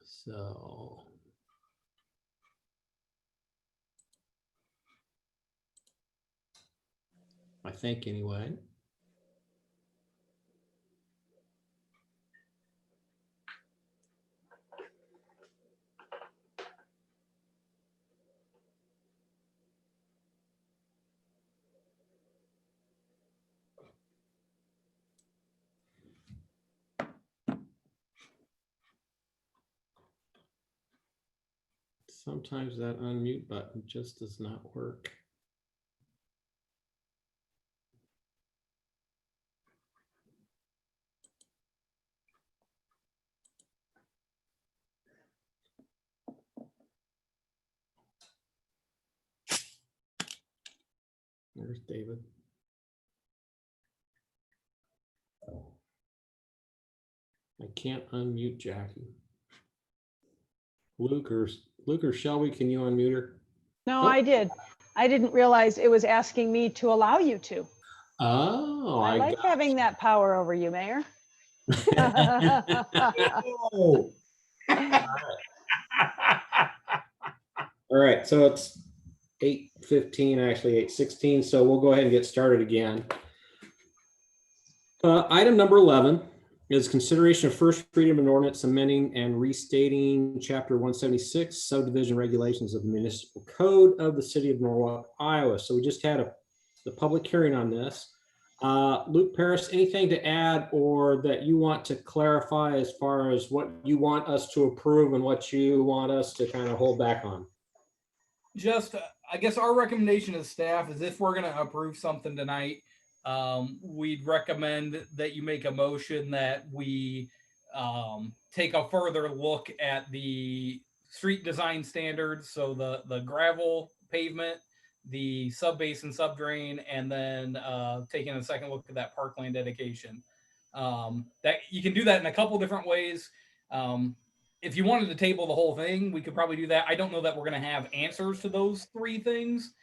So. I think anyway. Sometimes that unmute button just does not work. Where's David? I can't unmute Jackie. Luke or Shelby, can you unmute her? No, Oh. I did. I didn't realize it was asking me to allow you to. Oh, I like having that power over you, Mayor. Oh. All right, so it's 8:15, actually 8:16, so we'll go ahead and get started again. Item number 11 is consideration of first reading of an ordinance amending and restating Chapter 176 subdivision regulations of the municipal code of the city of Norwalk, Iowa. So we just had the public hearing on this. Luke Paris, anything to add or that you want to clarify as far as what you want us to approve and what you want us to kind of hold back on? Just, I guess our recommendation as staff is if we're going to approve something tonight, we'd recommend that you make a motion that we take a further look at the street design standards. So the gravel pavement, the sub base and sub drain, and then taking a second look at that parkland dedication. That you can do that in a couple different ways. If you wanted to table the whole thing, we could probably do that. I don't know that we're going to have answers to those three things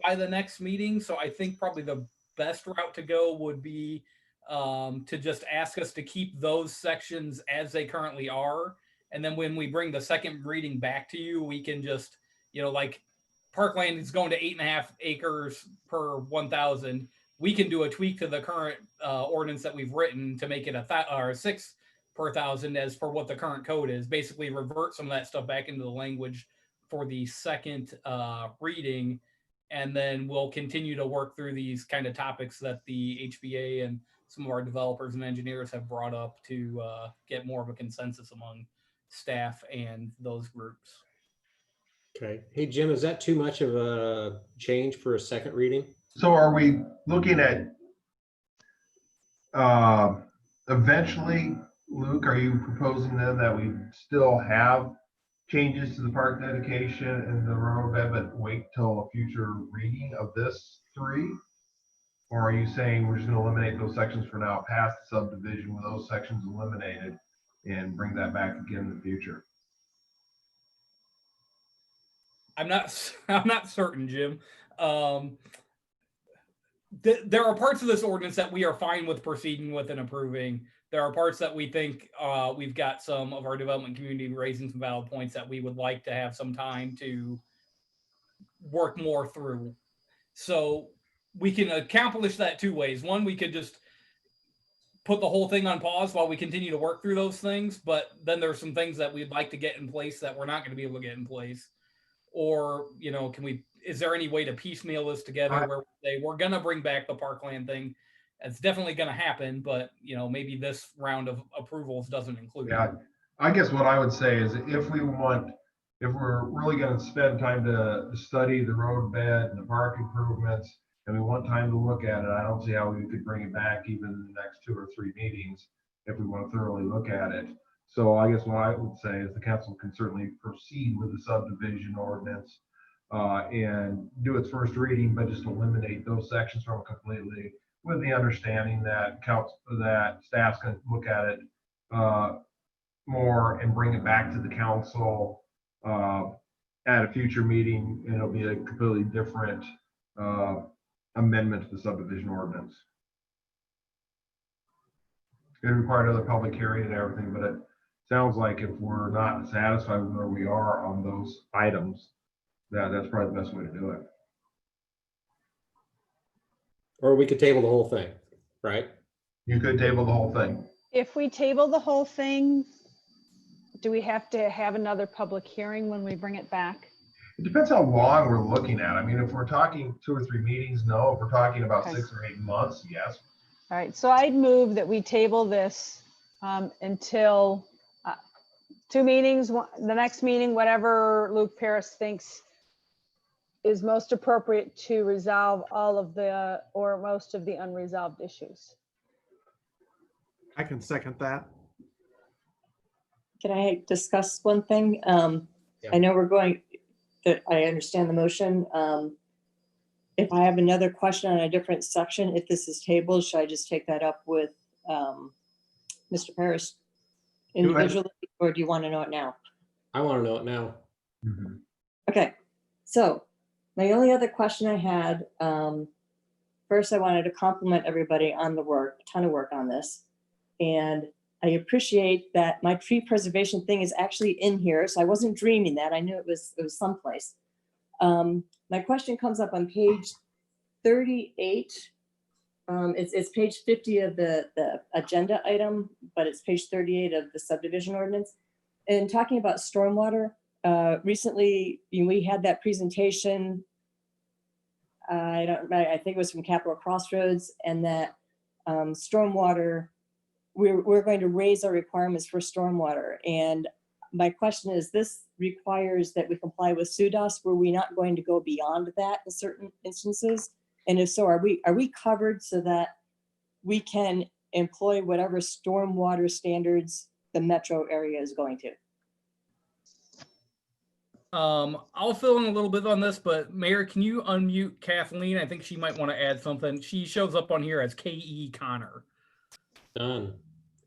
by the next meeting. So I think probably the best route to go would be to just ask us to keep those sections as they currently are. And then when we bring the second reading back to you, we can just, like parkland is going to 8.5 acres per 1,000. We can do a tweak to the current ordinance that we've written to make it or 6 per 1,000 as for what the current code is. Basically revert some of that stuff back into the language for the second reading. And then we'll continue to work through these kind of topics that the HBA and some of our developers and engineers have brought up to get more of a consensus among staff and those groups. Okay. Hey, Jim, is that too much of a change for a second reading? So are we looking at eventually, Luke, are you proposing then that we still have changes to the park dedication and the roadbed, but wait till a future reading of this 3? Or are you saying we're just going to eliminate those sections for now, past the subdivision with those sections eliminated, and bring that back again in the future? I'm not certain, Jim. There are parts of this ordinance that we are fine with proceeding with and approving. There are parts that we think we've got some of our development community raising some valid points that we would like to have some time to work more through. So we can accomplish that 2 ways. One, we could just put the whole thing on pause while we continue to work through those things. But then there's some things that we'd like to get in place that we're not going to be able to get in place. Or, is there any way to piecemeal this together where we say we're going to bring back the parkland thing? It's definitely going to happen, but maybe this round of approvals doesn't include it. I guess what I would say is if we're really going to spend time to study the roadbed and the park improvements, and we want time to look at it, I don't see how we could bring it back even in the next 2 or 3 meetings if we want to thoroughly look at it. So I guess what I would say is the council can certainly proceed with the subdivision ordinance and do its first reading, but just eliminate those sections from it completely, with the understanding that staff can look at it more and bring it back to the council at a future meeting, and it'll be a completely different amendment to the subdivision ordinance. It required another public hearing and everything, but it sounds like if we're not satisfied with where we are on those items, that's probably the best way to do it. Or we could table the whole thing, right? You could table the whole thing. If we table the whole thing, do we have to have another public hearing when we bring it back? It depends how long we're looking at. I mean, if we're talking 2 or 3 meetings, no. If we're talking about Okay. 6 or 8 months, yes. All right, so I'd move that we table this until 2 meetings, the next meeting, whatever Luke Paris thinks is most appropriate to resolve all of the, or most of the unresolved issues. I can second that. Can I discuss one thing? Yeah. I know we're going, that I understand the motion. If I have another question on a different section, if this is tabled, should I just take that up with Mr. Paris Go ahead. individually, or do you want to know it now? I want to know it now. Okay, so my only other question I had, first I wanted to compliment everybody on the work, a ton of work on this. And I appreciate that my tree preservation thing is actually in here, so I wasn't dreaming that. I knew it was someplace. My question comes up on page 38. It's page 50 of the agenda item, but it's page 38 of the subdivision ordinance. And talking about stormwater, recently we had that presentation. I think it was from Capital Crossroads, and that stormwater, we're going to raise our requirements for stormwater. And my question is, this requires that we comply with SUDAS. Were we not going to go beyond that in certain instances? And if so, are we covered so that we can employ whatever stormwater standards the metro area is going to? I'll fill in a little bit on this, but Mayor, can you unmute Kathleen? I think she might want to add something. She shows up on here as K.E. Connor. Done.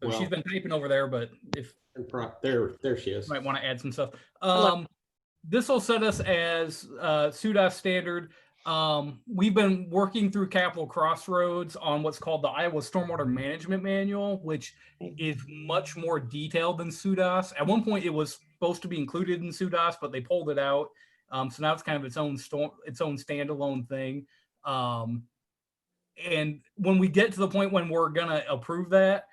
So Well, she's been typing over there, but if there she is. might want to add some stuff. Hello. This will set us as SUDAS standard. We've been working through Capital Crossroads on what's called the Iowa Stormwater Management Manual, which is much more detailed than SUDAS. At one point, it was supposed to be included in SUDAS, but they pulled it out. So now it's kind of its own standalone thing. And when we get to the point when we're gonna approve that,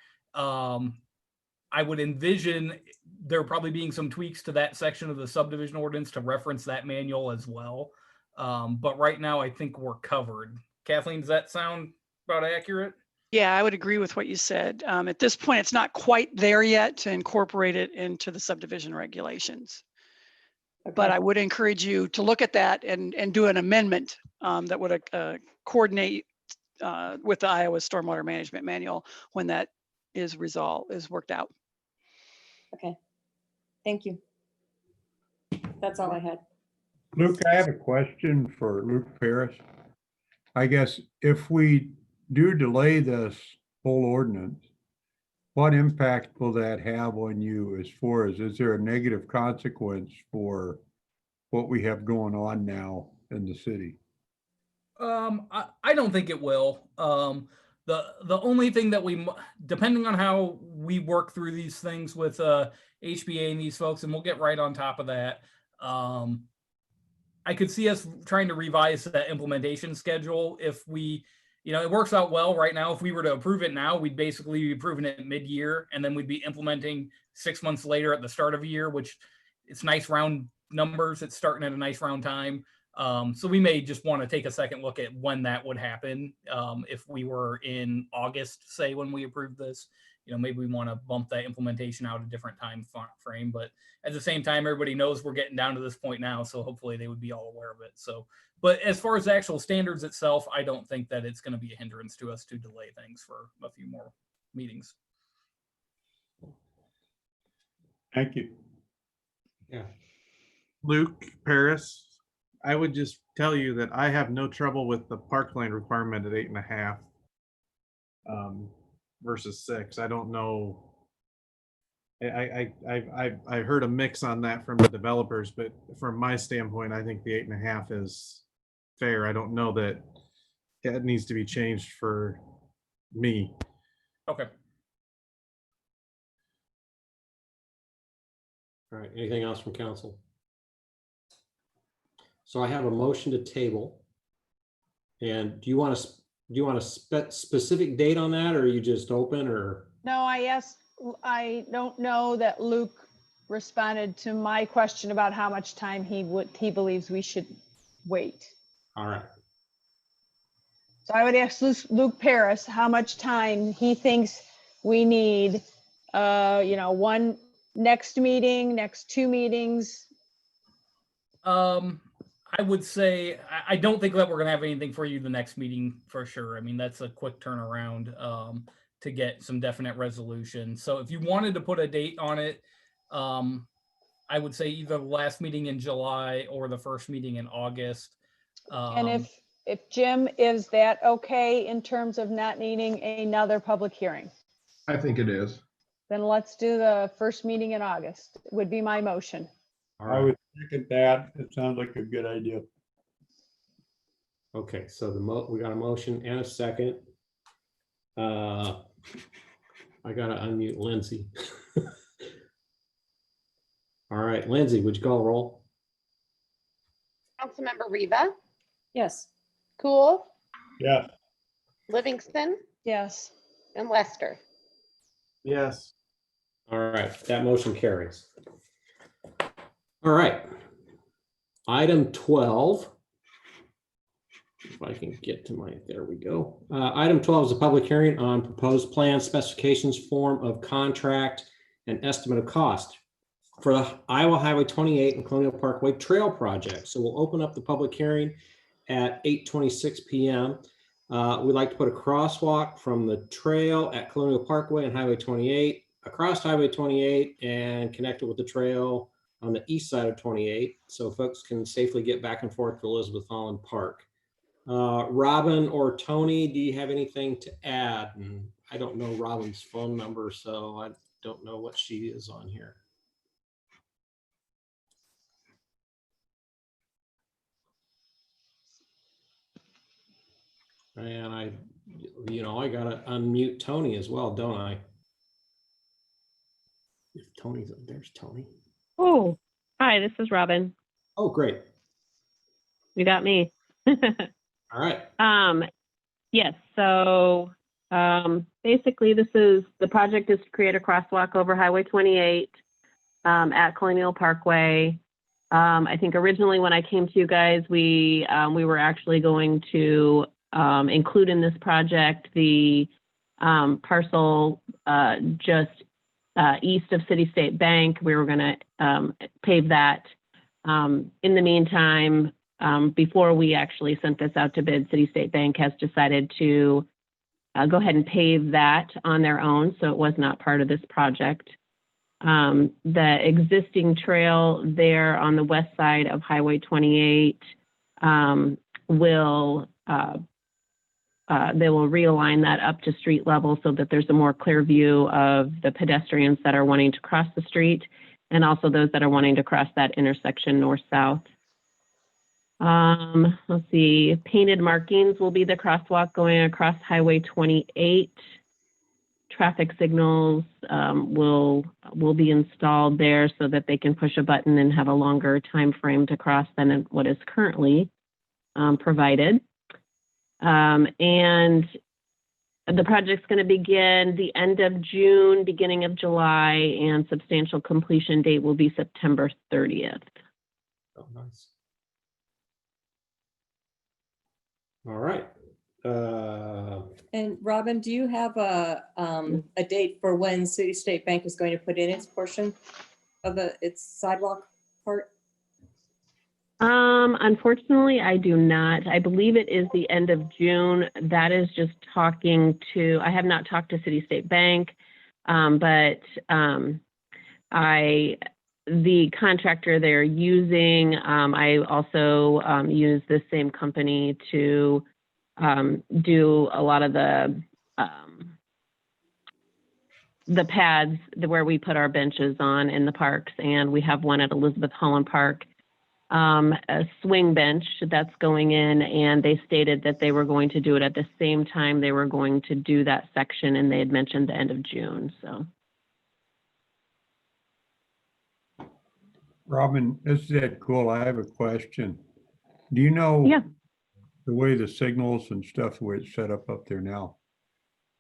I would envision there probably being some tweaks to that section of the subdivision ordinance to reference that manual as well. But right now, I think we're covered. Kathleen, does that sound about accurate? Yeah, I would agree with what you said. At this point, it's not quite there yet to incorporate it into the subdivision regulations. But I would encourage you to look at that and do an amendment that would coordinate with the Iowa Stormwater Management Manual when that is worked out. Okay, thank you. That's all I had. Luke, I have a question for Luke Paris. I guess if we do delay this whole ordinance, what impact will that have on you as far as, is there a negative consequence for what we have going on now in the city? I don't think it will. The only thing that depending on how we work through these things with HBA and these folks, and we'll get right on top of that. I could see us trying to revise that implementation schedule if we, it works out well right now. If we were to approve it now, we'd basically be approving it mid-year, and then we'd be implementing 6 months later at the start of a year, which it's nice round numbers. It's starting at a nice round time. So we may just want to take a second look at when that would happen. If we were in August, say, when we approved this, maybe we want to bump that implementation out a different time frame. But at the same time, everybody knows we're getting down to this point now, so hopefully they would be all aware of it. So, but as far as the actual standards itself, I don't think that it's going to be a hindrance to us to delay things for a few more meetings. Thank you. Yeah. Luke Paris, I would just tell you that I have no trouble with the parkland requirement at 8.5 versus 6. I don't know. I heard a mix on that from the developers, but from my standpoint, I think the 8.5 is fair. I don't know that it needs to be changed for me. Okay. All right, anything else from council? So I have a motion to table. And do you want a specific date on that, or are you just open, or? No, I don't know that Luke responded to my question about how much time he believes we should wait. All right. So I would ask Luke Paris how much time he thinks we need, one next meeting, next 2 meetings. I would say, I don't think that we're gonna have anything for you the next meeting for sure. I mean, that's a quick turnaround to get some definite resolution. So if you wanted to put a date on it, I would say either the last meeting in July or the first meeting in August. And if Jim, is that okay in terms of not needing another public hearing? I think it is. Then let's do the first meeting in August, would be my motion. All I right. would second that. It sounds like a good idea. Okay, so we got a motion and a second. I gotta unmute Lindsay. All right, Lindsay, would you call the roll? Councilmember Riva, Yes. Cool, Yeah. Livingston, Yes. and Lester. Yes. All right, that motion carries. All right. Item 12. If I can get to there we go. Item 12 is a public hearing on proposed plan specifications, form of contract, and estimate of cost for the Iowa Highway 28 and Colonial Parkway Trail Project. So we'll open up the public hearing at 8:26 p.m. We'd like to put a crosswalk from the trail at Colonial Parkway and Highway 28 across Highway 28 and connect it with the trail on the east side of 28, so folks can safely get back and forth to Elizabeth Holland Park. Robin or Tony, do you have anything to add? And I don't know Robin's phone number, so I don't know what she is on here. And I gotta unmute Tony as well, don't I? If Tony's there's Tony. Oh, hi, this is Robin. Oh, great. You got me. All right. Yes, so basically the project is to create a crosswalk over Highway 28 at Colonial Parkway. I think originally when I came to you guys, we were actually going to include in this project the parcel just east of City State Bank. We were going to pave that. In the meantime, before we actually sent this out to bid, City State Bank has decided to go ahead and pave that on their own, so it was not part of this project. The existing trail there on the west side of Highway 28 they will realign that up to street level so that there's a more clear view of the pedestrians that are wanting to cross the street and also those that are wanting to cross that intersection north-south. Let's see, painted markings will be the crosswalk going across Highway 28. Traffic signals will be installed there so that they can push a button and have a longer time frame to cross than what is currently provided. And the project's going to begin the end of June, beginning of July, and substantial completion date will be September 30th. Oh, nice. All right. And Robin, do you have a date for when City State Bank is going to put in its portion of its sidewalk part? Unfortunately, I do not. I believe it is the end of June. That is just I have not talked to City State Bank, but the contractor they're using, I also use the same company to do a lot of the pads where we put our benches on in the parks, and we have one at Elizabeth Holland Park, a swing bench that's going in, and they stated that they were going to do it at the same time they were going to do that section, and they had mentioned the end of June, so. Robin, this is Ed Cool. I have a question. Do you know Yeah. the way the signals and stuff, the way it's set up there now,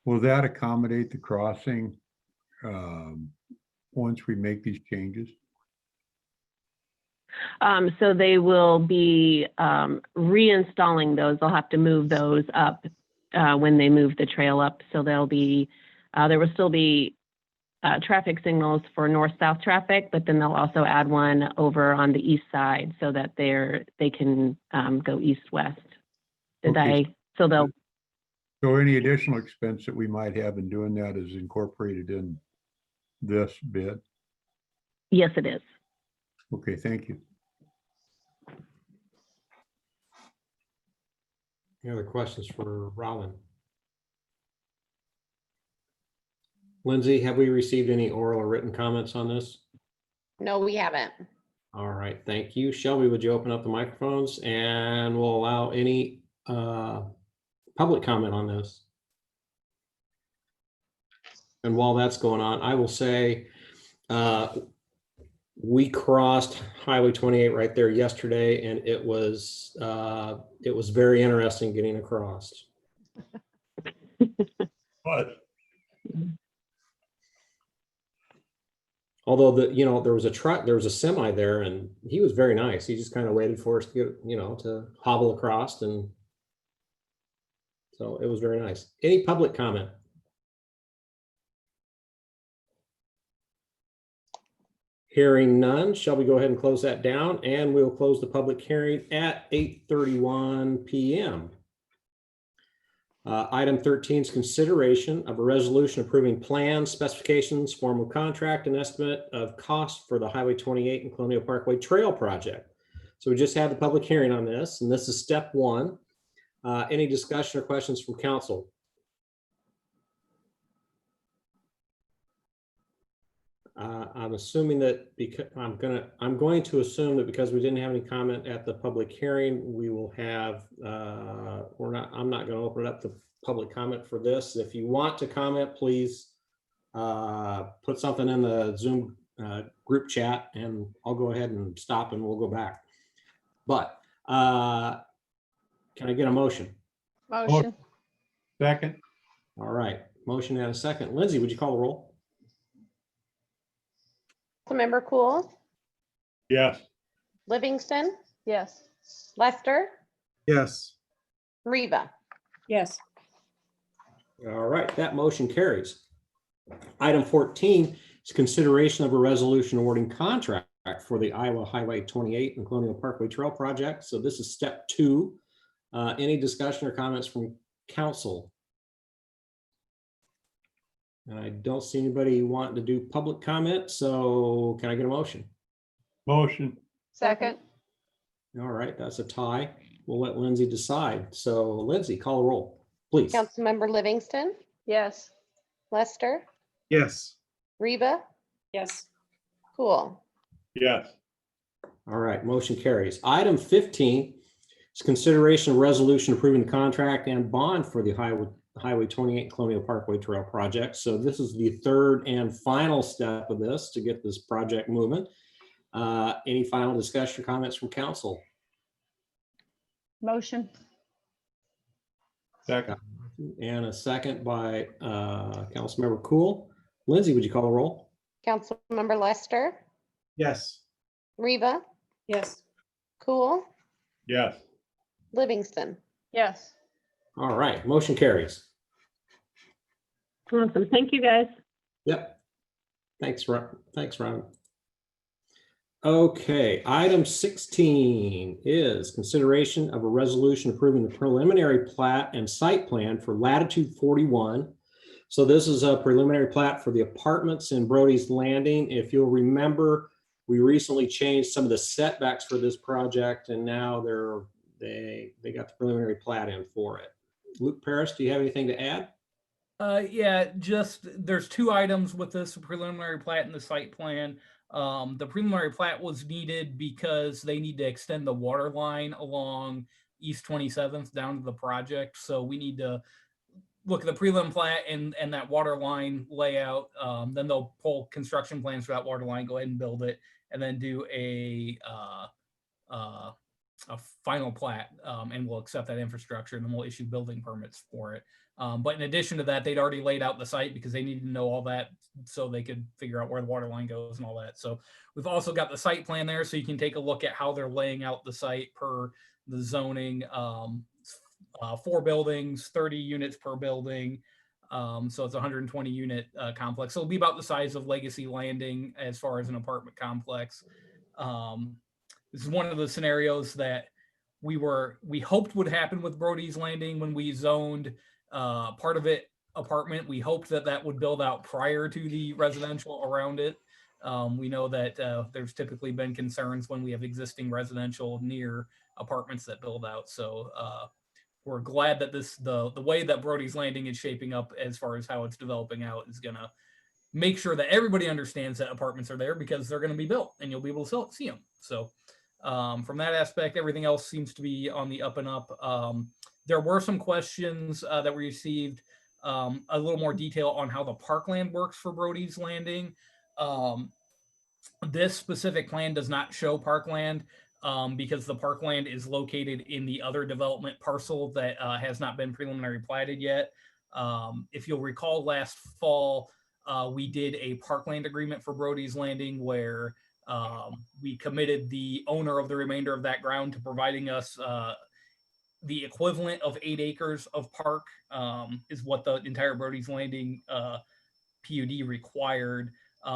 will that accommodate the crossing once we make these changes? So they will be reinstalling those. They'll have to move those up when they move the trail up. So there'll be, there will still be traffic signals for north-south traffic, but then they'll also add one over on the east side so that they can go east-west. So they'll. So any additional expense that we might have in doing that is incorporated in this bid? Yes, it is. Okay, thank you. Any other questions for Robin? Lindsay, have we received any oral or written comments on this? No, we haven't. All right, thank you. Shelby, would you open up the microphones and we'll allow any public comment on this? And while that's going on, I will say we crossed Highway 28 right there yesterday, and it was very interesting getting across. But although there was a truck, there was a semi there, and he was very nice. He just kind of waited for us to get, to hobble across, and so it was very nice. Any public comment? Hearing none, shall we go ahead and close that down? And we'll close the public hearing at 8:31 p.m. Item 13 is consideration of a resolution approving plans, specifications, form of contract, and estimate of cost for the Highway 28 and Colonial Parkway Trail project. So we just had the public hearing on this, and this is step one. Any discussion or questions from council? I'm assuming that because I'm going to assume that because we didn't have any comment at the public hearing, we will have I'm not going to open it up to public comment for this. If you want to comment, please put something in the Zoom group chat, and I'll go ahead and stop and we'll go back. But can I get a motion? Motion. Second. All right, motion and a second. Lindsay, would you call the roll? Councilmember Cool, Yes. Livingston, Yes. Lester, Yes. Reba. Yes. All right, that motion carries. Item 14 is consideration of a resolution awarding contract for the Iowa Highway 28 and Colonial Parkway Trail project. So this is step two. Any discussion or comments from council? And I don't see anybody wanting to do public comment, so can I get a motion? Motion. Second. All right, that's a tie. We'll let Lindsay decide. So Lindsay, call the roll, please. Councilmember Livingston, Yes. Lester, Yes. Reba, Yes. Cool. Yes. All right, motion carries. Item 15 is consideration of resolution approving the contract and bond for the Highway 28 Colonial Parkway Trail project. So this is the third and final step of this to get this project moving. Any final discussion or comments from council? Motion. Second. And a second by Councilmember Cool. Lindsay, would you call the roll? Councilmember Lester, Yes. Reba, Yes. Cool, Yes. Livingston. Yes. All right, motion carries. Awesome. Thank you, guys. Yep. Thanks, Ron. Okay, item 16 is consideration of a resolution approving the preliminary plat and site plan for Latitude 41. So this is a preliminary plat for the apartments in Brody's Landing. If you'll remember, we recently changed some of the setbacks for this project, and now they got the preliminary plat in for it. Luke Paris, do you have anything to add? Yeah, just there's two items with this preliminary plat and the site plan. The preliminary plat was needed because they need to extend the water line along East 27th down to the project. So we need to look at the prelim plat and that water line layout. Then they'll pull construction plans for that water line, go ahead and build it, and then do a final plat, and we'll accept that infrastructure, and then we'll issue building permits for it. But in addition to that, they'd already laid out the site because they needed to know all that so they could figure out where the water line goes and all that. So we've also got the site plan there, so you can take a look at how they're laying out the site per the zoning. 4 buildings, 30 units per building. So it's a 120 unit complex. So it'll be about the size of Legacy Landing as far as an apartment complex. This is one of the scenarios that we hoped would happen with Brody's Landing when we zoned part of it apartment. We hoped that would build out prior to the residential around it. We know that there's typically been concerns when we have existing residential near apartments that build out. So we're glad that the way that Brody's Landing is shaping up as far as how it's developing out is gonna make sure that everybody understands that apartments are there because they're going to be built and you'll be able to see them. So from that aspect, everything else seems to be on the up and up. There were some questions that we received, a little more detail on how the parkland works for Brody's Landing. This specific plan does not show parkland because the parkland is located in the other development parcel that has not been preliminary platted yet. If you'll recall, last fall, we did a parkland agreement for Brody's Landing where we committed the owner of the remainder of that ground to providing us the equivalent of 8 acres of park, is what the entire Brody's Landing PUD required.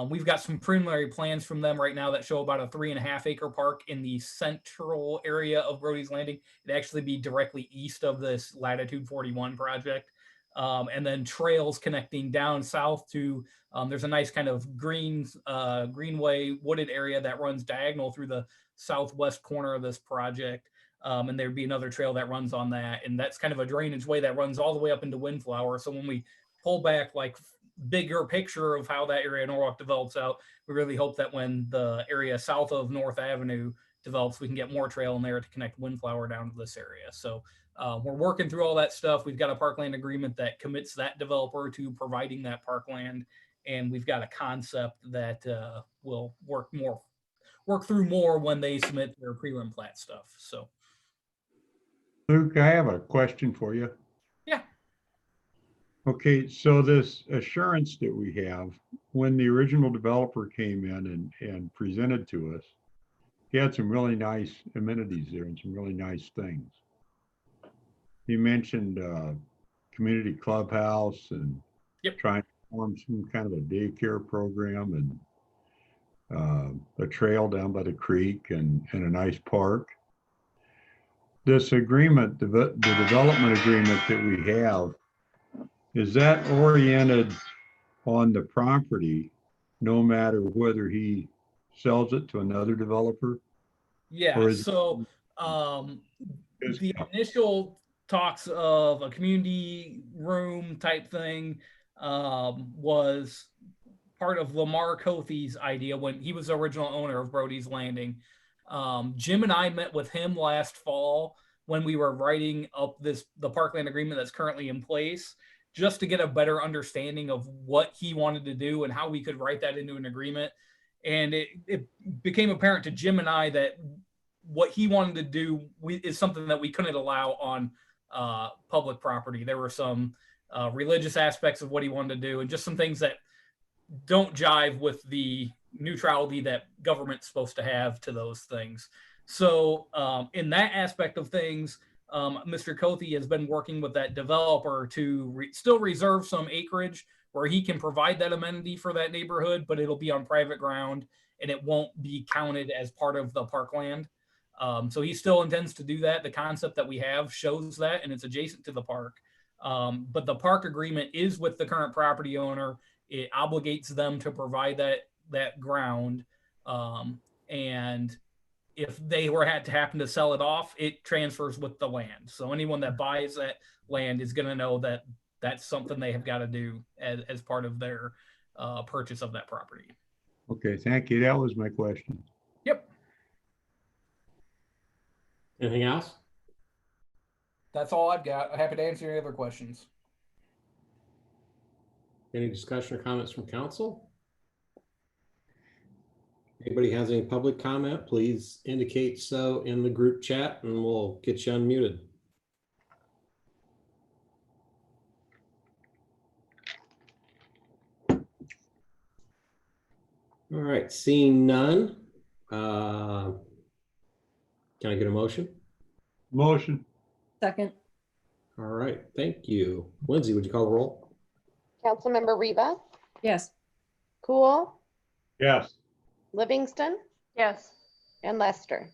We've got some preliminary plans from them right now that show about a 3.5 acre park in the central area of Brody's Landing. It'd actually be directly east of this Latitude 41 project. And then trails connecting down south to, there's a nice kind of greenway wooded area that runs diagonal through the southwest corner of this project. And there'd be another trail that runs on that. And that's kind of a drainage way that runs all the way up into Windflower. So when we pull back like bigger picture of how that area in Norwalk develops out, we really hope that when the area south of North Avenue develops, we can get more trail in there to connect Windflower down to this area. So we're working through all that stuff. We've got a parkland agreement that commits that developer to providing that parkland. And we've got a concept that will work through more when they submit their prelim plat stuff. So Luke, I have a question for you. Yeah. Okay, so this assurance that we have, when the original developer came in and presented to us, he had some really nice amenities there and some really nice things. He mentioned community clubhouse and trying to form some kind of a daycare program and a trail down by the creek and a nice park. This agreement, the development agreement that we have, is that oriented on the property, no matter whether he sells it to another developer? Yeah, so the initial talks of a community room type thing was part of Lamar Cothey's idea when he was the original owner of Brody's Landing. Jim and I met with him last fall when we were writing up the parkland agreement that's currently in place, just to get a better understanding of what he wanted to do and how we could write that into an agreement. And it became apparent to Jim and I that what he wanted to do is something that we couldn't allow on public property. There were some religious aspects of what he wanted to do and just some things that don't jive with the neutrality that government's supposed to have to those things. So in that aspect of things, Mr. Cothey has been working with that developer to still reserve some acreage where he can provide that amenity for that neighborhood, but it'll be on private ground and it won't be counted as part of the parkland. So he still intends to do that. The concept that we have shows that, and it's adjacent to the park. But the park agreement is with the current property owner. It obligates them to provide that ground. And if they had to happen to sell it off, it transfers with the land. So anyone that buys that land is going to know that that's something they have got to do as part of their purchase of that property. Okay, thank you. That was my question. Yep. Anything else? That's all I've got. I'm happy to answer any other questions. Any discussion or comments from council? Anybody has any public comment, please indicate so in the group chat and we'll get you unmuted. All right, seeing none. Can I get a motion? Motion. Second. All right, thank you. Lindsay, would you call the roll? Councilmember Reba, Yes. Cool, Yes. Livingston, Yes. and Lester.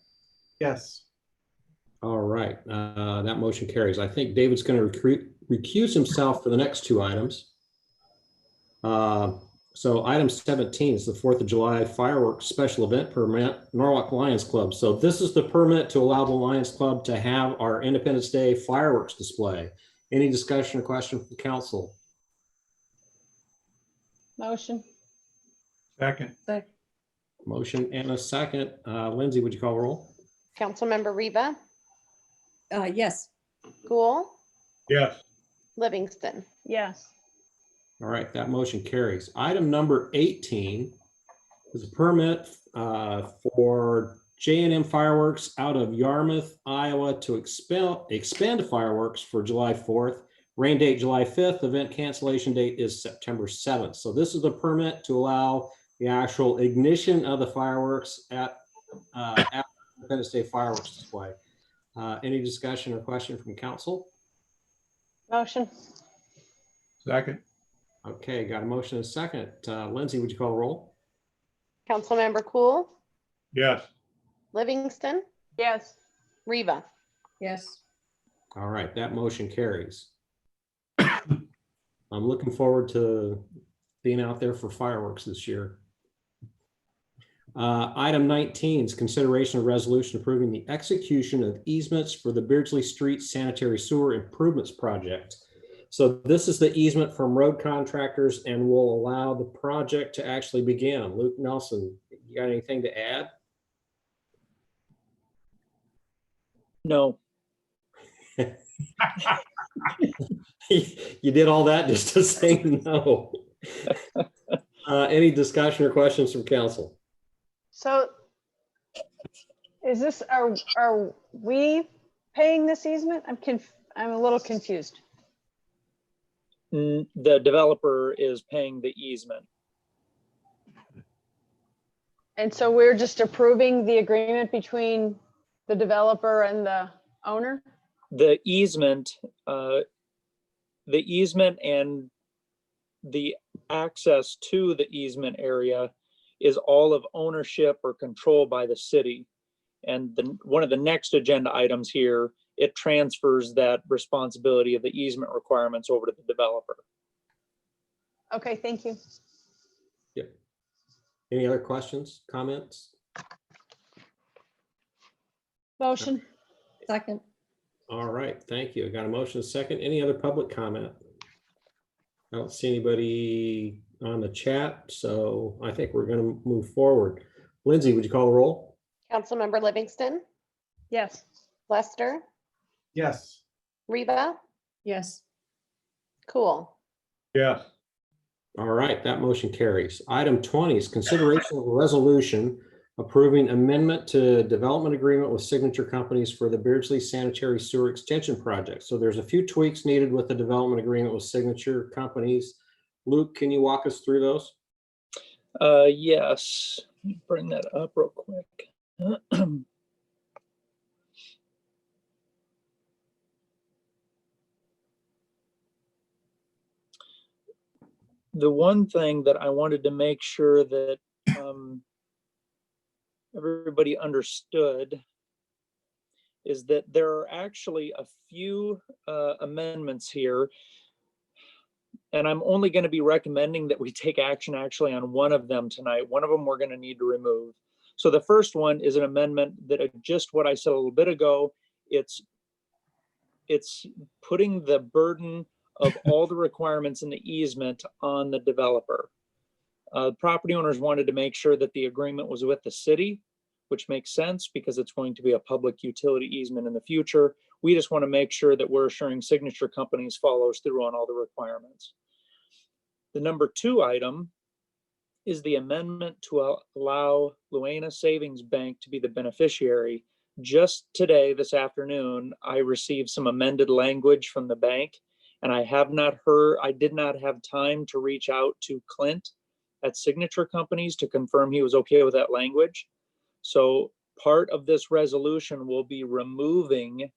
Yes. All right, that motion carries. I think David's going to recuse himself for the next two items. So item 17 is the 4th of July fireworks special event permit, Norwalk Lions Club. So this is the permit to allow the Lions Club to have our Independence Day fireworks display. Any discussion or question from council? Motion. Second. Motion and a second. Lindsay, would you call the roll? Councilmember Reba, Yes. Cool, Yes. Livingston. Yes. All right, that motion carries. Item number 18 is a permit for J&M Fireworks out of Yarmouth, Iowa to expand fireworks for July 4th. Rain date July 5th, event cancellation date is September 7th. So this is the permit to allow the actual ignition of the fireworks at Independence Day fireworks display. Any discussion or question from council? Motion. Second. Okay, got a motion and a second. Lindsay, would you call the roll? Councilmember Cool, Yes. Livingston, Yes. Reba. Yes. All right, that motion carries. I'm looking forward to being out there for fireworks this year. Item 19 is consideration of resolution approving the execution of easements for the Beardsley Street Sanitary Sewer Improvements Project. So this is the easement from road contractors and will allow the project to actually begin. Luke Nelson, you got anything to add? No. You did all that just to say no. Any discussion or questions from council? So is this, are we paying this easement? I'm a little confused. The developer is paying the easement. And so we're just approving the agreement between the developer and the owner? The easement and the access to the easement area is all of ownership or control by the city. And one of the next agenda items here, it transfers that responsibility of the easement requirements over to the developer. Okay, thank you. Yep. Any other questions, comments? Motion. Second. All right, thank you. I got a motion, second. Any other public comment? I don't see anybody on the chat, so I think we're going to move forward. Lindsay, would you call the roll? Councilmember Livingston, Yes. Lester, Yes. Reba, Yes. Cool. Yes. All right, that motion carries. Item 20 is consideration of a resolution approving amendment to development agreement with signature companies for the Beardsley Sanitary Sewer Extension Project. So there's a few tweaks needed with the development agreement with signature companies. Luke, can you walk us through those? Yes, let me bring that up real quick. The one thing that I wanted to make sure that everybody understood is that there are actually a few amendments here, and I'm only going to be recommending that we take action actually on one of them tonight. One of them we're going to need to remove. So the first one is an amendment that just what I said a little bit ago. It's putting the burden of all the requirements in the easement on the developer. Property owners wanted to make sure that the agreement was with the city, which makes sense because it's going to be a public utility easement in the future. We just want to make sure that we're assuring signature companies follows through on all the requirements. The number 2 item is the amendment to allow Luana Savings Bank to be the beneficiary. Just today, this afternoon, I received some amended language from the bank, and I did not have time to reach out to Clint at Signature Companies to confirm he was okay with that language. So part of this resolution will be removing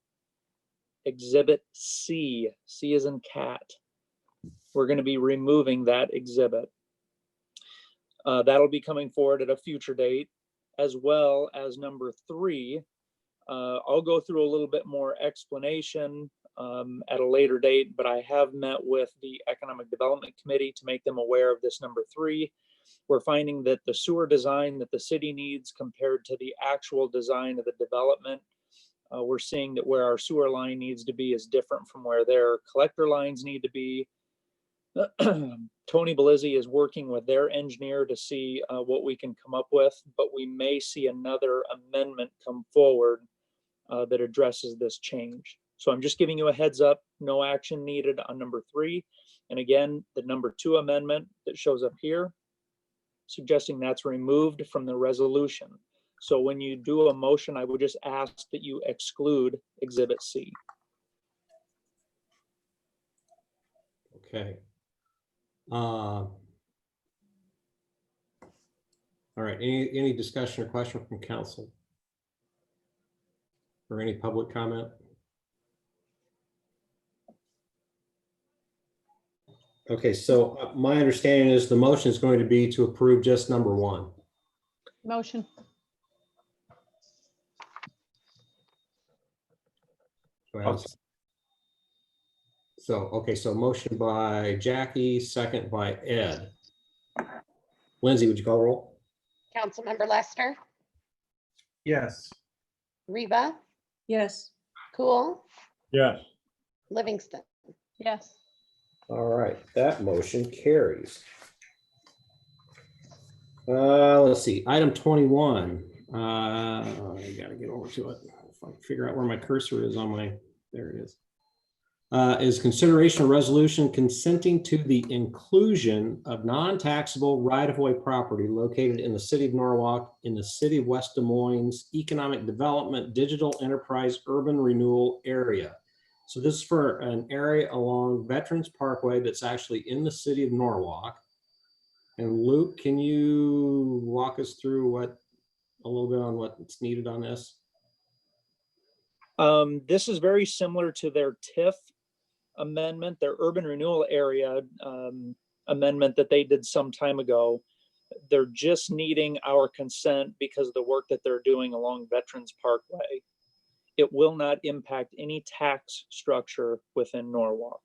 Exhibit C. C as in cat. We're going to be removing that exhibit. That'll be coming forward at a future date, as well as number 3. I'll go through a little bit more explanation at a later date, but I have met with the Economic Development Committee to make them aware of this number 3. We're finding that the sewer design that the city needs compared to the actual design of the development, we're seeing that where our sewer line needs to be is different from where their collector lines need to be. Tony Belizzi is working with their engineer to see what we can come up with, but we may see another amendment come forward that addresses this change. So I'm just giving you a heads up, no action needed on number 3. And again, the number 2 amendment that shows up here, suggesting that's removed from the resolution. So when you do a motion, I would just ask that you exclude Exhibit C. Okay. All right, any discussion or question from council? Or any public comment? Okay, so my understanding is the motion is going to be to approve just number 1. Motion. So motion by Jackie, second by Ed. Lindsay, would you call the roll? Councilmember Lester, Yes. Reba, Yes. Cool, Yes. Livingston. Yes. All right, that motion carries. Let's see, item 21. I gotta get over to it. If I can figure out where my cursor is on my, there it is. Is consideration of resolution consenting to the inclusion of non-taxable right-of-way property located in the city of Norwalk in the city of West Des Moines Economic Development Digital Enterprise Urban Renewal Area. So this is for an area along Veterans Parkway that's actually in the city of Norwalk. And Luke, can you walk us through a little bit on what's needed on this? This is very similar to their TIF amendment, their urban renewal area amendment that they did some time ago. They're just needing our consent because of the work that they're doing along Veterans Parkway. It will not impact any tax structure within Norwalk.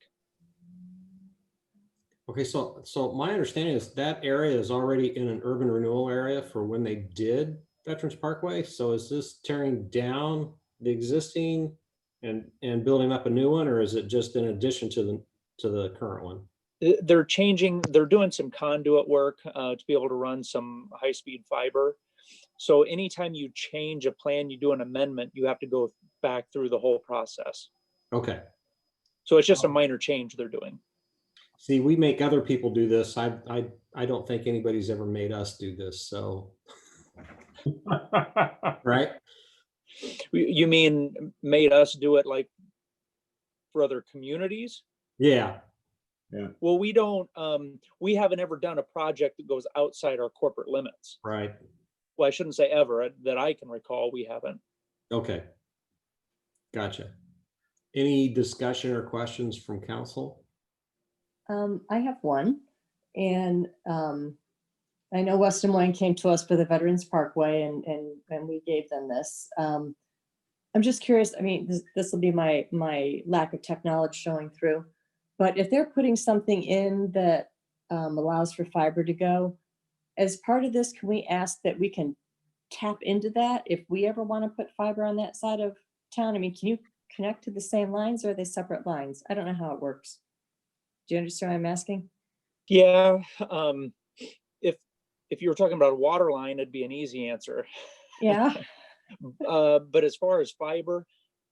Okay, so my understanding is that area is already in an urban renewal area for when they did Veterans Parkway. So is this tearing down the existing and building up a new one, or is it just in addition to the current one? They're doing some conduit work to be able to run some high-speed fiber. So anytime you change a plan, you do an amendment, you have to go back through the whole process. Okay. So it's just a minor change they're doing. See, we make other people do this. I don't think anybody's ever made us do this, so. Right? You mean made us do it like for other communities? Yeah. Yeah. Well, we haven't ever done a project that goes outside our corporate limits. Right. Well, I shouldn't say ever, that I can recall, we haven't. Okay. Gotcha. Any discussion or questions from council? I have one, and I know West Des Moines came to us for the Veterans Parkway, and we gave them this. I'm just curious. I mean, this will be my lack of tech knowledge showing through. But if they're putting something in that allows for fiber to go, as part of this, can we ask that we can tap into that if we ever want to put fiber on that side of town? I mean, can you connect to the same lines, or are they separate lines? I don't know how it works. Do you understand what I'm asking? Yeah. If you were talking about a water line, it'd be an easy answer. Yeah. But as far as fiber,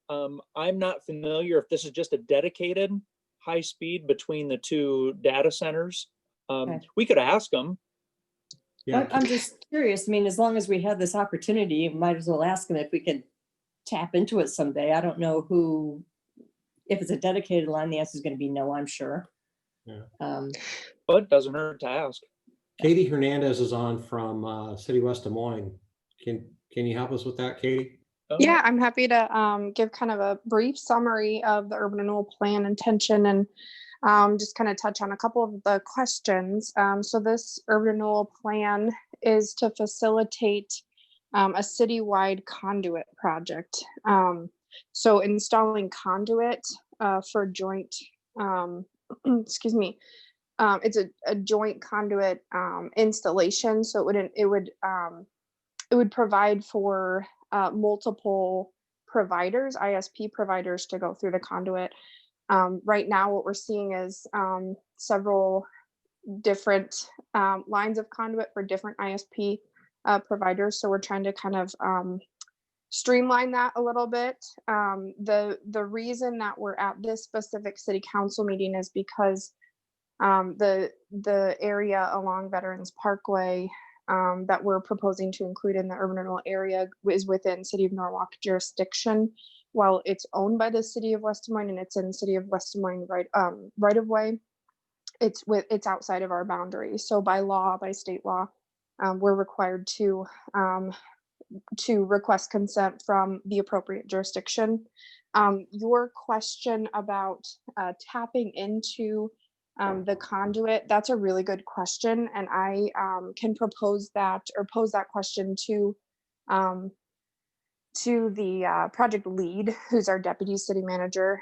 I'm not familiar if this is just a dedicated high speed between the two data centers, Okay. We could ask them. I'm just curious. I mean, as long as we have this opportunity, you might as well ask them if we can tap into it someday. I don't know who, if it's a dedicated line, the answer is going to be no, I'm sure. Yeah. But it doesn't hurt to ask. Katie Hernandez is on from City West Des Moines. Can you help us with that, Katie? Yeah, I'm happy to give kind of a brief summary of the urban renewal plan intention and just kind of touch on a couple of the questions. So this urban renewal plan is to facilitate a citywide conduit project. So installing conduit for joint, excuse me, it's a joint conduit installation. So it would provide for multiple providers, ISP providers, to go through the conduit. Right now, what we're seeing is several different lines of conduit for different ISP providers. So we're trying to kind of streamline that a little bit. The reason that we're at this specific city council meeting is because the area along Veterans Parkway that we're proposing to include in the urban renewal area is within City of Norwalk jurisdiction. While it's owned by the City of West Des Moines and it's in City of West Des Moines right of way, it's outside of our boundaries. So by law, by state law, we're required to request consent from the appropriate jurisdiction. Your question about tapping into the conduit, that's a really good question. And I can propose that or pose that question to the project lead, who's our deputy city manager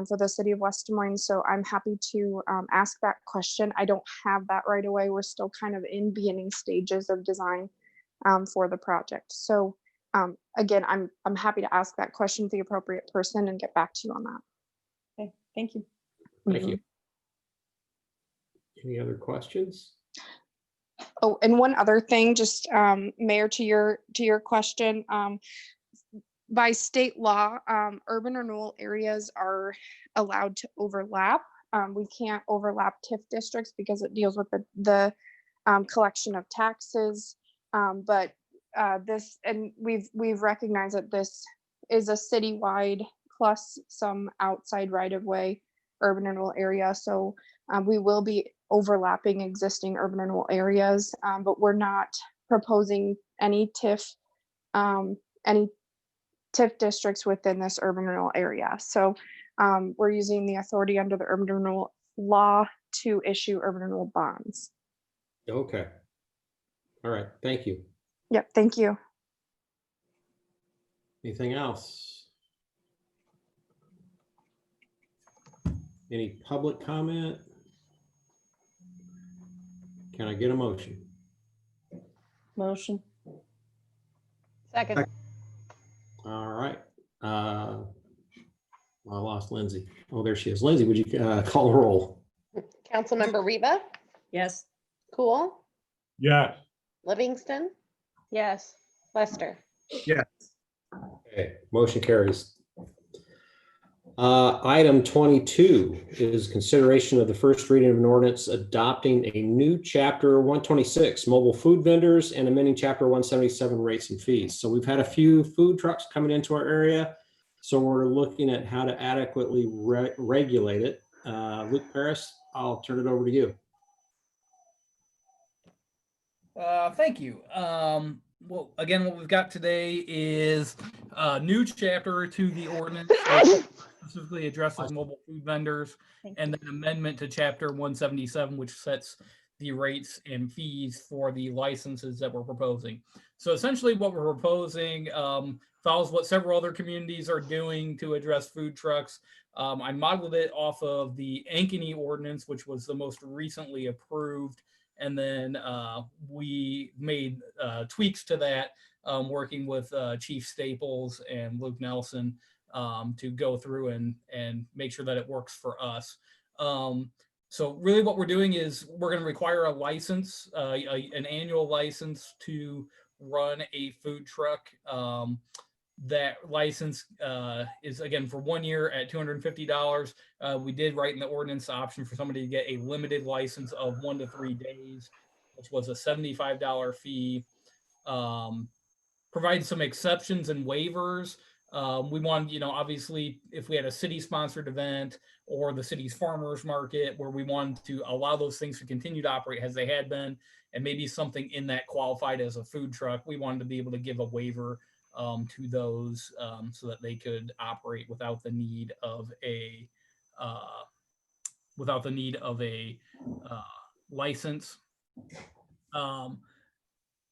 for the City of West Des Moines. So I'm happy to ask that question. I don't have that right away. We're still kind of in beginning stages of design for the project. So again, I'm happy to ask that question to the appropriate person and get back to you on that. Okay, thank you. Thank you. Any other questions? Oh, and one other thing, just Mayor, to your question, by state law, urban renewal areas are allowed to overlap. We can't overlap TIF districts because it deals with the collection of taxes. But this, and we've recognized that this is a citywide plus some outside right-of-way urban renewal area. So we will be overlapping existing urban renewal areas, but we're not proposing any TIF districts within this urban renewal area. So we're using the authority under the urban renewal law to issue urban renewal bonds. Okay. All right. Thank you. Yep. Thank you. Anything else? Any public comment? Can I get a motion? Motion. Second. All right. I lost Lindsay. Oh, there she is. Lindsay, would you call the roll? Councilmember Reba, Yes. Cool, Yes. Livingston, Yes. Lester. Yeah. Okay, motion carries. Item 22 is consideration of the first reading of an ordinance adopting a new chapter 126 mobile food vendors and amending chapter 177 rates and fees. So we've had a few food trucks coming into our area. So we're looking at how to adequately regulate it. Luke Paris, I'll turn it over to you. Thank you. Well, again, what we've got today is a new chapter to the ordinance that specifically addresses mobile food vendors, and then amendment to chapter 177, which sets the rates and fees for the licenses that we're proposing. So essentially what we're proposing follows what several other communities are doing to address food trucks. I modeled it off of the Ankeny ordinance, which was the most recently approved. And then we made tweaks to that, working with Chief Staples and Luke Nelson to go through and make sure that it works for us. So really what we're doing is we're going to require a license, an annual license to run a food truck. that license is again for 1 year at $250. We did write in the ordinance the option for somebody to get a limited license of 1 to 3 days, which was a $75 fee. Provide some exceptions and waivers. We wanted, obviously, if we had a city-sponsored event or the city's farmers market where we wanted to allow those things to continue to operate as they had been, and maybe something in that qualified as a food truck, we wanted to be able to give a waiver to those so that they could operate without the need of a license.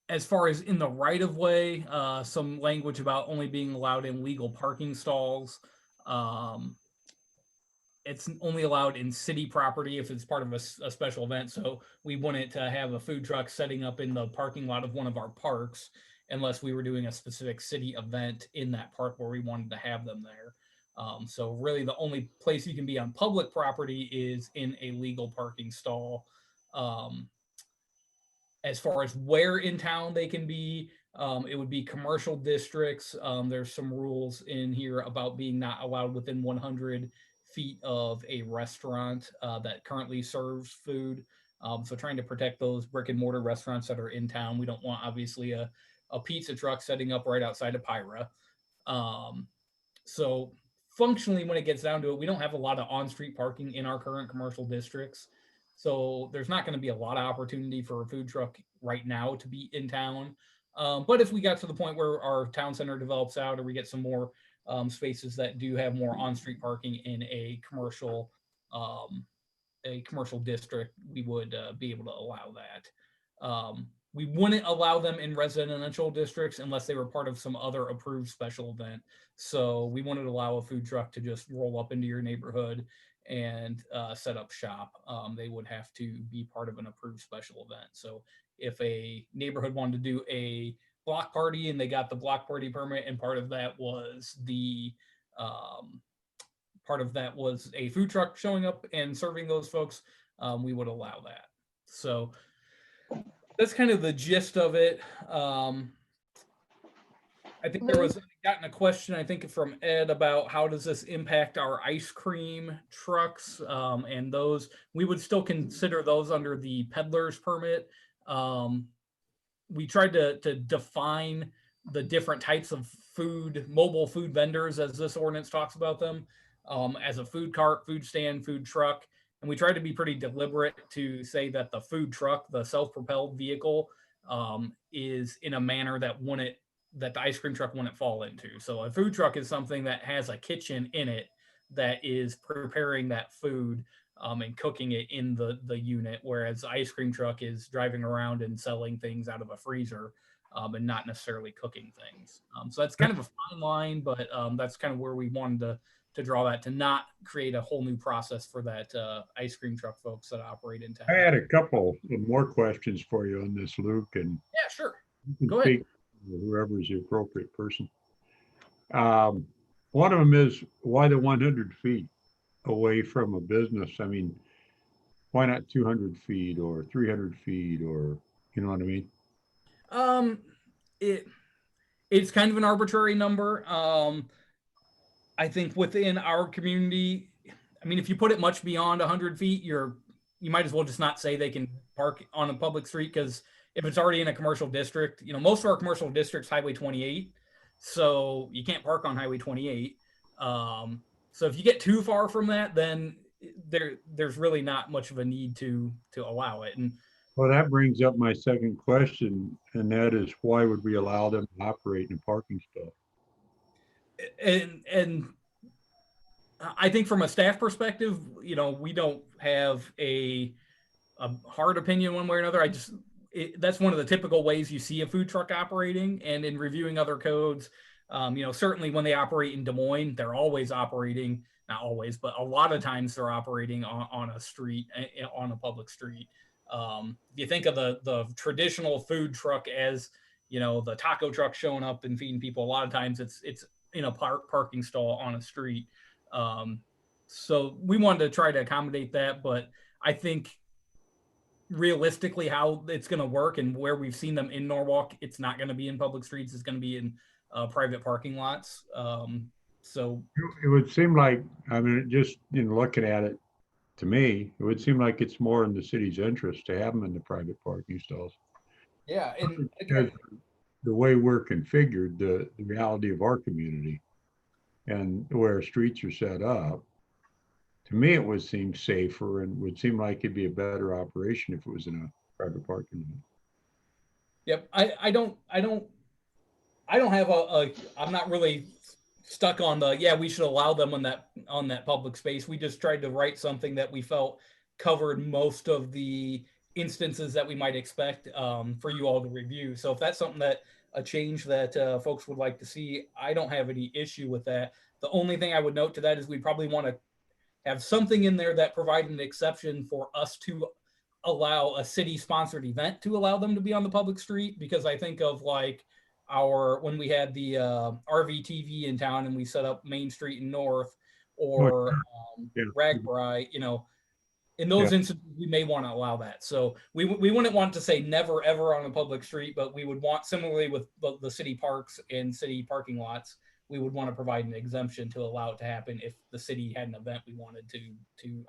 As far as in the right of way, some language about only being allowed in legal parking stalls. It's only allowed in city property if it's part of a special event. So we wouldn't have a food truck setting up in the parking lot of one of our parks unless we were doing a specific city event in that park where we wanted to have them there. So really the only place you can be on public property is in a legal parking stall. As far as where in town they can be, it would be commercial districts. There's some rules in here about being not allowed within 100 feet of a restaurant that currently serves food. So trying to protect those brick and mortar restaurants that are in town. We don't want obviously a pizza truck setting up right outside of Pyra. So functionally, when it gets down to it, we don't have a lot of on-street parking in our current commercial districts. So there's not going to be a lot of opportunity for a food truck right now to be in town. But if we got to the point where our town center develops out or we get some more spaces that do have more on-street parking in a commercial district, we would be able to allow that. We wouldn't allow them in residential districts unless they were part of some other approved special event. So we wanted to allow a food truck to just roll up into your neighborhood and set up shop. They would have to be part of an approved special event. So if a neighborhood wanted to do a block party and they got the block party permit, and part of that was a food truck showing up and serving those folks, we would allow that. So that's kind of the gist of it. I think there was gotten a question, I think from Ed, about how does this impact our ice cream trucks, and those, we would still consider those under the peddler's permit. We tried to define the different types of mobile food vendors as this ordinance talks about them, as a food cart, food stand, food truck. And we tried to be pretty deliberate to say that the food truck, the self-propelled vehicle, is in a manner that the ice cream truck wouldn't fall into. So a food truck is something that has a kitchen in it that is preparing that food and cooking it in the unit, whereas the ice cream truck is driving around and selling things out of a freezer and not necessarily cooking things. So that's kind of a fine line, but that's kind of where we wanted to draw that, to not create a whole new process for that ice cream truck folks that operate in town. I had a couple of more questions for you on this, Luke, and yeah, sure. you Go can ahead. speak to whoever is the appropriate person. One of them is, why the 100 feet away from a business? I mean, why not 200 feet or 300 feet, or, you know what I mean? It's kind of an arbitrary number. I think within our community, I mean, if you put it much beyond 100 feet, you might as well just not say they can park on a public street, because if it's already in a commercial district, most of our commercial districts, Highway 28, so you can't park on Highway 28. So if you get too far from that, then there's really not much of a need to allow it. And Well, that brings up my second question, and that is, why would we allow them to operate in a parking stall? And I think from a staff perspective, we don't have a hard opinion one way or another. That's one of the typical ways you see a food truck operating. And in reviewing other codes, certainly when they operate in Des Moines, they're always operating, not always, but a lot of times they're operating on a street, on a public street. You think of the traditional food truck as, the taco truck showing up and feeding people. A lot of times it's in a parking stall on a street. So we wanted to try to accommodate that, but I think realistically how it's going to work and where we've seen them in Norwalk, it's not going to be in public streets. It's going to be in private parking lots. So It would seem like, I mean, just in looking at it, to me, it would seem like it's more in the city's interest to have them in the private parking stalls. yeah, and Because again, the way we're configured, the reality of our community and where our streets are set up, to me, it would seem safer and would seem like it'd be a better operation if it was in a private parking lot. yep, I don't have I'm not really stuck on the, yeah, we should allow them on that public space. We just tried to write something that we felt covered most of the instances that we might expect for you all to review. So if that's something that a change that folks would like to see, I don't have any issue with that. The only thing I would note to that is we probably want to have something in there that provide an exception for us to allow a city sponsored event to allow them to be on the public street, because I think of like when we had the RVTV in town and we set up Main Street and North, or Yeah. Ragbri, in those instances, we may want to allow that. So we wouldn't want to say never ever on a public street, but we would want, similarly with the city parks and city parking lots, we would want to provide an exemption to allow it to happen if the city had an event we wanted to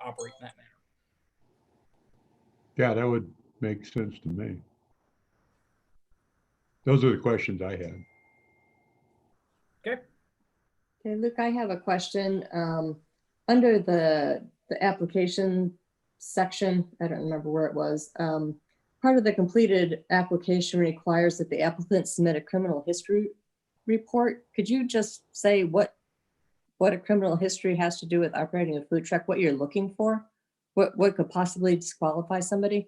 operate in that manner. Yeah, that would make sense to me. Those are the questions I had. Okay. Okay, Luke, I have a question. Under the application section, I don't remember where it was. Part of the completed application requires that the applicant submit a criminal history report. Could you just say what a criminal history has to do with operating a food truck, what you're looking for? What could possibly disqualify somebody?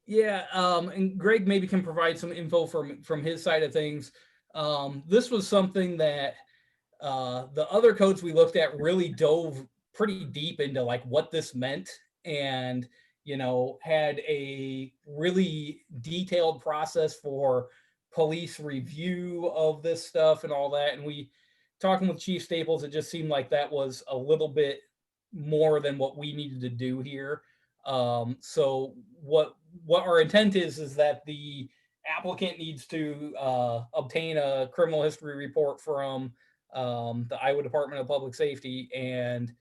Yeah, and Greg maybe can provide some info from his side of things. This was something that the other codes we looked at really dove pretty deep into like what this meant, and had a really detailed process for police review of this stuff and all that. And we talking with Chief Staples, it just seemed like that was a little bit more than what we needed to do here. So what our intent is that the applicant needs to obtain a criminal history report from the Iowa Department of Public Safety, and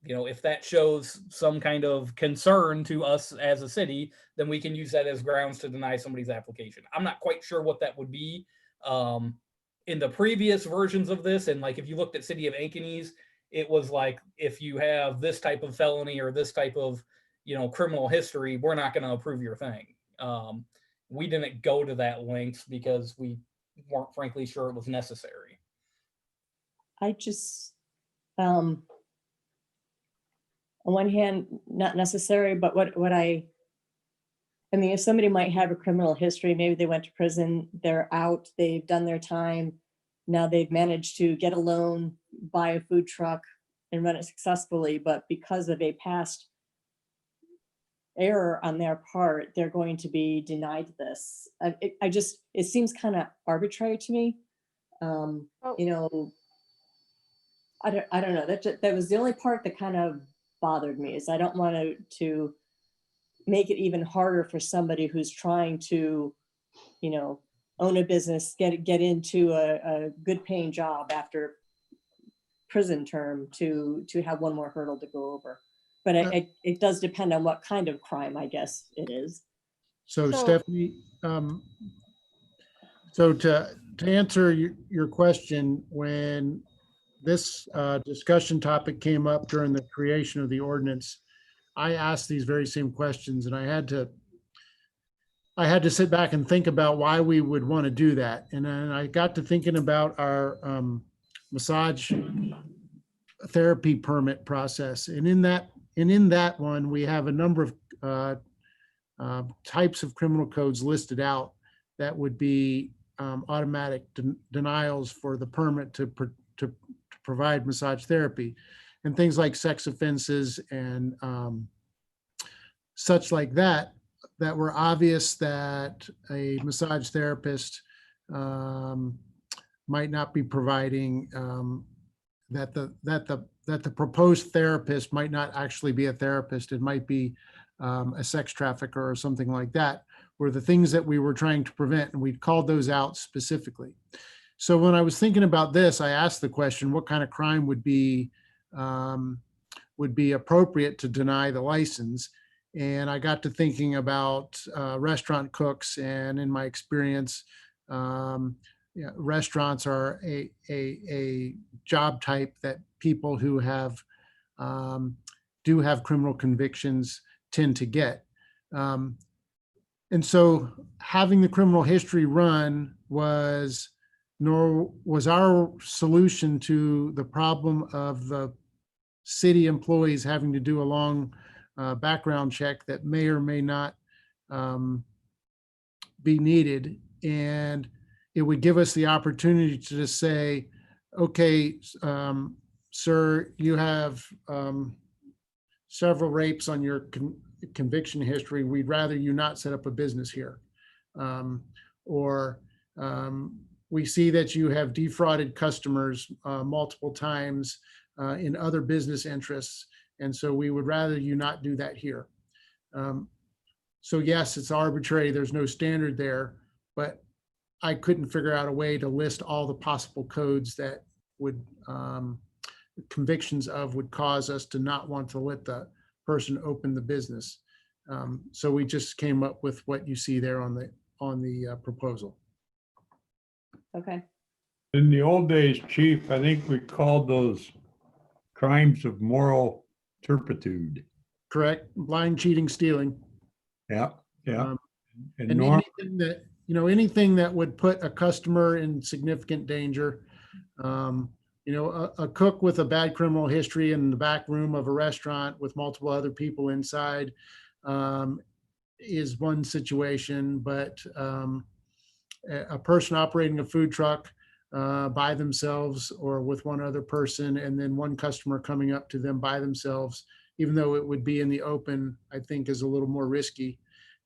if that shows some kind of concern to us as a city, then we can use that as grounds to deny somebody's application. I'm not quite sure what that would be in the previous versions of this, and like if you looked at City of Ankenes, it was like, if you have this type of felony or this type of criminal history, we're not going to approve your thing. We didn't go to that length because we weren't frankly sure it was necessary. I just, on one hand, not necessary, but what I mean, if somebody might have a criminal history, maybe they went to prison, they're out, they've done their time, now they've managed to get a loan, buy a food truck and run it successfully, but because of a past error on their part, they're going to be denied this. It seems kind of arbitrary to me. I don't know. That was the only part that kind of bothered me, is I don't want to make it even harder for somebody who's trying to, own a business, get into a good paying job after prison term to have one more hurdle to go over. But it does depend on what kind of crime, I guess it is. So Stephanie, so to answer your question, when this discussion topic came up during the creation of the ordinance, I asked these very same questions, and I had to sit back and think about why we would want to do that. And then I got to thinking about our massage therapy permit process. And in that one, we have a number of types of criminal codes listed out that would be automatic denials for the permit to provide massage therapy, and things like sex offenses and such like that were obvious that a massage therapist might not be providing, that the proposed therapist might not actually be a therapist. It might be a sex trafficker or something like that, were the things that we were trying to prevent, and we called those out specifically. So when I was thinking about this, I asked the question, what kind of crime would be appropriate to deny the license? And I got to thinking about restaurant cooks, and in my experience, restaurants are a job type that people who have do have criminal convictions tend to get. And so having the criminal history run was our solution to the problem of the city employees having to do a long background check that may or may not be needed. And it would give us the opportunity to just say, okay, sir, you have several rapes on your conviction history. We'd rather you not set up a business here. We see that you have defrauded customers multiple times in other business interests. And so we would rather you not do that here. So yes, it's arbitrary. There's no standard there, but I couldn't figure out a way to list all the possible codes that would convictions of would cause us to not want to let the person open the business. So we just came up with what you see there on the proposal. Okay. In the old days, Chief, I think we called those crimes of moral turpitude. Correct. Lying, cheating, stealing. Yeah, yeah. And anything that, anything that would put a customer in significant danger. A cook with a bad criminal history in the back room of a restaurant with multiple other people inside is one situation, but a person operating a food truck by themselves or with one other person, and then one customer coming up to them by themselves, even though it would be in the open, I think is a little more risky.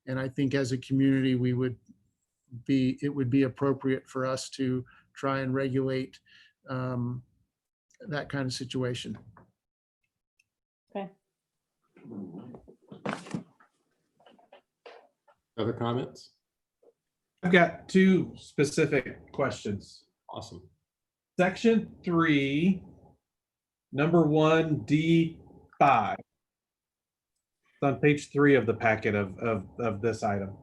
And I think as a community, it would be appropriate for us to try and regulate that kind of situation. Okay. Other comments? I've got two specific questions. Awesome. Section 3, number 1D5. It's on page 3 of the packet of this item.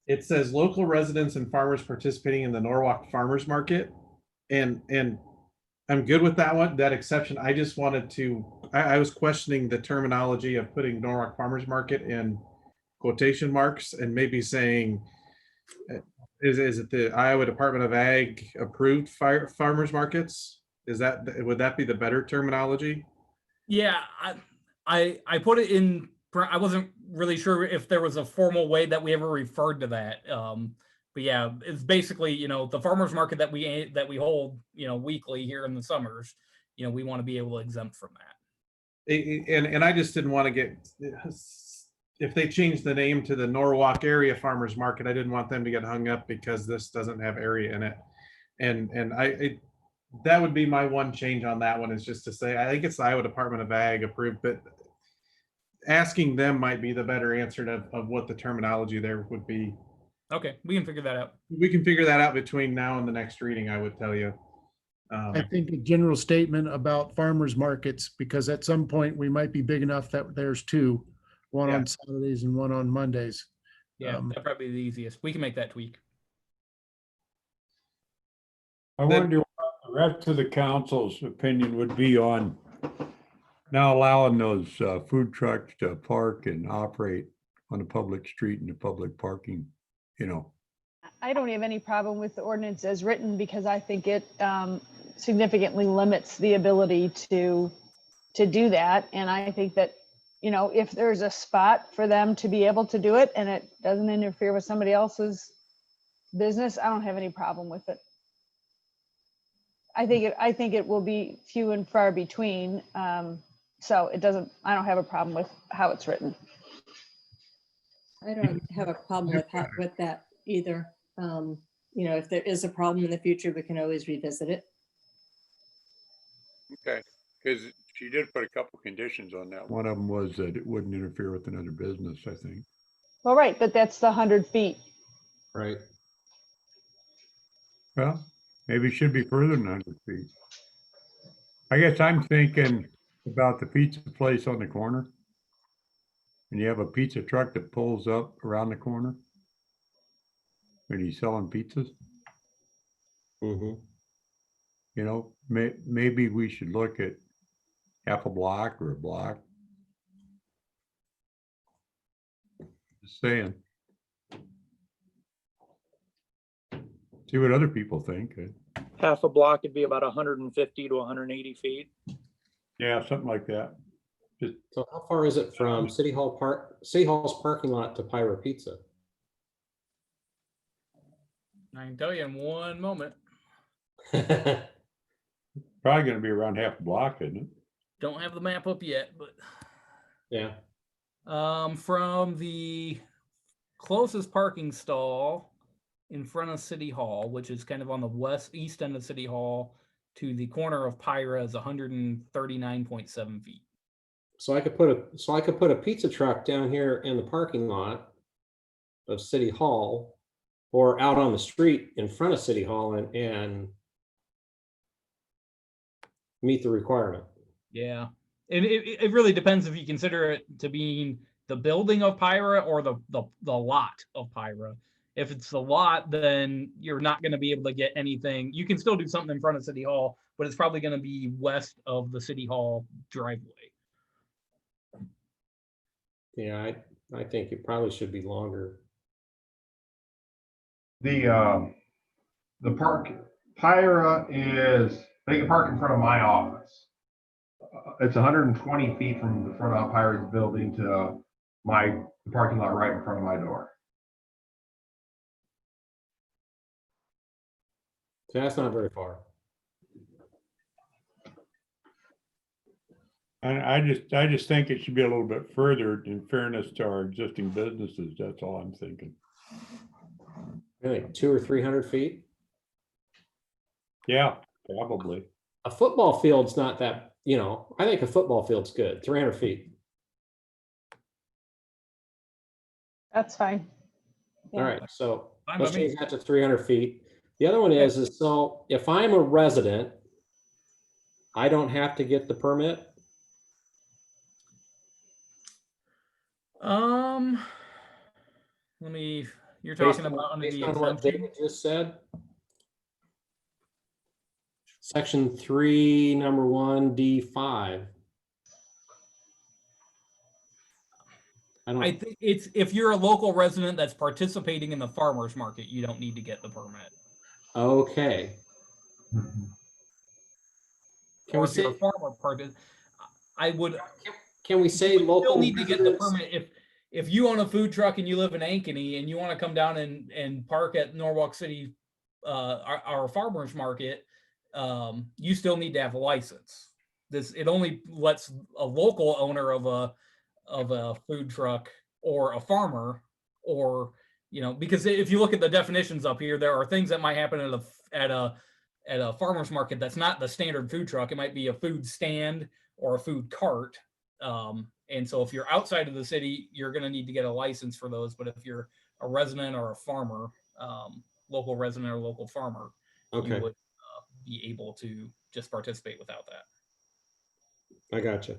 It says local residents and farmers participating in the Norwalk Farmers Market. And I'm good with that one, that exception. I just wanted to, I was questioning the terminology of putting Norwalk Farmers Market in quotation marks and maybe saying, is it the Iowa Department of Ag approved farmers markets? Would that be the better terminology? Yeah, I put it in, I wasn't really sure if there was a formal way that we ever referred to that. But yeah, it's basically, the farmers market that we hold, weekly here in the summers, we want to be able to exempt from that. And I just didn't want to get, if they changed the name to the Norwalk Area Farmers Market, I didn't want them to get hung up because this doesn't have area in it. And that would be my one change on that one, is just to say, I think it's the Iowa Department of Ag approved, but asking them might be the better answer of what the terminology there would be. Okay, we can figure that out. We can figure that out between now and the next reading, I would tell you. I think a general statement about farmers markets, because at some point we might be big enough that there's two, one on Saturdays and one on Mondays. Yeah, that'd probably be the easiest. We can make that tweak. I wonder what the rest of the council's opinion would be on now allowing those food trucks to park and operate on a public street in the public parking, I don't have any problem with the ordinance as written, because I think it significantly limits the ability to do that. And I think that, if there's a spot for them to be able to do it and it doesn't interfere with somebody else's business, I don't have any problem with it. I think it will be few and far between. So I don't have a problem with how it's written. I don't have a problem with that either. If there is a problem in the future, we can always revisit it. Okay, because she did put a couple conditions on that. One of them was that it wouldn't interfere with another business, I think. Well, right, but that's the 100 feet. Right. Well, maybe it should be further than 100 feet. I guess I'm thinking about the pizza place on the corner. And you have a pizza truck that pulls up around the corner. And he's selling pizzas. Mm-hmm. You know, maybe we should look at half a block or a block. Just saying. See what other people think. Half a block would be about 150 to 180 feet. Yeah, something like that. So how far is it from City Hall's parking lot to Pyra Pizza? I can tell you in one moment. Probably going to be around half a block, isn't it? Don't have the map up yet, but yeah. From the closest parking stall in front of City Hall, which is kind of on the east end of City Hall, to the corner of Pyra is 139.7 feet. So I could put a pizza truck down here in the parking lot of City Hall, or out on the street in front of City Hall, and meet the requirement. Yeah, it really depends if you consider it to being the building of Pyra or the lot of Pyra. If it's the lot, then you're not going to be able to get anything. You can still do something in front of City Hall, but it's probably going to be west of the City Hall driveway. Yeah, I think it probably should be longer. The park, Pyra is, they can park in front of my office. It's 120 feet from the front of Pyra's building to the parking lot right in front of my door. So that's not very far. And I just think it should be a little bit further in fairness to our existing businesses. That's all I'm thinking. Really, 200 or 300 feet? Yeah, probably. A football field's not that, I think a football field's good, 300 feet. That's fine. All right, so Fine let's by me. change that to 300 feet. The other one is so if I'm a resident, I don't have to get the permit? You're talking about under the on what exemption? David just said? Section 3, number 1, D5. I think it's if you're a local resident that's participating in the farmer's market, you don't need to get the permit. Okay. Can we If you're say a farmer part, I would. Can we say you local still need to get the residents? permit if you own a food truck and you live in Ankeny and you want to come down and park at Norwalk City, our farmer's market, you still need to have a license. It only lets a local owner of a food truck or a farmer, or because if you look at the definitions up here, there are things that might happen at a farmer's market that's not the standard food truck. It might be a food stand or a food cart. And so if you're outside of the city, you're going to need to get a license for those. But if you're a resident or a farmer, local resident or local farmer, Okay. you would be able to just participate without that. I got you.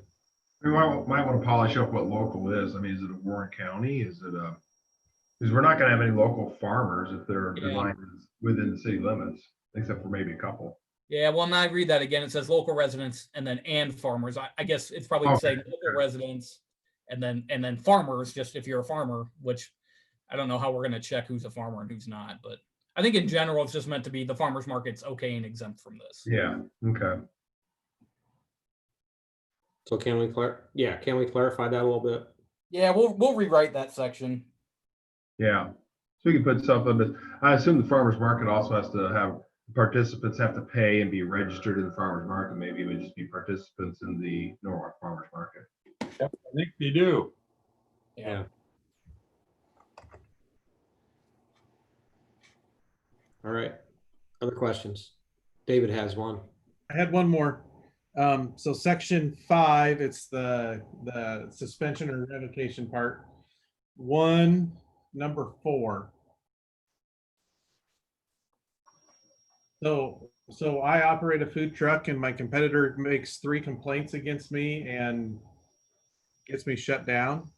We might want to polish up what local is. I mean, is it a Warren County? Is it because we're not going to have any local farmers if they're designed within the city limits, except for maybe a couple. Yeah, well, now I read that again. It says local residents and farmers. I guess it's probably Okay. saying local residents and then farmers, just if you're a farmer, which I don't know how we're going to check who's a farmer and who's not. But I think in general, it's just meant to be the farmer's market's okay and exempt from this. Yeah. Okay. So can we clarify that a little bit? Yeah, we'll rewrite that section. Yeah. So we can put something, but I assume the farmer's market also has to have participants have to pay and be registered in the farmer's market. Maybe it would just be participants in the Norwalk farmer's market. I think they do. Yeah. All right. Other questions? David has one. I had one more. So section 5, it's the suspension or revocation part. number 4. So I operate a food truck and my competitor makes 3 complaints against me and gets me shut down.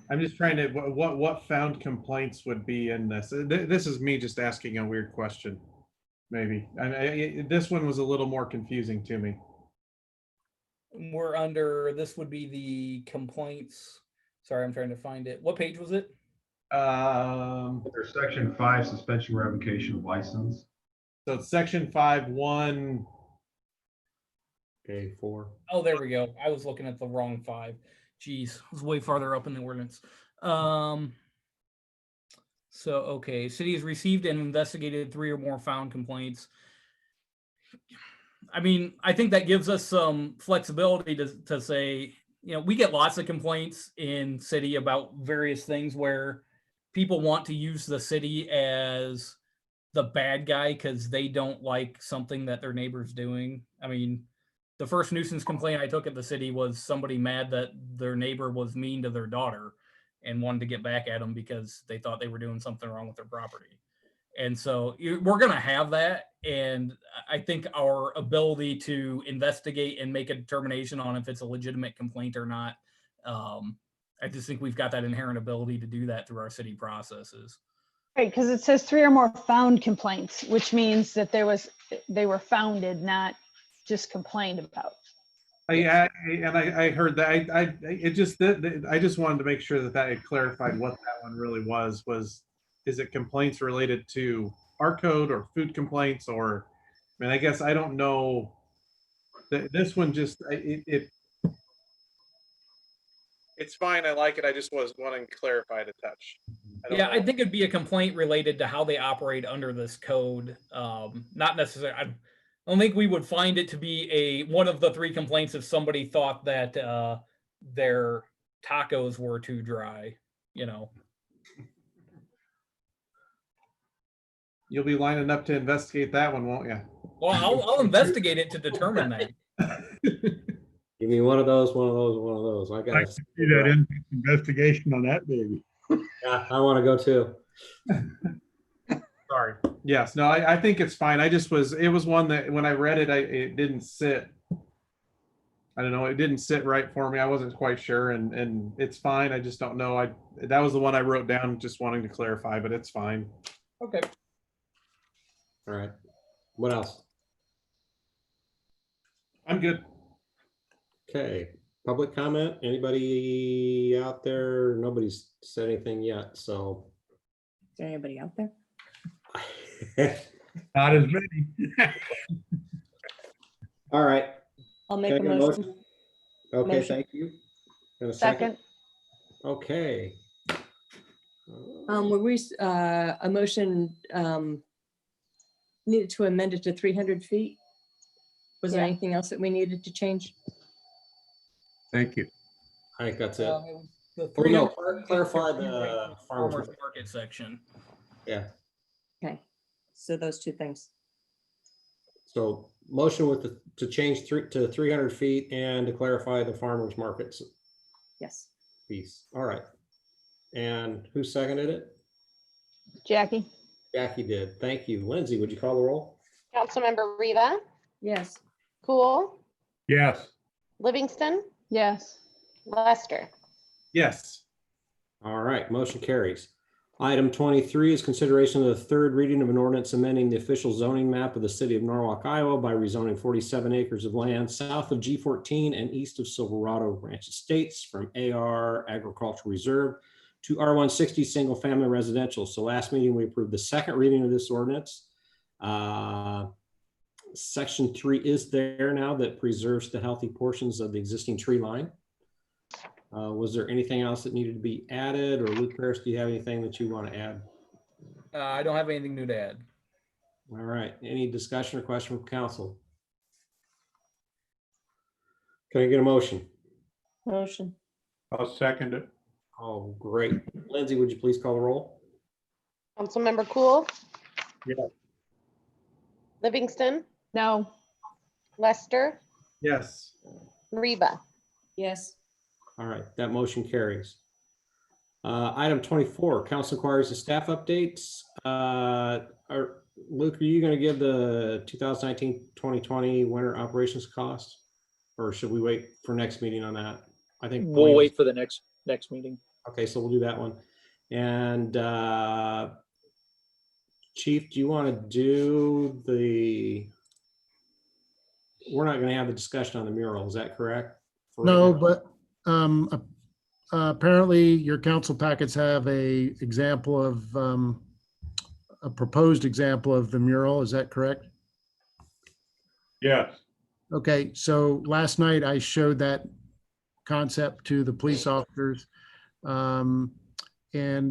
I'm just trying to, what found complaints would be in this? This is me just asking a weird question, maybe. This one was a little more confusing to me. We're under, this would be the complaints. Sorry, I'm trying to find it. What page was it? Under section 5, suspension revocation of license. So it's section 5(1). Okay, 4. Oh, there we go. I was looking at the wrong 5. Jeez, I was way farther up in the ordinance. So, okay, city has received and investigated 3 or more found complaints. I mean, I think that gives us some flexibility to say, you know, we get lots of complaints in city about various things where people want to use the city as the bad guy because they don't like something that their neighbor's doing. I mean, the first nuisance complaint I took at the city was somebody mad that their neighbor was mean to their daughter and wanted to get back at them because they thought they were doing something wrong with their property. And so we're going to have that. And I think our ability to investigate and make a determination on if it's a legitimate complaint or not, I just think we've got that inherent ability to do that through our city processes. Right, because it says 3 or more found complaints, which means that they were founded, not just complained about. I heard that. I just wanted to make sure that it clarified what that one really was. Is it complaints related to our code or food complaints, or, I mean, I guess I don't know. This one just it's fine. I like it. I just was wanting to clarify the touch. I think it'd be a complaint related to how they operate under this code. Not necessarily. I don't think we would find it to be one of the 3 complaints if somebody thought that their tacos were too dry, you know. You'll be lining up to investigate that one, won't you? Well, I'll investigate it to determine that. Give me one of those. I got to see that investigation on that baby. Yeah, I want to go too. Sorry. Yes, no, I think it's fine. It was one that when I read it, it didn't sit. I don't know. It didn't sit right for me. I wasn't quite sure, and it's fine. I just don't know. That was the one I wrote down, just wanting to clarify, but it's fine. Okay. All right. What else? I'm good. Okay. Public comment? Anybody out there? Nobody's said anything yet, so. Is there anybody out there? Not as many. All right. I'll make Can a I get motion. Okay, Motion. thank you. And a Second. Okay. Were we, a motion needed to amend it to 300 feet? Was there Yeah. anything else that we needed to change? Thank you. I think that's it. The Oh, no, 300 clarify to the rewrite farmer's farmer's market section. Yeah. Okay, so those 2 things. So motion to change to 300 feet and to clarify the farmer's markets Yes. piece. All right. And who seconded it? Jackie? Jackie did. Thank you. Lindsay, would you call the roll? Councilmember Riva, Yes. Cool, Yes. Livingston, Yes. Lester. Yes. All right, motion carries. Item 23 is consideration of the 3rd reading of an ordinance amending the official zoning map of the city of Norwalk, Iowa by rezoning 47 acres of land south of G14 and east of Silverado Ranch Estates from AR Agricultural Reserve to R160 Single Family Residential. So last meeting, we approved the 2nd reading of this ordinance. Section 3 is there now that preserves the healthy portions of the existing tree line. Was there anything else that needed to be added, or Luke Harris, do you have anything that you want to add? I don't have anything new to add. All right, any discussion or question from council? Can I get a motion? Motion. I'll second it. Oh, great. Lindsay, would you please call the roll? Councilmember Cool, Yeah. Livingston, No. Lester, Yes. Riva. Yes. All right, that motion carries. Item 24, council inquiries and staff updates. Luke, are you going to give the 2019-2020 winter operations costs? Or should we wait for next meeting on that? I think We'll wait for the next meeting. Okay, so we'll do that one. And Chief, do you want to do we're not going to have a discussion on the mural, is that correct? No, but apparently your council packets have a example of a proposed example of the mural. Is that correct? Yes. Okay, so last night I showed that concept to the police officers, and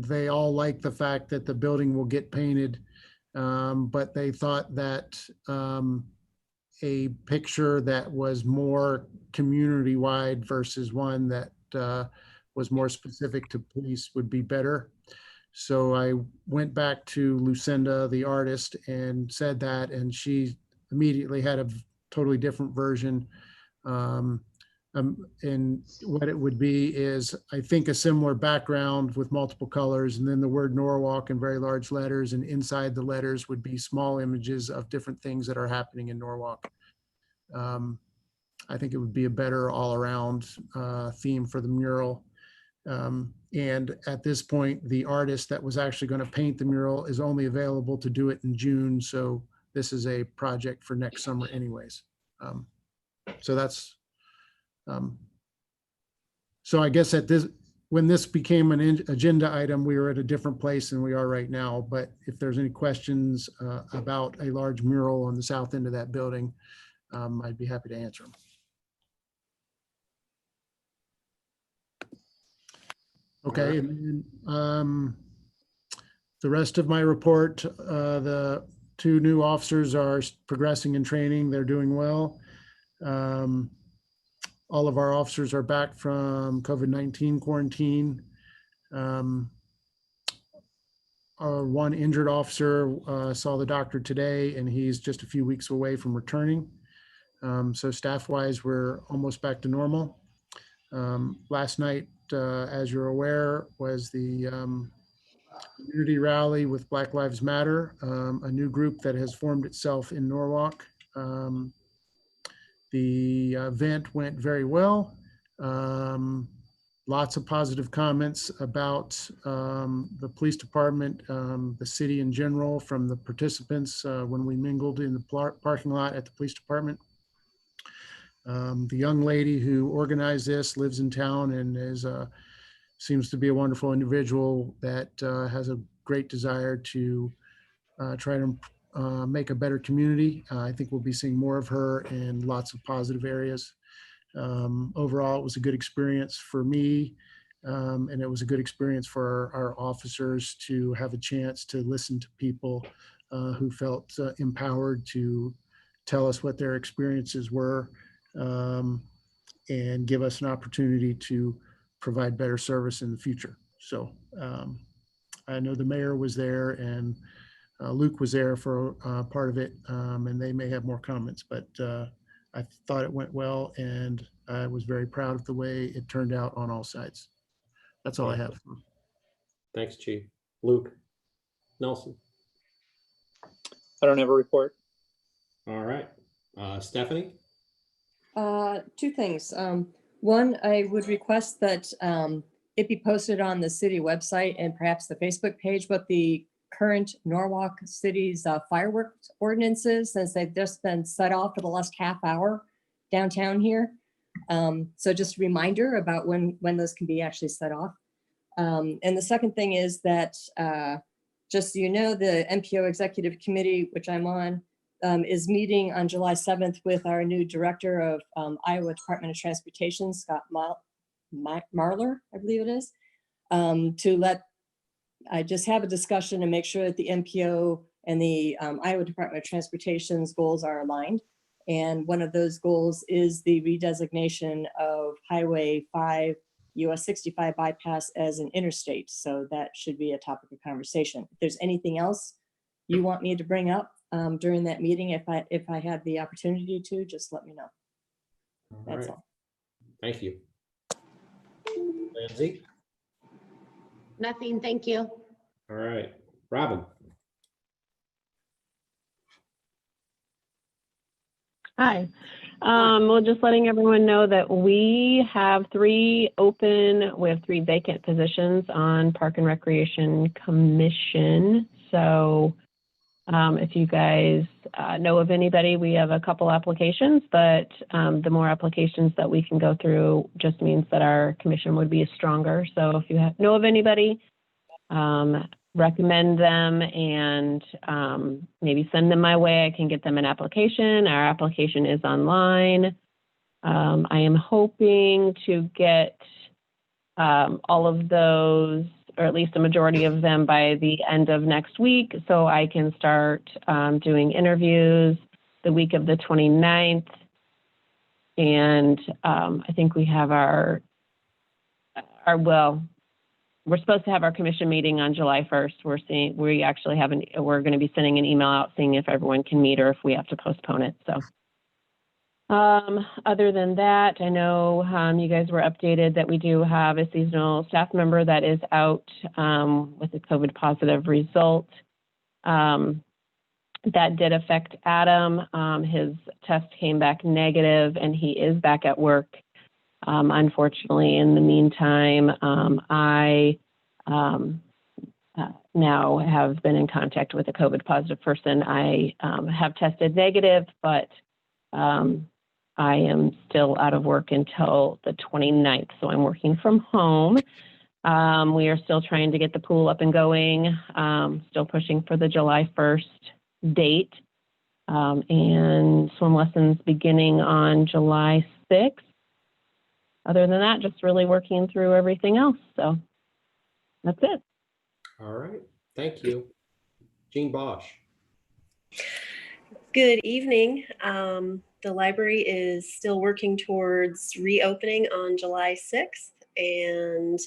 they all like the fact that the building will get painted, but they thought that a picture that was more community-wide versus one that was more specific to police would be better. So I went back to Lucinda, the artist, and said that, and she immediately had a totally different version. And what it would be is, I think, a similar background with multiple colors, and then the word Norwalk in very large letters, and inside the letters would be small images of different things that are happening in Norwalk. I think it would be a better all-around theme for the mural. And at this point, the artist that was actually going to paint the mural is only available to do it in June. So this is a project for next summer anyways. So that's, so I guess when this became an agenda item, we were at a different place than we are right now. But if there's any questions about a large mural on the south end of that building, I'd be happy to answer them. Okay, and then, the rest of my report, the 2 new officers are progressing in training. They're doing well. All of our officers are back from COVID-19 quarantine. Our 1 injured officer saw the doctor today, and he's just a few weeks away from returning. So staff-wise, we're almost back to normal. Last night, as you're aware, was the community rally with Black Lives Matter, a new group that has formed itself in Norwalk. The event went very well. Lots of positive comments about the police department, the city in general, from the participants when we mingled in the parking lot at the police department. The young lady who organized this lives in town and seems to be a wonderful individual that has a great desire to try to make a better community. I think we'll be seeing more of her in lots of positive areas. Overall, it was a good experience for me, and it was a good experience for our officers to have a chance to listen to people who felt empowered to tell us what their experiences were, and give us an opportunity to provide better service in the future. So I know the mayor was there, and Luke was there for part of it, and they may have more comments, but I thought it went well, and I was very proud of the way it turned out on all sides. That's all I have. Thanks, Chief. Luke Nelson. I don't have a report. All right. Stephanie? 2 things. One, I would request that it be posted on the city website and perhaps the Facebook page what the current Norwalk City's fireworks ordinances, since they've just been set off for the last half hour downtown here. So just a reminder about when those can be actually set off. And the second thing is that, just so you know, the MPO Executive Committee, which I'm on, is meeting on July 7th with our new director of Iowa Department of Transportation, Scott Marler, I believe it is, to just have a discussion and make sure that the MPO and the Iowa Department of Transportation's goals are aligned. And one of those goals is the redesignation of Highway 5 US 65 bypass as an interstate. So that should be a topic of conversation. If there's anything else you want me to bring up during that meeting, if I had the opportunity to, just let me know. That's all. Thank you. Lindsay? Nothing, thank you. All right, Robin? Hi. Well, just letting everyone know that we have 3 vacant positions on Park and Recreation Commission. So if you guys know of anybody, we have a couple applications, but the more applications that we can go through just means that our commission would be stronger. So if you know of anybody, recommend them and maybe send them my way. I can get them an application. Our application is online. I am hoping to get all of those, or at least a majority of them, by the end of next week, so I can start doing interviews the week of the 29th. And I think we have we're supposed to have our commission meeting on July 1st. We're going to be sending an email out seeing if everyone can meet or if we have to postpone it. So other than that, I know you guys were updated that we do have a seasonal staff member that is out with a COVID positive result. That did affect Adam. His test came back negative and he is back at work. Unfortunately, in the meantime, I now have been in contact with a COVID positive person. I have tested negative, but I am still out of work until the 29th, so I'm working from home. We are still trying to get the pool up and going, still pushing for the July 1st date, and swim lessons beginning on July 6th. Other than that, just really working through everything else. So that's it. All right, thank you. Jean Bosch. Good evening. The library is still working towards reopening on July 6th, and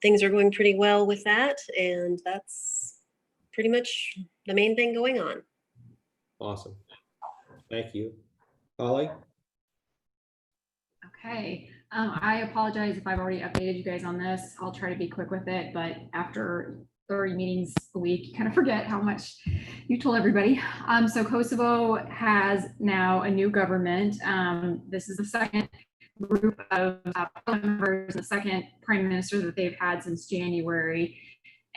things are going pretty well with that. And that's pretty much the main thing going on. Awesome. Thank you. Holly? Okay. I apologize if I've already updated you guys on this. I'll try to be quick with it, but after 30 meetings a week, you kind of forget how much you told everybody. So Kosovo has now a new government. This is the second group of members, the second prime minister that they've had since January.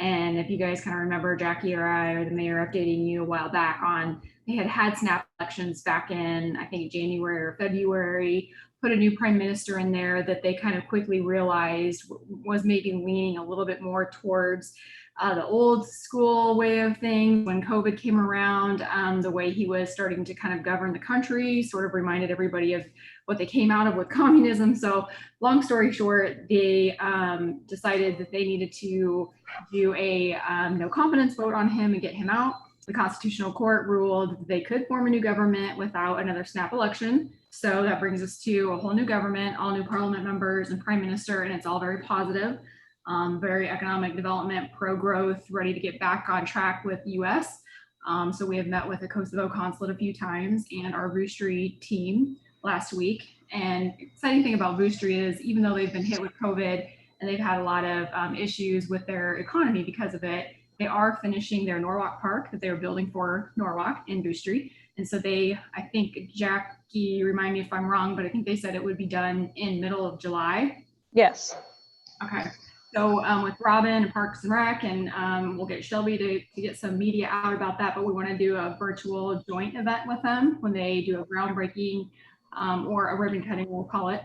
And if you guys kind of remember, Jackie or I or the mayor updating you a while back on, they had snap elections back in, I think, January or February, put a new prime minister in there that they kind of quickly realized was maybe leaning a little bit more towards the old school way of things. When COVID came around, the way he was starting to kind of govern the country sort of reminded everybody of what they came out of with communism. So long story short, they decided that they needed to do a no confidence vote on him and get him out. The Constitutional Court ruled they could form a new government without another snap election. So that brings us to a whole new government, all new parliament members and prime minister, and it's all very positive. Very economic development, pro-growth, ready to get back on track with the US. So we have met with the Kosovo consulate a few times and our Vustri team last week. And exciting thing about Vustri is even though they've been hit with COVID and they've had a lot of issues with their economy because of it, they are finishing their Norwalk Park that they were building for Norwalk in Vustri. And so they, I think, Jackie, remind me if I'm wrong, but I think they said it would be done in middle of July. Yes. Okay. So with Robin and Parks and Rec, and we'll get Shelby to get some media out about that, but we want to do a virtual joint event with them when they do a groundbreaking or a ribbon cutting, we'll call it,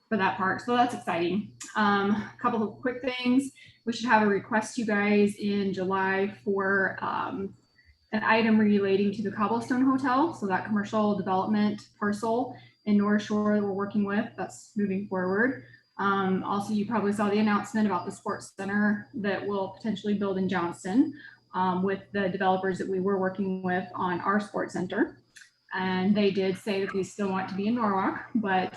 for that park. So that's exciting. A couple of quick things. We should have a request you guys in July for an item relating to the Cobblestone Hotel. So that commercial development parcel in North Shore that we're working with, that's moving forward. Also, you probably saw the announcement about the sports center that we'll potentially build in Johnston with the developers that we were working with on our sports center. And they did say that they still want to be in Norwalk, but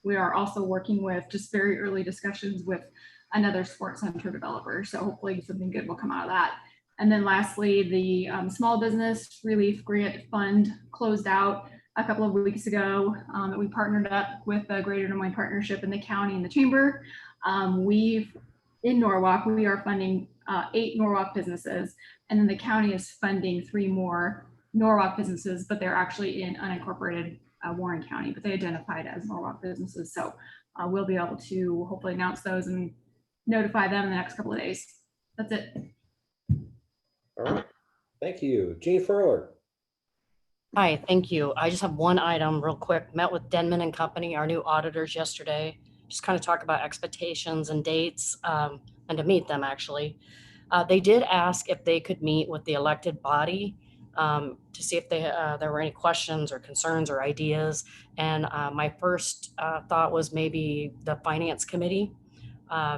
we are also working with just very early discussions with another sports center developer. So hopefully something good will come out of that. And then lastly, the small business relief grant fund closed out a couple of weeks ago that we partnered up with the Greater Des Moines Partnership and the county and the chamber. In Norwalk, we are funding 8 Norwalk businesses, and then the county is funding 3 more Norwalk businesses, but they're actually in unincorporated Warren County, but they identified as Norwalk businesses. So we'll be able to hopefully announce those and notify them in the next couple of days. That's it. All right. Thank you. Gene Furler. Hi, thank you. I just have one item real quick. Met with Denman and Company, our new auditors yesterday. Just kind of talk about expectations and dates and to meet them actually. They did ask if they could meet with the elected body to see if there were any questions or concerns or ideas. And my first thought was maybe the finance committee.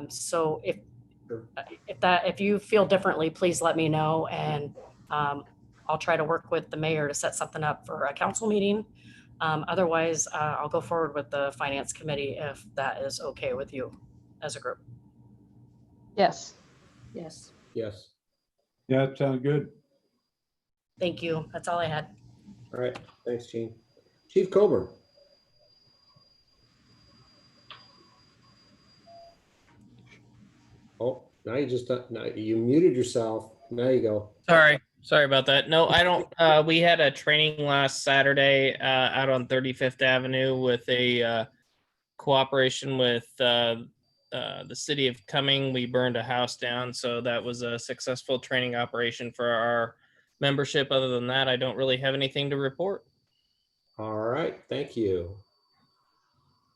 So if you feel differently, please let me know, and I'll try to work with the mayor to set something up for a council meeting. Otherwise, I'll go forward with the finance committee if that is okay with you as a group. Yes. Yes. Yes. Yeah, that sounds good. Thank you. That's all I had. All right. Thanks, Gene. Chief Coburn. Oh, now you just now you muted yourself. Now you go. Sorry about that. No, I don't. We had a training last Saturday out on 35th Avenue with a cooperation with the city of Cumming. We burned a house down, so that was a successful training operation for our membership. Other than that, I don't really have anything to report. All right. Thank you.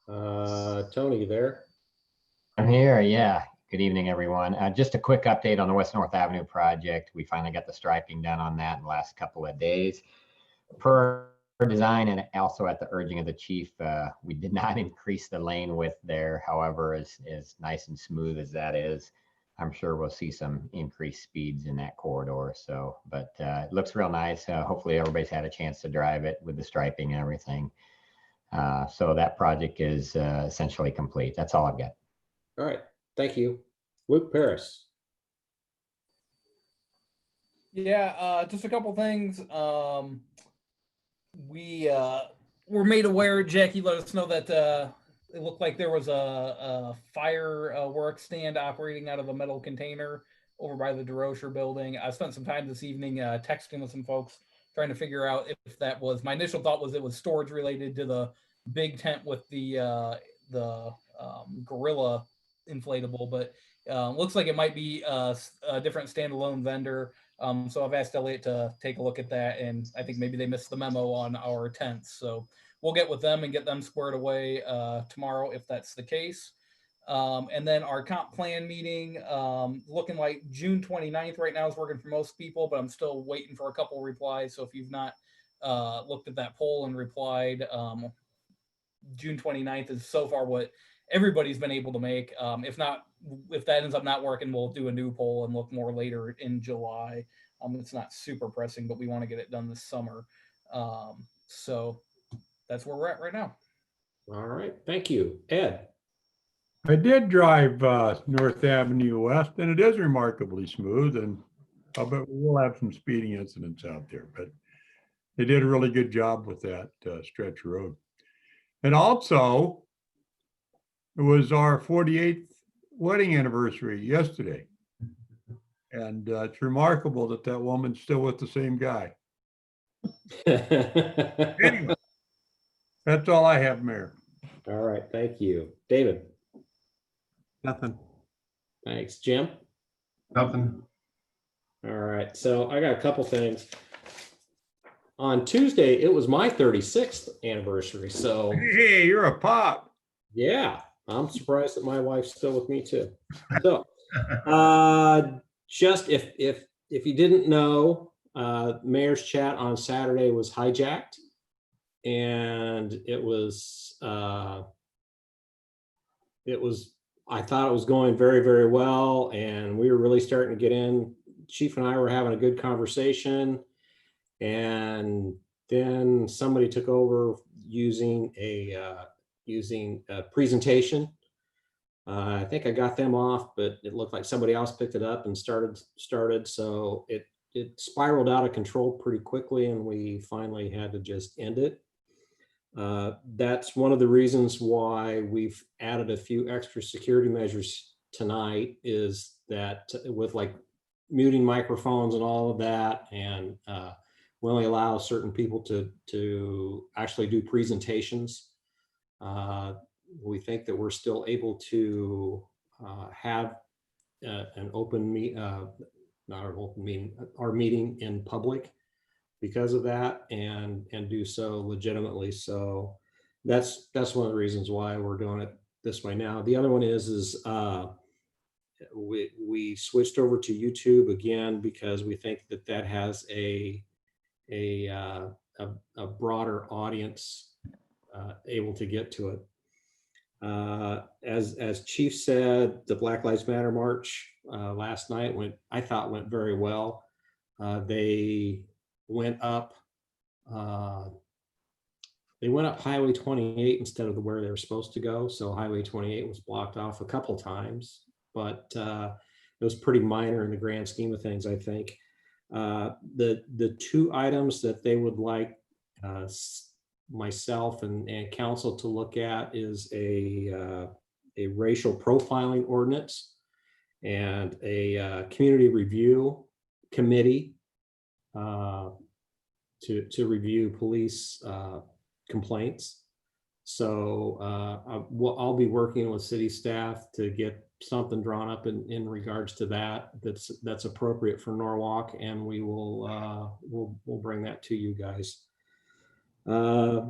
Tony, you there? I'm here, yeah. Good evening, everyone. Just a quick update on the West North Avenue project. We finally got the striping done on that in the last couple of days. Per design and also at the urging of the chief, we did not increase the lane width there. However, as nice and smooth as that is, I'm sure we'll see some increased speeds in that corridor. So, but it looks real nice. Hopefully everybody's had a chance to drive it with the striping and everything. So that project is essentially complete. That's all I've got. All right. Thank you. Luke Paris. Yeah, just a couple things. We were made aware, Jackie let us know that it looked like there was a fireworks stand operating out of a metal container over by the DeRocher building. I spent some time this evening texting with some folks trying to figure out if that was, my initial thought was it was storage related to the big tent with the gorilla inflatable, but looks like it might be a different standalone vendor. So I've asked Elliot to take a look at that, and I think maybe they missed the memo on our tents. So we'll get with them and get them squared away tomorrow if that's the case. And then our comp plan meeting, looking like June 29th right now is working for most people, but I'm still waiting for a couple replies. So if you've not looked at that poll and replied, June 29th is so far what everybody's been able to make. If that ends up not working, we'll do a new poll and look more later in July. It's not super pressing, but we want to get it done this summer. So that's where we're at right now. All right. Thank you. Ed. I did drive North Avenue West, and it is remarkably smooth, and I'll bet we'll have some speeding incidents out there, but they did a really good job with that stretch road. And also, it was our 48th wedding anniversary yesterday. And it's remarkable that that woman's still with the same guy. Anyway, that's all I have, Mayor. All right. Thank you. David. Nothing. Thanks. Jim. Nothing. All right. So I got a couple things. On Tuesday, it was my 36th anniversary. So hey, you're a pop. Yeah, I'm surprised that my wife's still with me too. So just if you didn't know, Mayor's Chat on Saturday was hijacked, and it was I thought it was going very, very well, and we were really starting to get in. Chief and I were having a good conversation, and then somebody took over using a presentation. I think I got them off, but it looked like somebody else picked it up and started. So it spiraled out of control pretty quickly, and we finally had to just end it. That's one of the reasons why we've added a few extra security measures tonight, is that with like muting microphones and all of that, and we only allow certain people to actually do presentations. We think that we're still able to have an open not an open meeting, our meeting in public because of that, and do so legitimately. So that's one of the reasons why we're doing it this way now. The other one is we switched over to YouTube again because we think that has a broader audience able to get to it. As Chief said, the Black Lives Matter march last night I thought went very well. They went up Highway 28 instead of where they were supposed to go. So Highway 28 was blocked off a couple times, but it was pretty minor in the grand scheme of things, I think. The two items that they would like myself and council to look at is a racial profiling ordinance and a community review committee to review police complaints. So I'll be working with city staff to get something drawn up in regards to that that's appropriate for Norwalk, and we will we'll bring that to you guys. I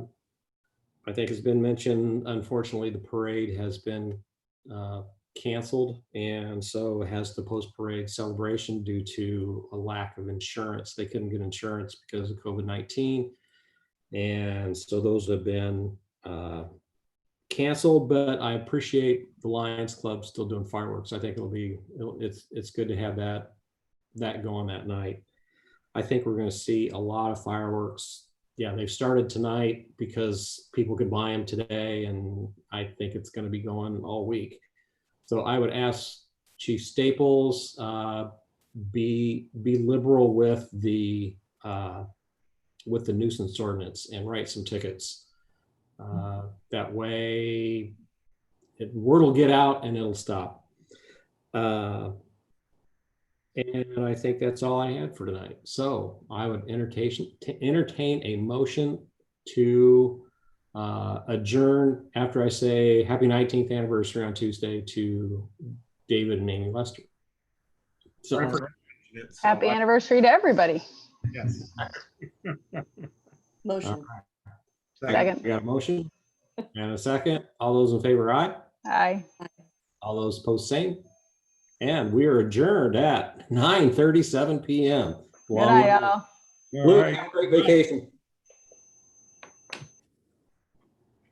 think it's been mentioned, unfortunately, the parade has been canceled, and so has the post-parade celebration due to a lack of insurance. They couldn't get insurance because of COVID-19, and so those have been canceled. But I appreciate the Lions Club still doing fireworks. I think it's good to have that going that night. I think we're going to see a lot of fireworks. Yeah, they've started tonight because people could buy them today, and I think it's going to be going all week. So I would ask Chief Staples, be liberal with the nuisance ordinance and write some tickets. That way, word will get out and it'll stop. And I think that's all I had for tonight. So I would entertain a motion to adjourn after I say happy 19th anniversary on Tuesday to David and Amy Lester. So Happy anniversary to everybody. Yes. Motion. Second. We got a motion and a second. All those in favor, aye. Aye. All those opposed, same. And we are adjourned at 9:37 p.m. Good night, all. Luke, have a great vacation.